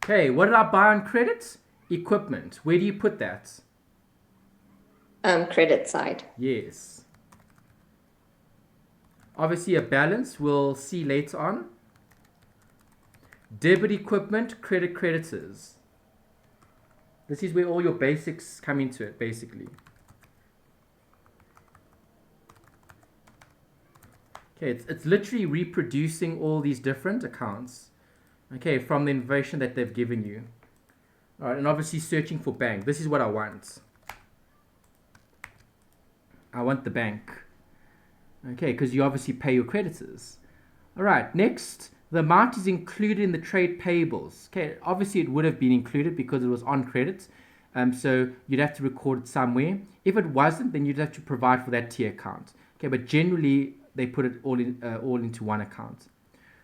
A: Okay, what did I buy on credit? Equipment. Where do you put that?
B: Credit side.
A: Yes. Obviously a balance we'll see later on. Debit equipment, credit creditors. This is where all your basics come into it, basically. Okay, it's literally reproducing all these different accounts, okay, from the information that they've given you. All right, and obviously searching for bank. This is what I want. I want the bank. Okay, because you obviously pay your creditors. All right, next, the amount is included in the trade payables. Okay, obviously it would have been included because it was on credit. So you'd have to record it somewhere. If it wasn't, then you'd have to provide for that T account. Okay, but generally they put it all into one account.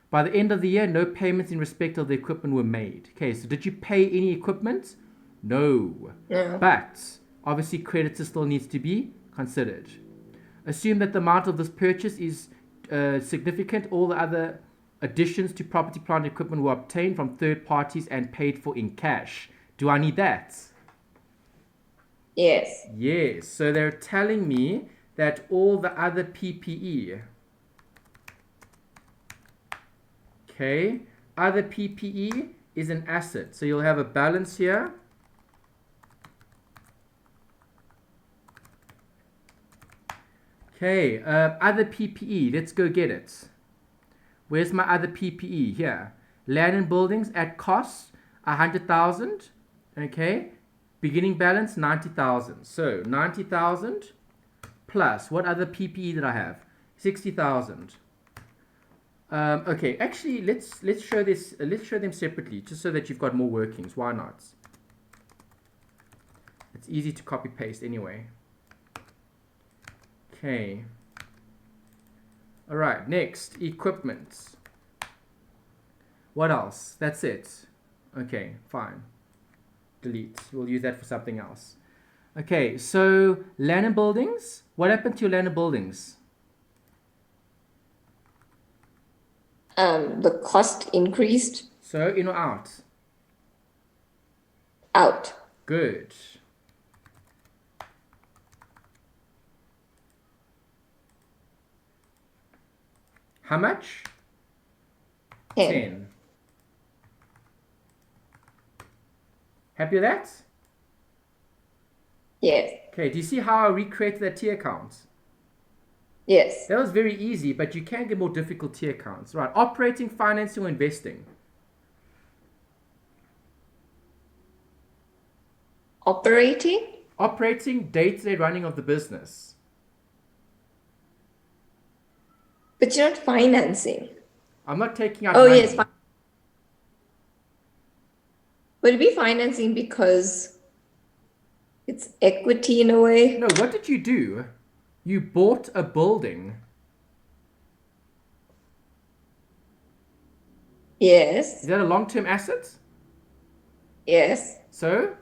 A: By the end of the year, no payments in respect of the equipment were made. Okay, so did you pay any equipment? No.
B: No.
A: But obviously creditor still needs to be considered. Assume that the amount of this purchase is significant. All the other additions to property, plant, and equipment were obtained from third parties and paid for in cash. Do I need that?
B: Yes.
A: Yes. So they're telling me that all the other PPE, okay, other PPE is an asset. So you'll have a balance here. Okay, other PPE, let's go get it. Where's my other PPE? Here. Land and buildings at cost, 100,000. Okay. Beginning balance, 90,000. So, 90,000 plus, what other PPE did I have? 60,000. Okay, actually, let's show this. Let's show them separately, just so that you've got more workings. Why not? It's easy to copy paste anyway. Okay. All right. Next, equipment. What else? That's it. Okay, fine. Delete. We'll use that for something else. Okay, so land and buildings. What happened to your land and buildings?
B: The cost increased.
A: So in or out?
B: Out.
A: Good. How much? 10. Happy with that?
B: Yes.
A: Okay, do you see how I recreated that T account?
B: Yes.
A: That was very easy, but you can get more difficult T accounts. Right, operating, financing, or investing?
B: Operating,
A: Operating, day-to-day running of the business.
B: but you're not financing.
A: I'm not taking out
B: Oh,
A: money.
B: yes. Would it be financing because it's equity in a way?
A: No, what did you do? You bought a building.
B: Yes.
A: Is that a long-term asset?
B: Yes.
A: So,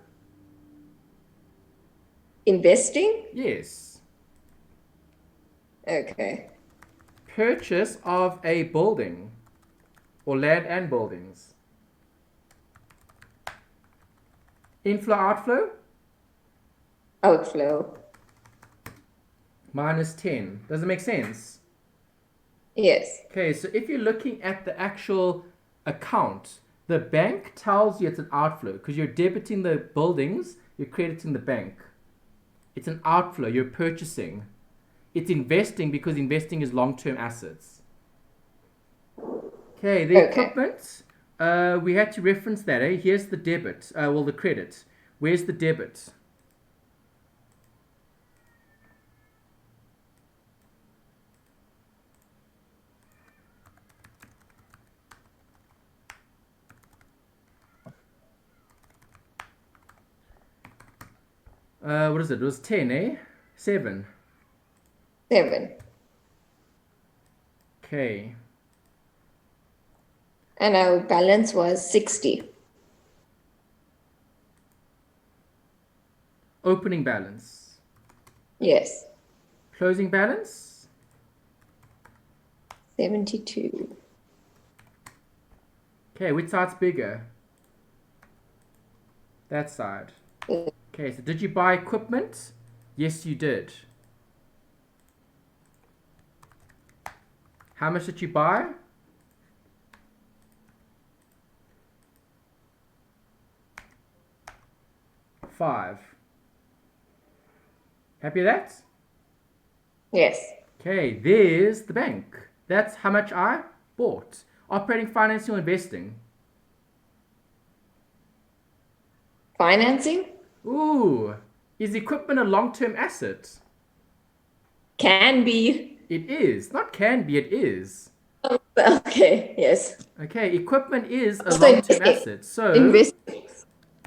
B: Investing?
A: yes.
B: Okay.
A: Purchase of a building or land and buildings. Inflow, outflow?
B: Outflow.
A: Minus 10. Does it make sense?
B: Yes.
A: Okay, so if you're looking at the actual account, the bank tells you it's an outflow because you're debiting the buildings, you're crediting the bank. It's an outflow, you're purchasing. It's investing because investing is long-term assets. Okay, the equipment, we had to reference that. Here's the debit, well, the credit. Where's the debit? What is it? It was 10, eh? 7.
B: 7.
A: Okay.
B: And our balance was 60.
A: Opening balance.
B: Yes.
A: Closing balance.
B: 72.
A: Okay, which side's bigger? That side. Okay, so did you buy equipment? Yes, you did. How much did you buy? $5. Happy with that?
B: Yes.
A: Okay, there's the bank. That's how much I bought. Operating, financing, or investing?
B: Financing?
A: Ooh, is equipment a long-term asset?
B: Can be.
A: It is. Not can be, it is.
B: Okay. Yes.
A: Okay, equipment is a
B: Also
A: long-term
B: investing.
A: asset. So,
B: Investing.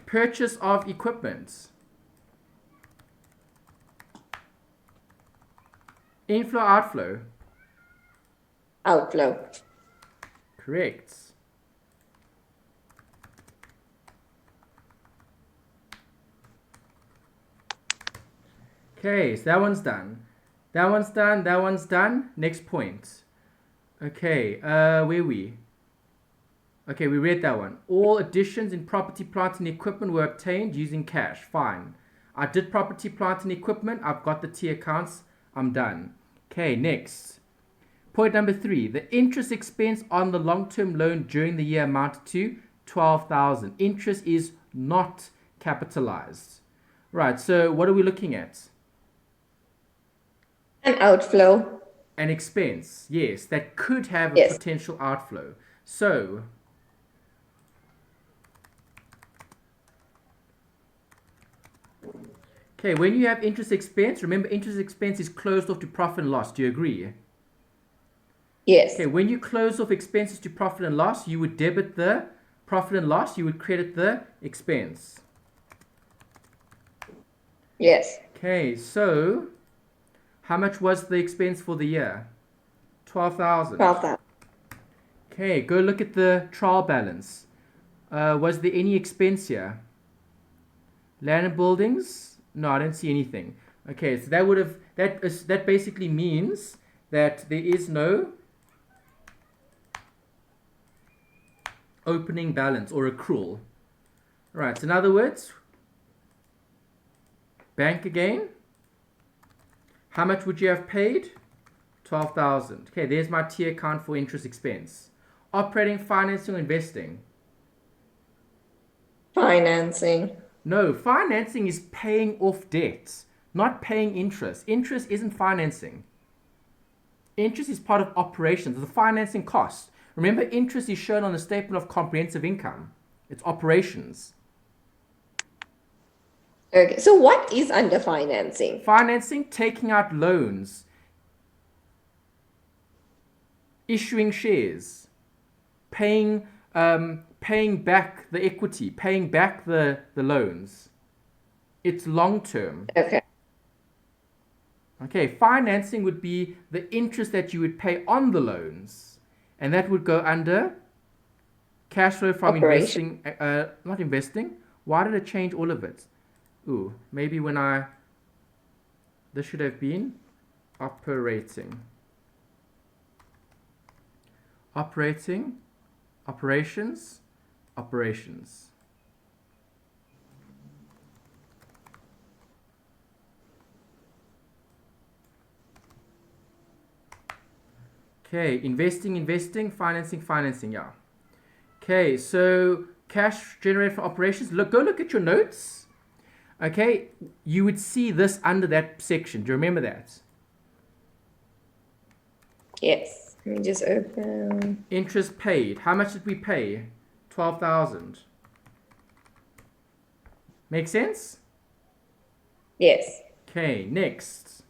A: purchase of equipment. Inflow, outflow.
B: Outflow.
A: Correct. Okay, so that one's done. That one's done. That one's done. Next point. Okay, where we? Okay, we read that one. All additions in property, plant, and equipment were obtained using cash. Fine. I did property, plant, and equipment. I've got the T accounts. I'm done. Okay, next. Point number 3. The interest expense on the long-term loan during the year amounted to 12,000. Interest is not capitalized. Right, so what are we looking at?
B: An outflow.
A: An expense, yes, that could have a
B: Yes.
A: potential outflow. So, okay, when you have interest expense, remember interest expense is closed off to profit and loss. Do you agree?
B: Yes.
A: Okay, when you close off expenses to profit and loss, you would debit the profit and loss, you would credit the expense.
B: Yes.
A: Okay, so how much was the expense for the year? 12,000.
B: 12,000.
A: Okay, go look at the trial balance. Was there any expense here? Land and buildings? No, I don't see anything. Okay, so that basically means that there is no opening balance or accrual. Right, so in other words, bank again. How much would you have paid? 12,000. Okay, there's my T account for interest expense. Operating, financing, or investing?
B: Financing.
A: No, financing is paying off debt, not paying interest. Interest isn't financing. Interest is part of operations, the financing cost. Remember, interest is shown on the statement of comprehensive income. It's operations.
B: Okay, so what is under financing?
A: Financing, taking out loans, issuing shares, paying back the equity, paying back the loans. It's long term.
B: Okay.
A: Okay, financing would be the interest that you would pay on the loans, and that would go under cash flow from
B: Operation.
A: investing. Not investing. Why did it change all of it? Ooh, maybe this should have been operating. Operating, operations, operations. Okay, investing, financing, yeah. Okay, so cash generated from operations. Go look at your notes. Okay, you would see this under that section. Do you remember that?
B: Yes. Let me just open.
A: Interest paid. How much did we pay? 12,000. Make sense?
B: Yes.
A: Okay, next.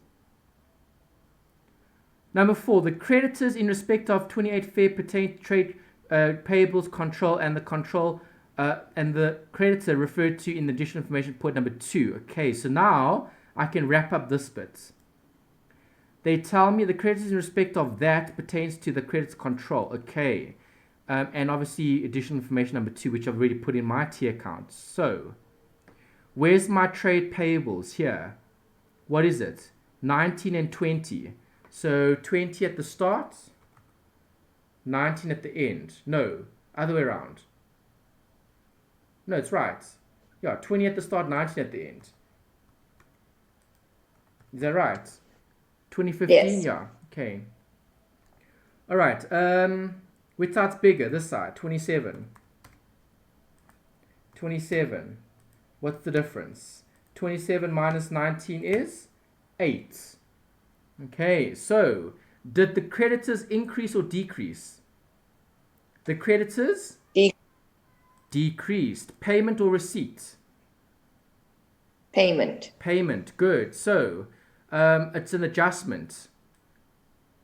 A: Number 4, the creditors in respect of 28 fair pertain trade payables control and the control and the creditor referred to in the additional information point number 2. Okay, so now I can wrap up this bit. They tell me the creditors in respect of that pertains to the creditors control. Okay, and obviously additional information number 2, which I've already put in my T account. So, where's my trade payables here? What is it? 19 and 20. So 20 at the start, 19 at the end. No, other way around. No, it's right. Yeah, 20 at the start, 19 at the end. Is that right? 2015,
B: Yes.
A: yeah. Okay. All right. Which side's bigger? This side, 27. 27. What's the difference? 27 minus 19 is 8. Okay, so did the creditors increase or decrease? The creditors decreased. Payment or receipt?
B: Payment.
A: Payment. Good. So it's an adjustment.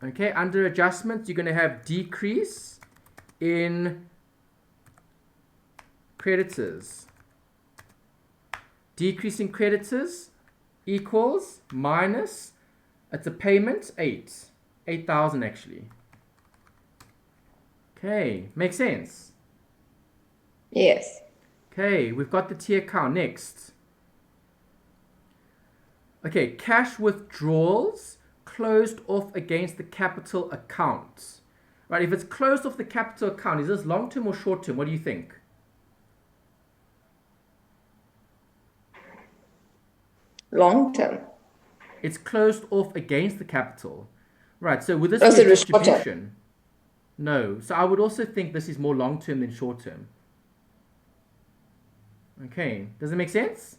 A: Okay, under adjustment, you're going to have decrease in creditors. Decrease in creditors equals minus. It's a payment, 8,000 actually. Okay, makes sense.
B: Yes.
A: Okay, we've got the T account. Next. Okay, cash withdrawals closed off against the capital account. Right, if it's closed off the capital account, is this long term or short term? What do you think?
B: Long term.
A: It's closed off against the capital. Right, so with this
B: Also
A: distribution, no. So I would also think this is more long term than short term. Okay, does it make sense?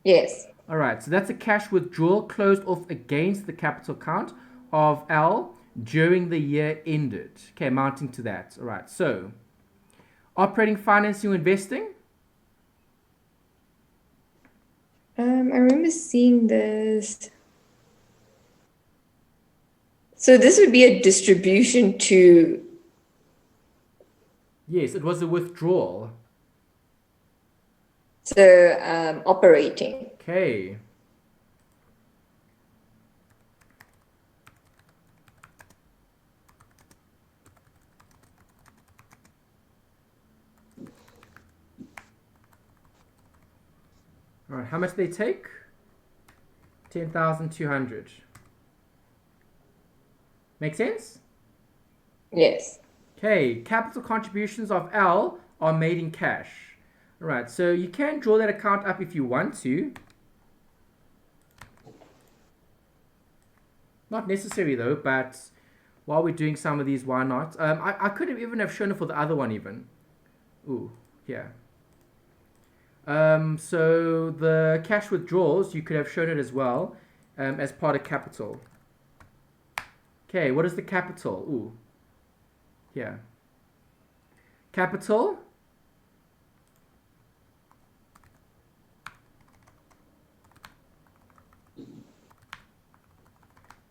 B: Yes.
A: All right, so that's a cash withdrawal closed off against the capital account of L during the year ended. Okay, amounting to that. All right, so operating, financing, or investing?
B: I remember seeing this. So this would be a distribution to.
A: Yes, it was a withdrawal.
B: So operating.
A: Okay. All right, how much they take? 10,200. Make sense?
B: Yes.
A: Okay, capital contributions of L are made in cash. All right, so you can draw that account up if you want to. Not necessary though, but while we're doing some of these, why not? I could have even have shown it for the other one even. Ooh, here. So the cash withdrawals, you could have shown it as well as part of capital. Okay, what is the capital? Ooh, here. Capital.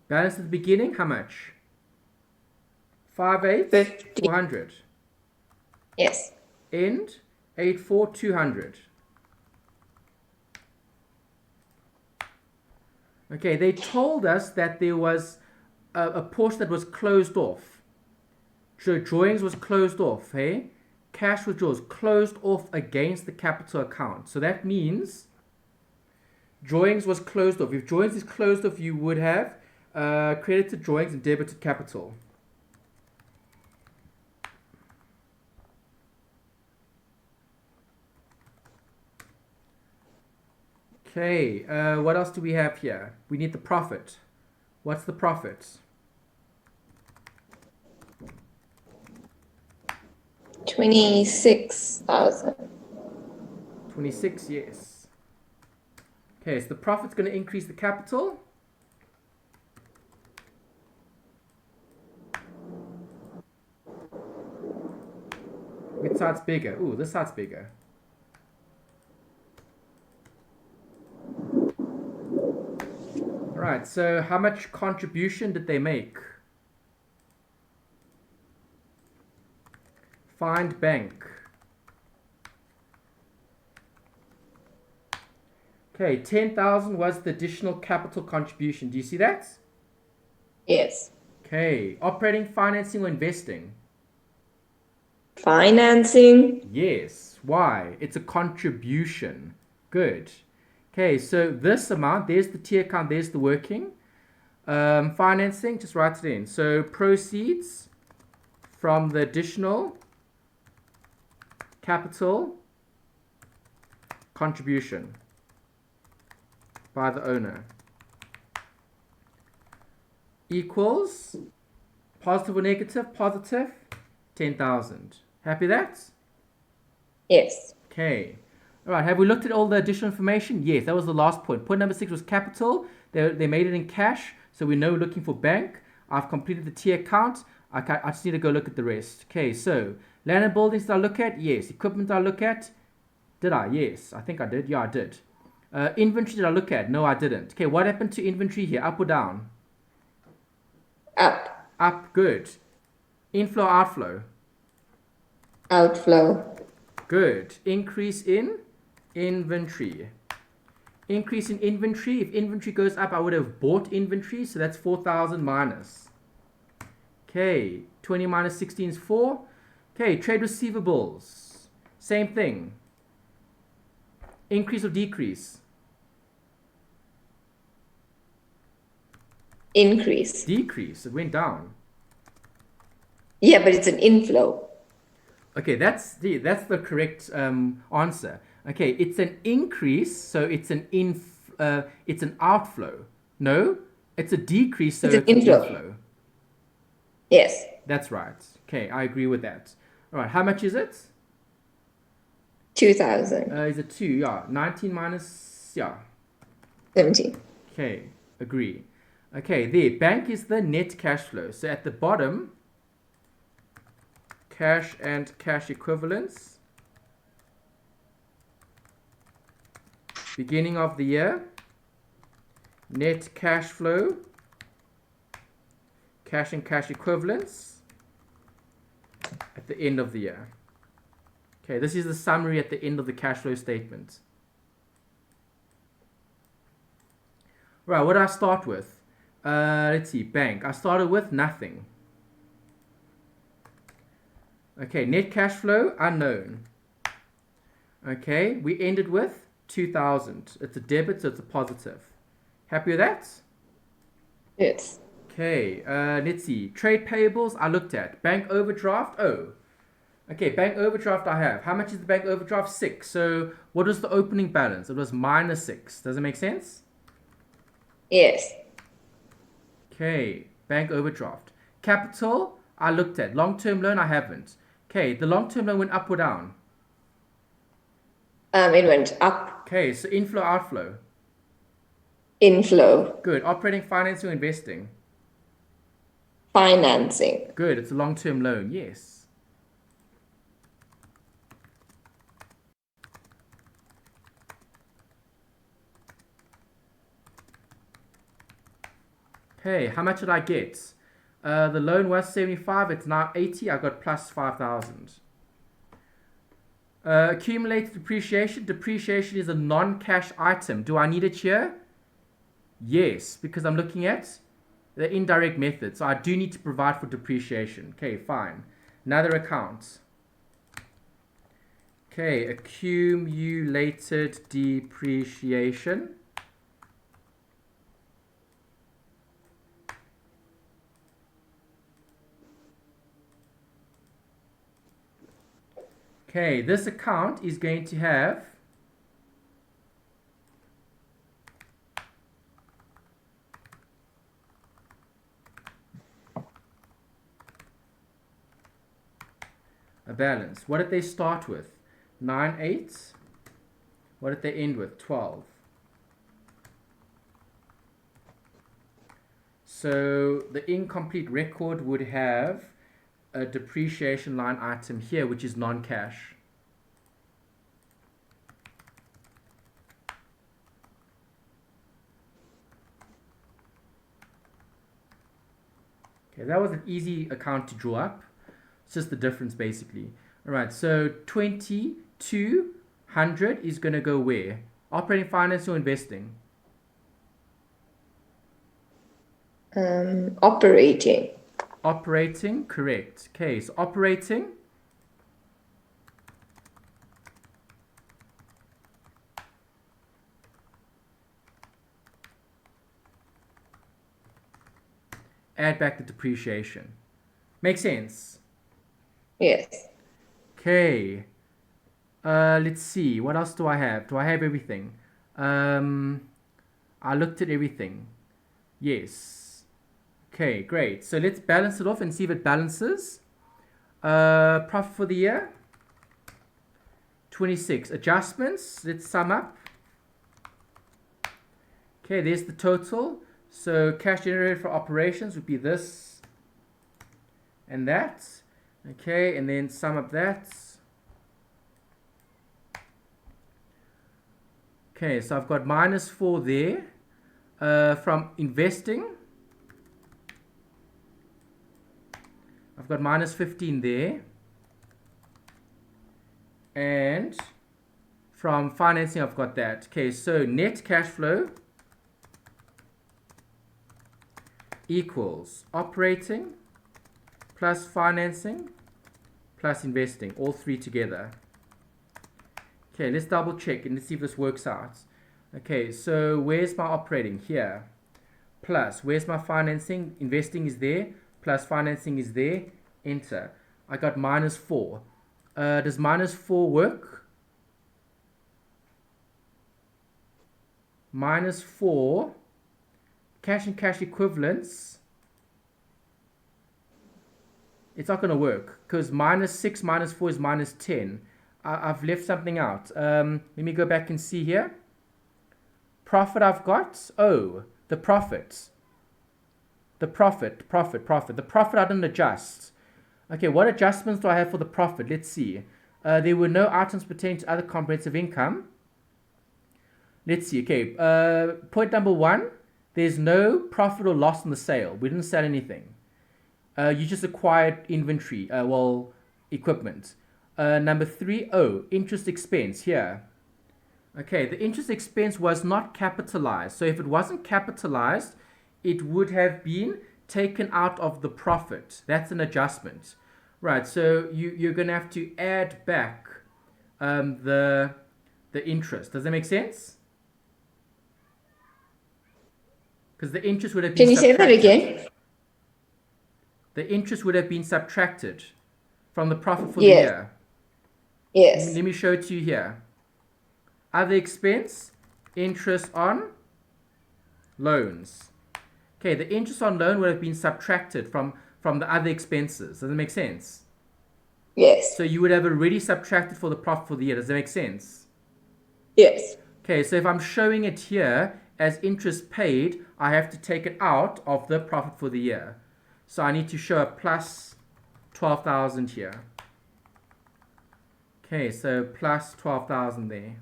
A: Balance at the beginning, how much? 5/8,
B: 50.
A: 400.
B: Yes.
A: End, 8/4, 200. Okay, they told us that there was a portion that was closed off. So drawings was closed off, hey? Cash withdrawals closed off against the capital account. So that means drawings was closed off. If drawings is closed off, you would have credited drawings and debited capital. Okay, what else do we have here? We need the profit. What's the profit?
B: 26,000.
A: 26, yes. Okay, so the profit's going to increase the capital. Which side's bigger? Ooh, this side's bigger. Alright, so how much contribution did they make? Find bank. Okay, 10,000 was the additional capital contribution. Do you see that?
B: Yes.
A: Okay, operating, financing, or investing?
B: Financing.
A: Yes. Why? It's a contribution. Good. Okay, so this amount, there's the T account, there's the working. Financing, just write it in. So proceeds from the additional capital contribution by the owner equals positive or negative? Positive, 10,000. Happy with that?
B: Yes.
A: Okay. All right. Have we looked at all the additional information? Yes. That was the last point. Point number 6 was capital. They made it in cash, so we know we're looking for bank. I've completed the T account. I just need to go look at the rest. Okay. So land and buildings did I look at? Yes. Equipment did I look at? Did I? Yes. I think I did. Yeah, I did. Inventory did I look at? No, I didn't. Okay. What happened to inventory here? Up or down?
B: Up.
A: Up. Good. Inflow, outflow.
B: Outflow.
A: Good. Increase in inventory. Increase in inventory. If inventory goes up, I would have bought inventory. So that's 4,000 minus. Okay. 20 minus 16 is 4. Okay. Trade receivables. Same thing. Increase or decrease?
B: Increase.
A: Decrease. It went down.
B: Yeah, but it's an inflow.
A: Okay, that's the correct answer. Okay, it's an increase, so it's an it's an outflow. No, it's a decrease, so
B: It's an inflow.
A: inflow.
B: Yes.
A: That's right. Okay, I agree with that. All right, how much is it?
B: 2,000.
A: Is it 2? Yeah, 19 minus
B: 17.
A: Okay, agree. Okay, there. Bank is the net cash flow. So at the bottom, cash and cash equivalents. Beginning of the year, net cash flow, cash and cash equivalents at the end of the year. Okay, this is the summary at the end of the cash flow statement. Right, what did I start with? Let's see, bank. I started with nothing. Okay, net cash flow, unknown. Okay, we ended with 2,000. It's a debit, so it's a positive. Happy with that?
B: Yes.
A: Okay, let's see. Trade payables, I looked at. Bank overdraft, oh. Okay, bank overdraft I have. How much is the bank overdraft? 6. So what was the opening balance? It was minus 6. Does it make sense?
B: Yes.
A: Okay, bank overdraft. Capital, I looked at. Long-term loan, I haven't. Okay, the long-term loan went up or down?
B: It went up.
A: Okay, so inflow, outflow.
B: Inflow.
A: Good. Operating, financing, or investing.
B: Financing.
A: Good. It's a long-term loan. Yes. Okay, how much did I get? The loan was 75. It's now 80. I got plus 5,000. Accumulated depreciation. Depreciation is a non-cash item. Do I need it here? Yes, because I'm looking at the indirect method. So I do need to provide for depreciation. Okay, fine. Another account. Okay, accumulated depreciation. Okay, this account is going to have a balance. What did they start with? 9/8. What did they end with? 12. So the incomplete record would have a depreciation line item here, which is non-cash. Okay, that was an easy account to draw up. It's just the difference basically. All right, so 2200 is going to go where? Operating, finance, or investing?
B: Operating.
A: Operating, correct. Okay, so operating. Add back the depreciation. Makes sense?
B: Yes.
A: Okay. Let's see. What else do I have? Do I have everything? I looked at everything. Yes. Okay, great. So let's balance it off and see if it balances. Profit for the year. 26. Adjustments. Let's sum up. Okay, there's the total. So cash generated for operations would be this and that. Okay, and then sum up that. Okay, so I've got -4 there. From investing, I've got -15 there. And from financing, I've got that. Okay, so net cash flow equals operating plus financing plus investing, all three together. Okay, let's double check and let's see if this works out. Okay, so where's my operating? Here. Plus, where's my financing? Investing is there, plus financing is there. Enter. I got -4. Does -4 work? -4, cash and cash equivalents. It's not going to work because -6 -4 is -10. I've left something out. Let me go back and see here. Profit I've got. Oh, the profit. The profit. The profit I didn't adjust. Okay, what adjustments do I have for the profit? Let's see. There were no items pertaining to other comprehensive income. Let's see. Okay, point number 1. There's no profit or loss on the sale. We didn't sell anything. You just acquired inventory, equipment. Number 3, interest expense here. Okay, the interest expense was not capitalized. So if it wasn't capitalized, it would have been taken out of the profit. That's an adjustment. Right, so you're going to have to add back the interest. Does that make sense? Because the interest would have been subtracted.
B: Can you say that again?
A: The interest would have been subtracted from the profit for the year.
B: Yes.
A: Let me show it to you here. Other expense, interest on loans. Okay, the interest on loan would have been subtracted from the other expenses. Does that make sense?
B: Yes.
A: So you would have already subtracted for the profit for the year. Does that make sense?
B: Yes.
A: Okay, so if I'm showing it here as interest paid, I have to take it out of the profit for the year. So I need to show a plus 12,000 here. Okay, so plus 12,000 there.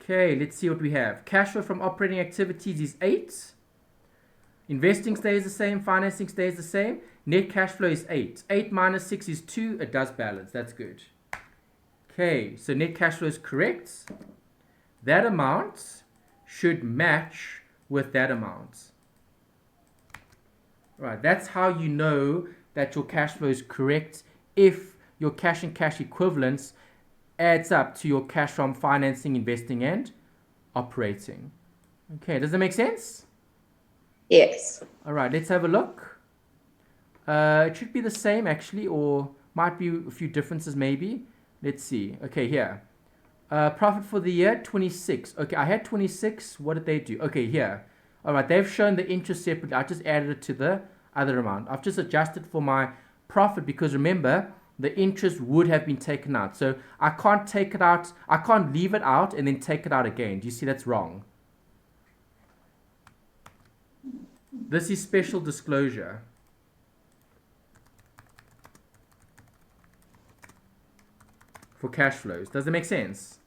A: Okay, let's see what we have. Cash flow from operating activities is 8. Investing stays the same. Financing stays the same. Net cash flow is 8. 8 minus 6 is 2. It does balance. That's good. Okay, so net cash flow is correct. That amount should match with that amount. Right, that's how you know that your cash flow is correct if your cash and cash equivalents adds up to your cash from financing, investing, and operating. Okay, does that make sense?
B: Yes.
A: All right, let's have a look. It should be the same actually, or might be a few differences maybe. Let's see. Okay, here. Profit for the year, 26. Okay, I had 26. What did they do? Okay, here. All right, they've shown the interest separately. I just added it to the other amount. I've just adjusted for my profit because remember, the interest would have been taken out. So I can't take it out. I can't leave it out and then take it out again. Do you see that's wrong? This is special disclosure. For cash flows. Does that make sense?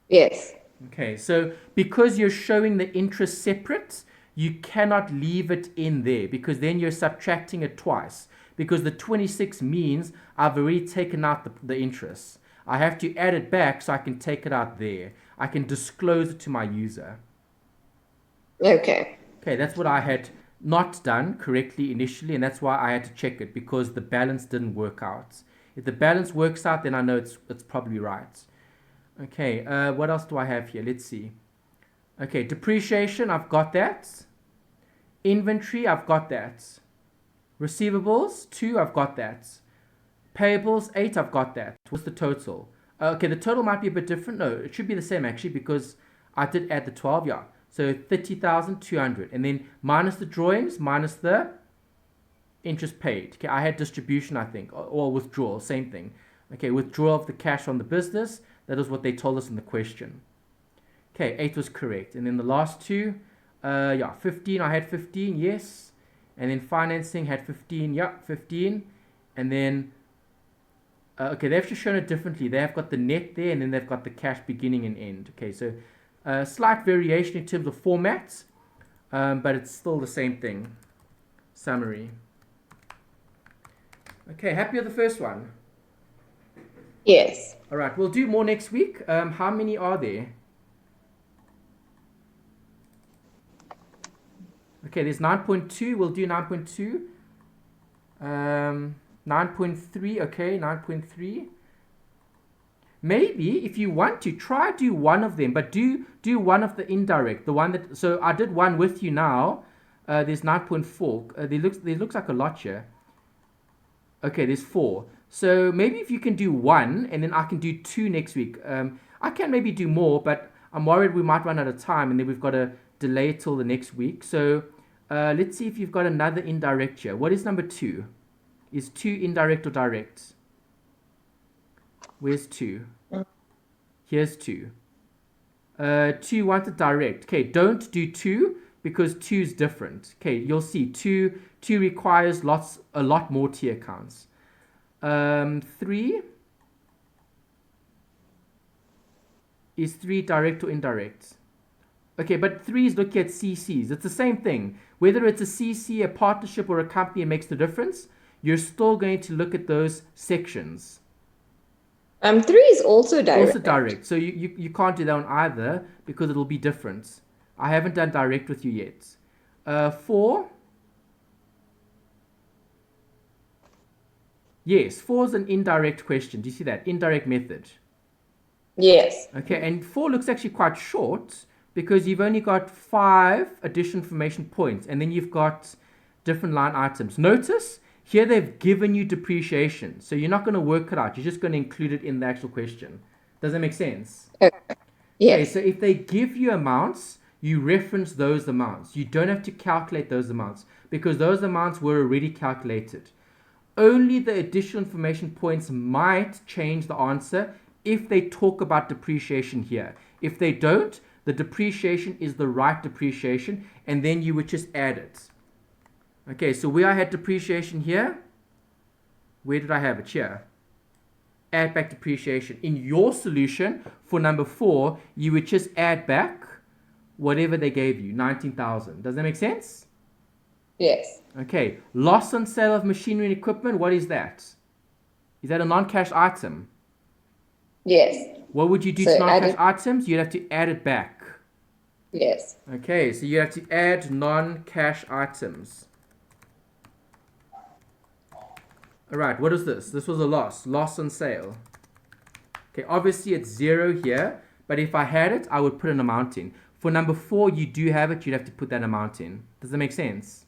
B: Yes.
A: Okay, so because you're showing the interest separate, you cannot leave it in there because then you're subtracting it twice. Because the 26 means I've already taken out the interest. I have to add it back so I can take it out there. I can disclose it to my user.
B: Okay.
A: Okay, that's what I had not done correctly initially, and that's why I had to check it because the balance didn't work out. If the balance works out, then I know it's probably right. Okay, what else do I have here? Let's see. Okay, depreciation, I've got that. Inventory, I've got that. Receivables, 2, I've got that. Payables, 8, I've got that. What's the total? Okay, the total might be a bit different. No, it should be the same actually because I did add the 12, yeah. So 30,200. And then minus the drawings, minus the interest paid. Okay, I had distribution, I think, or withdrawal, same thing. Okay, withdrawal of the cash from the business. That was what they told us in the question. Okay, 8 was correct. And then the last two, 15, I had 15, yes. And then financing had 15, yeah, 15. And then, okay, they've just shown it differently. They have got the net there, and then they've got the cash beginning and end. Okay, so slight variation in terms of format, but it's still the same thing. Summary. Okay, happy with the first one?
B: Yes.
A: All right, we'll do more next week. How many are there? Okay, there's 9.2. We'll do 9.2. 9.3. Okay, 9.3. Maybe if you want to try do one of them, but do one of the indirect, the one that. So I did one with you now. There's 9.4. There looks like a lot here. Okay, there's 4. So maybe if you can do 1, and then I can do 2 next week. I can maybe do more, but I'm worried we might run out of time, and then we've got to delay till the next week. So let's see if you've got another indirect here. What is number 2? Is 2 indirect or direct? Where's 2? Here's 2. 2 wanted direct. Okay, don't do 2 because 2 is different. Okay, you'll see 2 requires a lot more tier counts. 3 is 3 direct or indirect? Okay, but 3 is looking at CCs. It's the same thing. Whether it's a CC, a partnership, or a company, it makes the difference. You're still going to look at those sections.
B: 3 is also direct.
A: Also direct. So you can't do that on either because it'll be different. I haven't done direct with you yet. 4. Yes, 4 is an indirect question. Do you see that? Indirect method.
B: Yes.
A: Okay, and 4 looks actually quite short because you've only got 5 additional information points and then you've got different line items. Notice here they've given you depreciation. So you're not going to work it out. You're just going to include it in the actual question. Does that make sense?
B: Okay. Yes.
A: Okay, so if they give you amounts, you reference those amounts. You don't have to calculate those amounts because those amounts were already calculated. only the additional information points might change the answer if they talk about depreciation here. If they don't, the depreciation is the right depreciation, and then you would just add it. Okay, so where I had depreciation here, where did I have it? Here. Add back depreciation. In your solution for number 4, you would just add back whatever they gave you, 19,000. Does that make sense?
B: Yes.
A: Okay, loss on sale of machinery and equipment, what is that? Is that a non-cash item?
B: Yes.
A: What would you do
B: So
A: to non-cash items? You'd have to add it back.
B: Yes.
A: Okay, so you have to add non-cash items. All right, what is this? This was a loss on sale. Okay, obviously it's 0 here, but if I had it, I would put an amount in. For number 4, you do have it, you'd have to put that amount in. Does that make sense?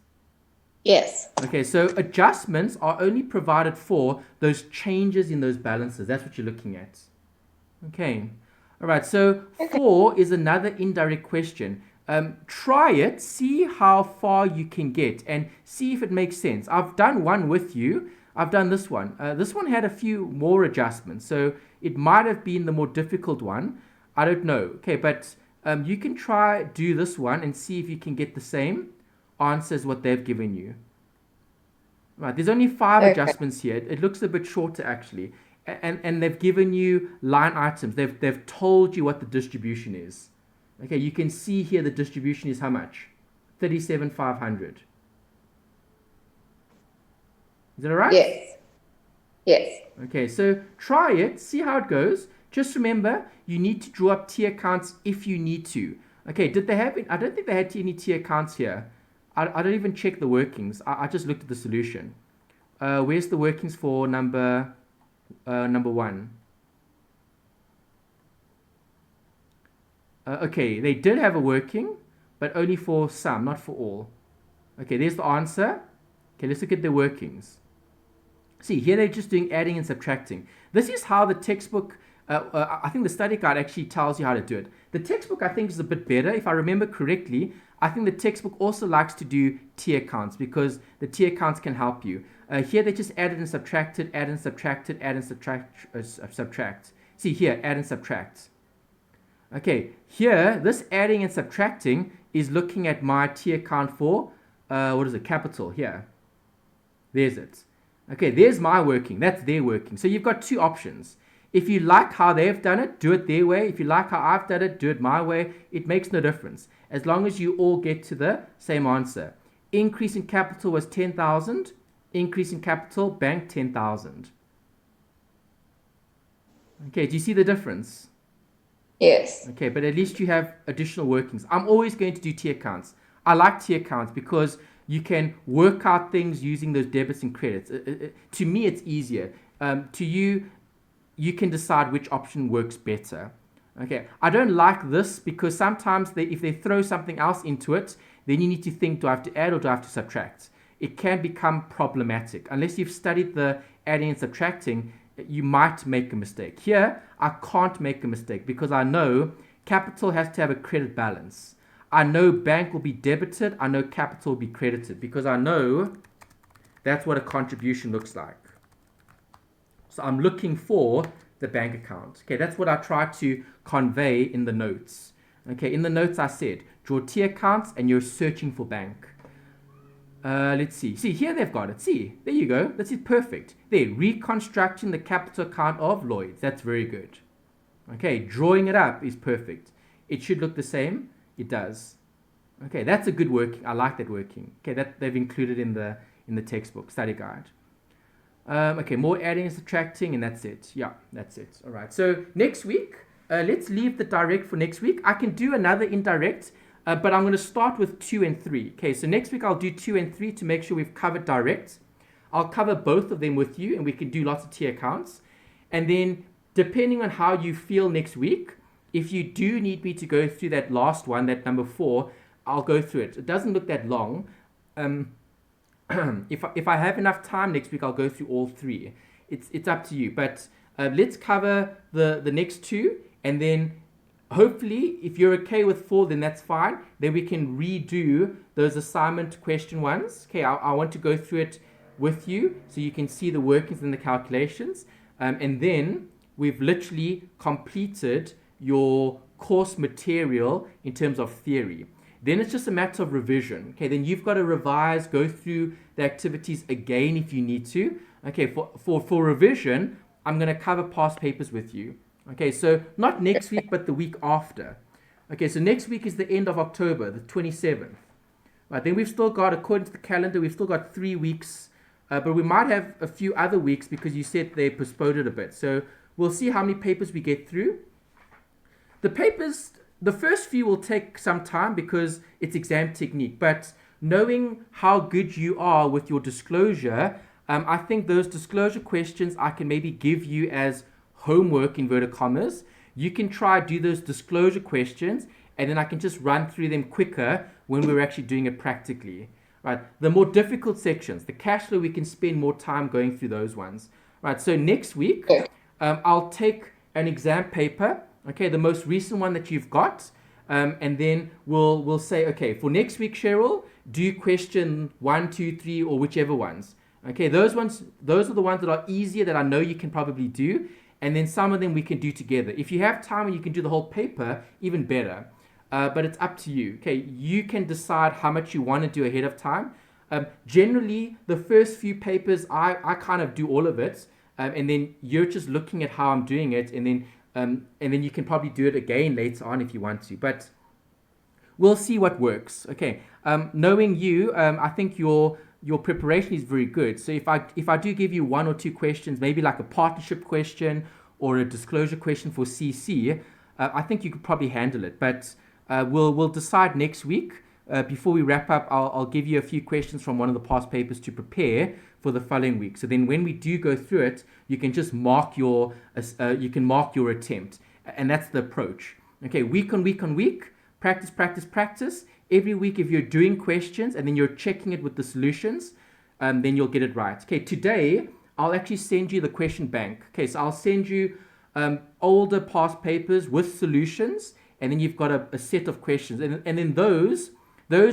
B: Yes.
A: Okay, so adjustments are only provided for those changes in those balances. That's what you're looking at. Okay. All right, so 4 is another indirect question. Try it, see how far you can get, and see if it makes sense. I've done one with you. I've done this one. This one had a few more adjustments, so it might have been the more difficult one. I don't know. Okay, but you can try do this one and see if you can get the same answer as what they've given you. Right, there's only 5 adjustments here. It looks a bit shorter actually. And they've given you line items. They've told you what the distribution is. Okay, you can see here the distribution is how much? 37,500. Is that all right?
B: Yes. Yes.
A: Okay, so try it, see how it goes. Just remember, you need to draw up T accounts if you need to. Okay, did they have it? I don't think they had any T accounts here. I don't even check the workings. I just looked at the solution. Where's the workings for number 1? Okay, they did have a working, but only for some, not for all. Okay, there's the answer. Okay, let's look at the workings. See, here they're just doing adding and subtracting. This is how the textbook, I think the study guide actually tells you how to do it. The textbook, I think, is a bit better. If I remember correctly, I think the textbook also likes to do T accounts because the T accounts can help you. Here they just added and subtracted, add and subtracted, add and subtract. See here, add and subtract. Okay, here, this adding and subtracting is looking at my T account for, what is it, capital, here. There's it. Okay, there's my working. That's their working. So you've got 2 options. If you like how they've done it, do it their way. If you like how I've done it, do it my way. It makes no difference. As long as you all get to the same answer. Increase in capital was 10,000. Increase in capital, bank 10,000. Okay, do you see the difference?
B: Yes.
A: Okay, but at least you have additional workings. I'm always going to do T accounts. I like T accounts because you can work out things using those debits and credits. To me, it's easier. To you, you can decide which option works better. Okay, I don't like this because sometimes if they throw something else into it, then you need to think, do I have to add or do I have to subtract? It can become problematic. Unless you've studied the adding and subtracting, you might make a mistake. Here, I can't make a mistake because I know capital has to have a credit balance. I know bank will be debited. I know capital will be credited because I know that's what a contribution looks like. So I'm looking for the bank account. Okay, that's what I try to convey in the notes. Okay, in the notes I said, draw T accounts and you're searching for bank. Let's see. See, here they've got it. See, there you go. This is perfect. There, reconstructing the capital account of Lloyd's. That's very good. Okay, drawing it up is perfect. It should look the same. It does. Okay, that's a good working. I like that working. Okay, that they've included in the textbook, study guide. Okay, more adding and subtracting, and that's it. Yeah, that's it. All right. So next week, let's leave the direct for next week. I can do another indirect, but I'm going to start with 2 and 3. Okay, so next week I'll do 2 and 3 to make sure we've covered direct. I'll cover both of them with you, and we can do lots of T accounts. And then, depending on how you feel next week, if you do need me to go through that last one, that number 4, I'll go through it. It doesn't look that long. If I have enough time next week, I'll go through all 3. It's up to you. But let's cover the next 2, and then hopefully, if you're okay with 4, then that's fine. Then we can redo those assignment question ones. Okay, I want to go through it with you so you can see the workings and the calculations. And then we've literally completed your course material in terms of theory. Then it's just a matter of revision. Okay, then you've got to revise, go through the activities again if you need to. Okay, for revision, I'm going to cover past papers with you. Okay, so not next week, but the week after. Okay, so next week is the end of October, the 27th. Right, then we've still got, according to the calendar, we've still got 3 weeks, but we might have a few other weeks because you said they postponed it a bit. So we'll see how many papers we get through. The papers, the first few will take some time because it's exam technique, but knowing how good you are with your disclosure, I think those disclosure questions I can maybe give you as homework, inverted commas. You can try do those disclosure questions, and then I can just run through them quicker when we're actually doing it practically. Right, the more difficult sections, the cash flow, we can spend more time going through those ones. Right, so next week, I'll take an exam paper, okay, the most recent one that you've got, and then we'll say, okay, for next week, Cheryl, do question 1, 2, 3, or whichever ones. Okay, those are the ones that are easier that I know you can probably do, and then some of them we can do together. If you have time and you can do the whole paper, even better. But it's up to you. Okay, you can decide how much you want to do ahead of time. Generally, the first few papers, I kind of do all of it, and then you're just looking at how I'm doing it, and then you can probably do it again later on if you want to. But we'll see what works. Okay, knowing you, I think your preparation is very good. So if I do give you 1 or 2 questions, maybe like a partnership question or a disclosure question for CC, I think you could probably handle it. But we'll decide next week. Before we wrap up, I'll give you a few questions from one of the past papers to prepare for the following week. So then when we do go through it, you can just mark your attempt. And that's the approach. Okay, week on week on week, practice, practice, practice. Every week, if you're doing questions and then you're checking it with the solutions, then you'll get it right. Okay, today, I'll actually send you the question bank. Okay, so I'll send you older past papers with solutions, and then you've got a set of questions. And then those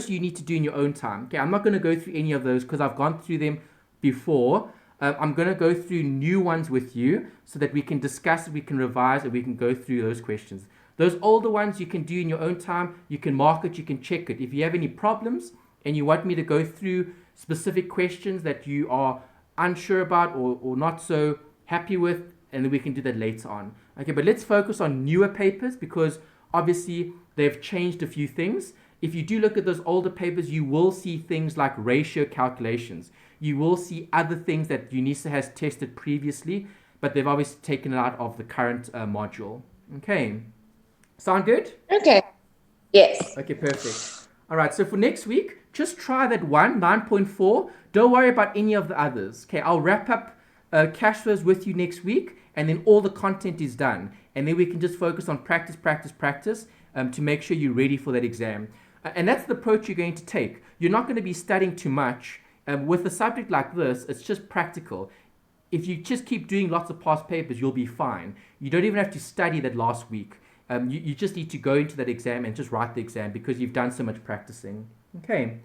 A: you need to do in your own time. Okay, I'm not going to go through any of those because I've gone through them before. I'm going to go through new ones with you so that we can discuss it, we can revise, and we can go through those questions. Those older ones you can do in your own time. You can mark it, you can check it. If you have any problems and you want me to go through specific questions that you are unsure about or not so happy with, and then we can do that later on. Okay, but let's focus on newer papers because obviously they've changed a few things. If you do look at those older papers, you will see things like ratio calculations. You will see other things that UNISA has tested previously, but they've obviously taken it out of the current module. Okay. Sound good?
B: Okay. Yes.
A: Okay, perfect. All right, so for next week, just try that one, 9.4. Don't worry about any of the others. Okay, I'll wrap up cash flows with you next week, and then all the content is done. And then we can just focus on practice, practice, practice to make sure you're ready for that exam. And that's the approach you're going to take. You're not going to be studying too much. With a subject like this, it's just practical. If you just keep doing lots of past papers, you'll be fine. You don't even have to study that last week. You just need to go into that exam and just write the exam because you've done so much practicing. Okay,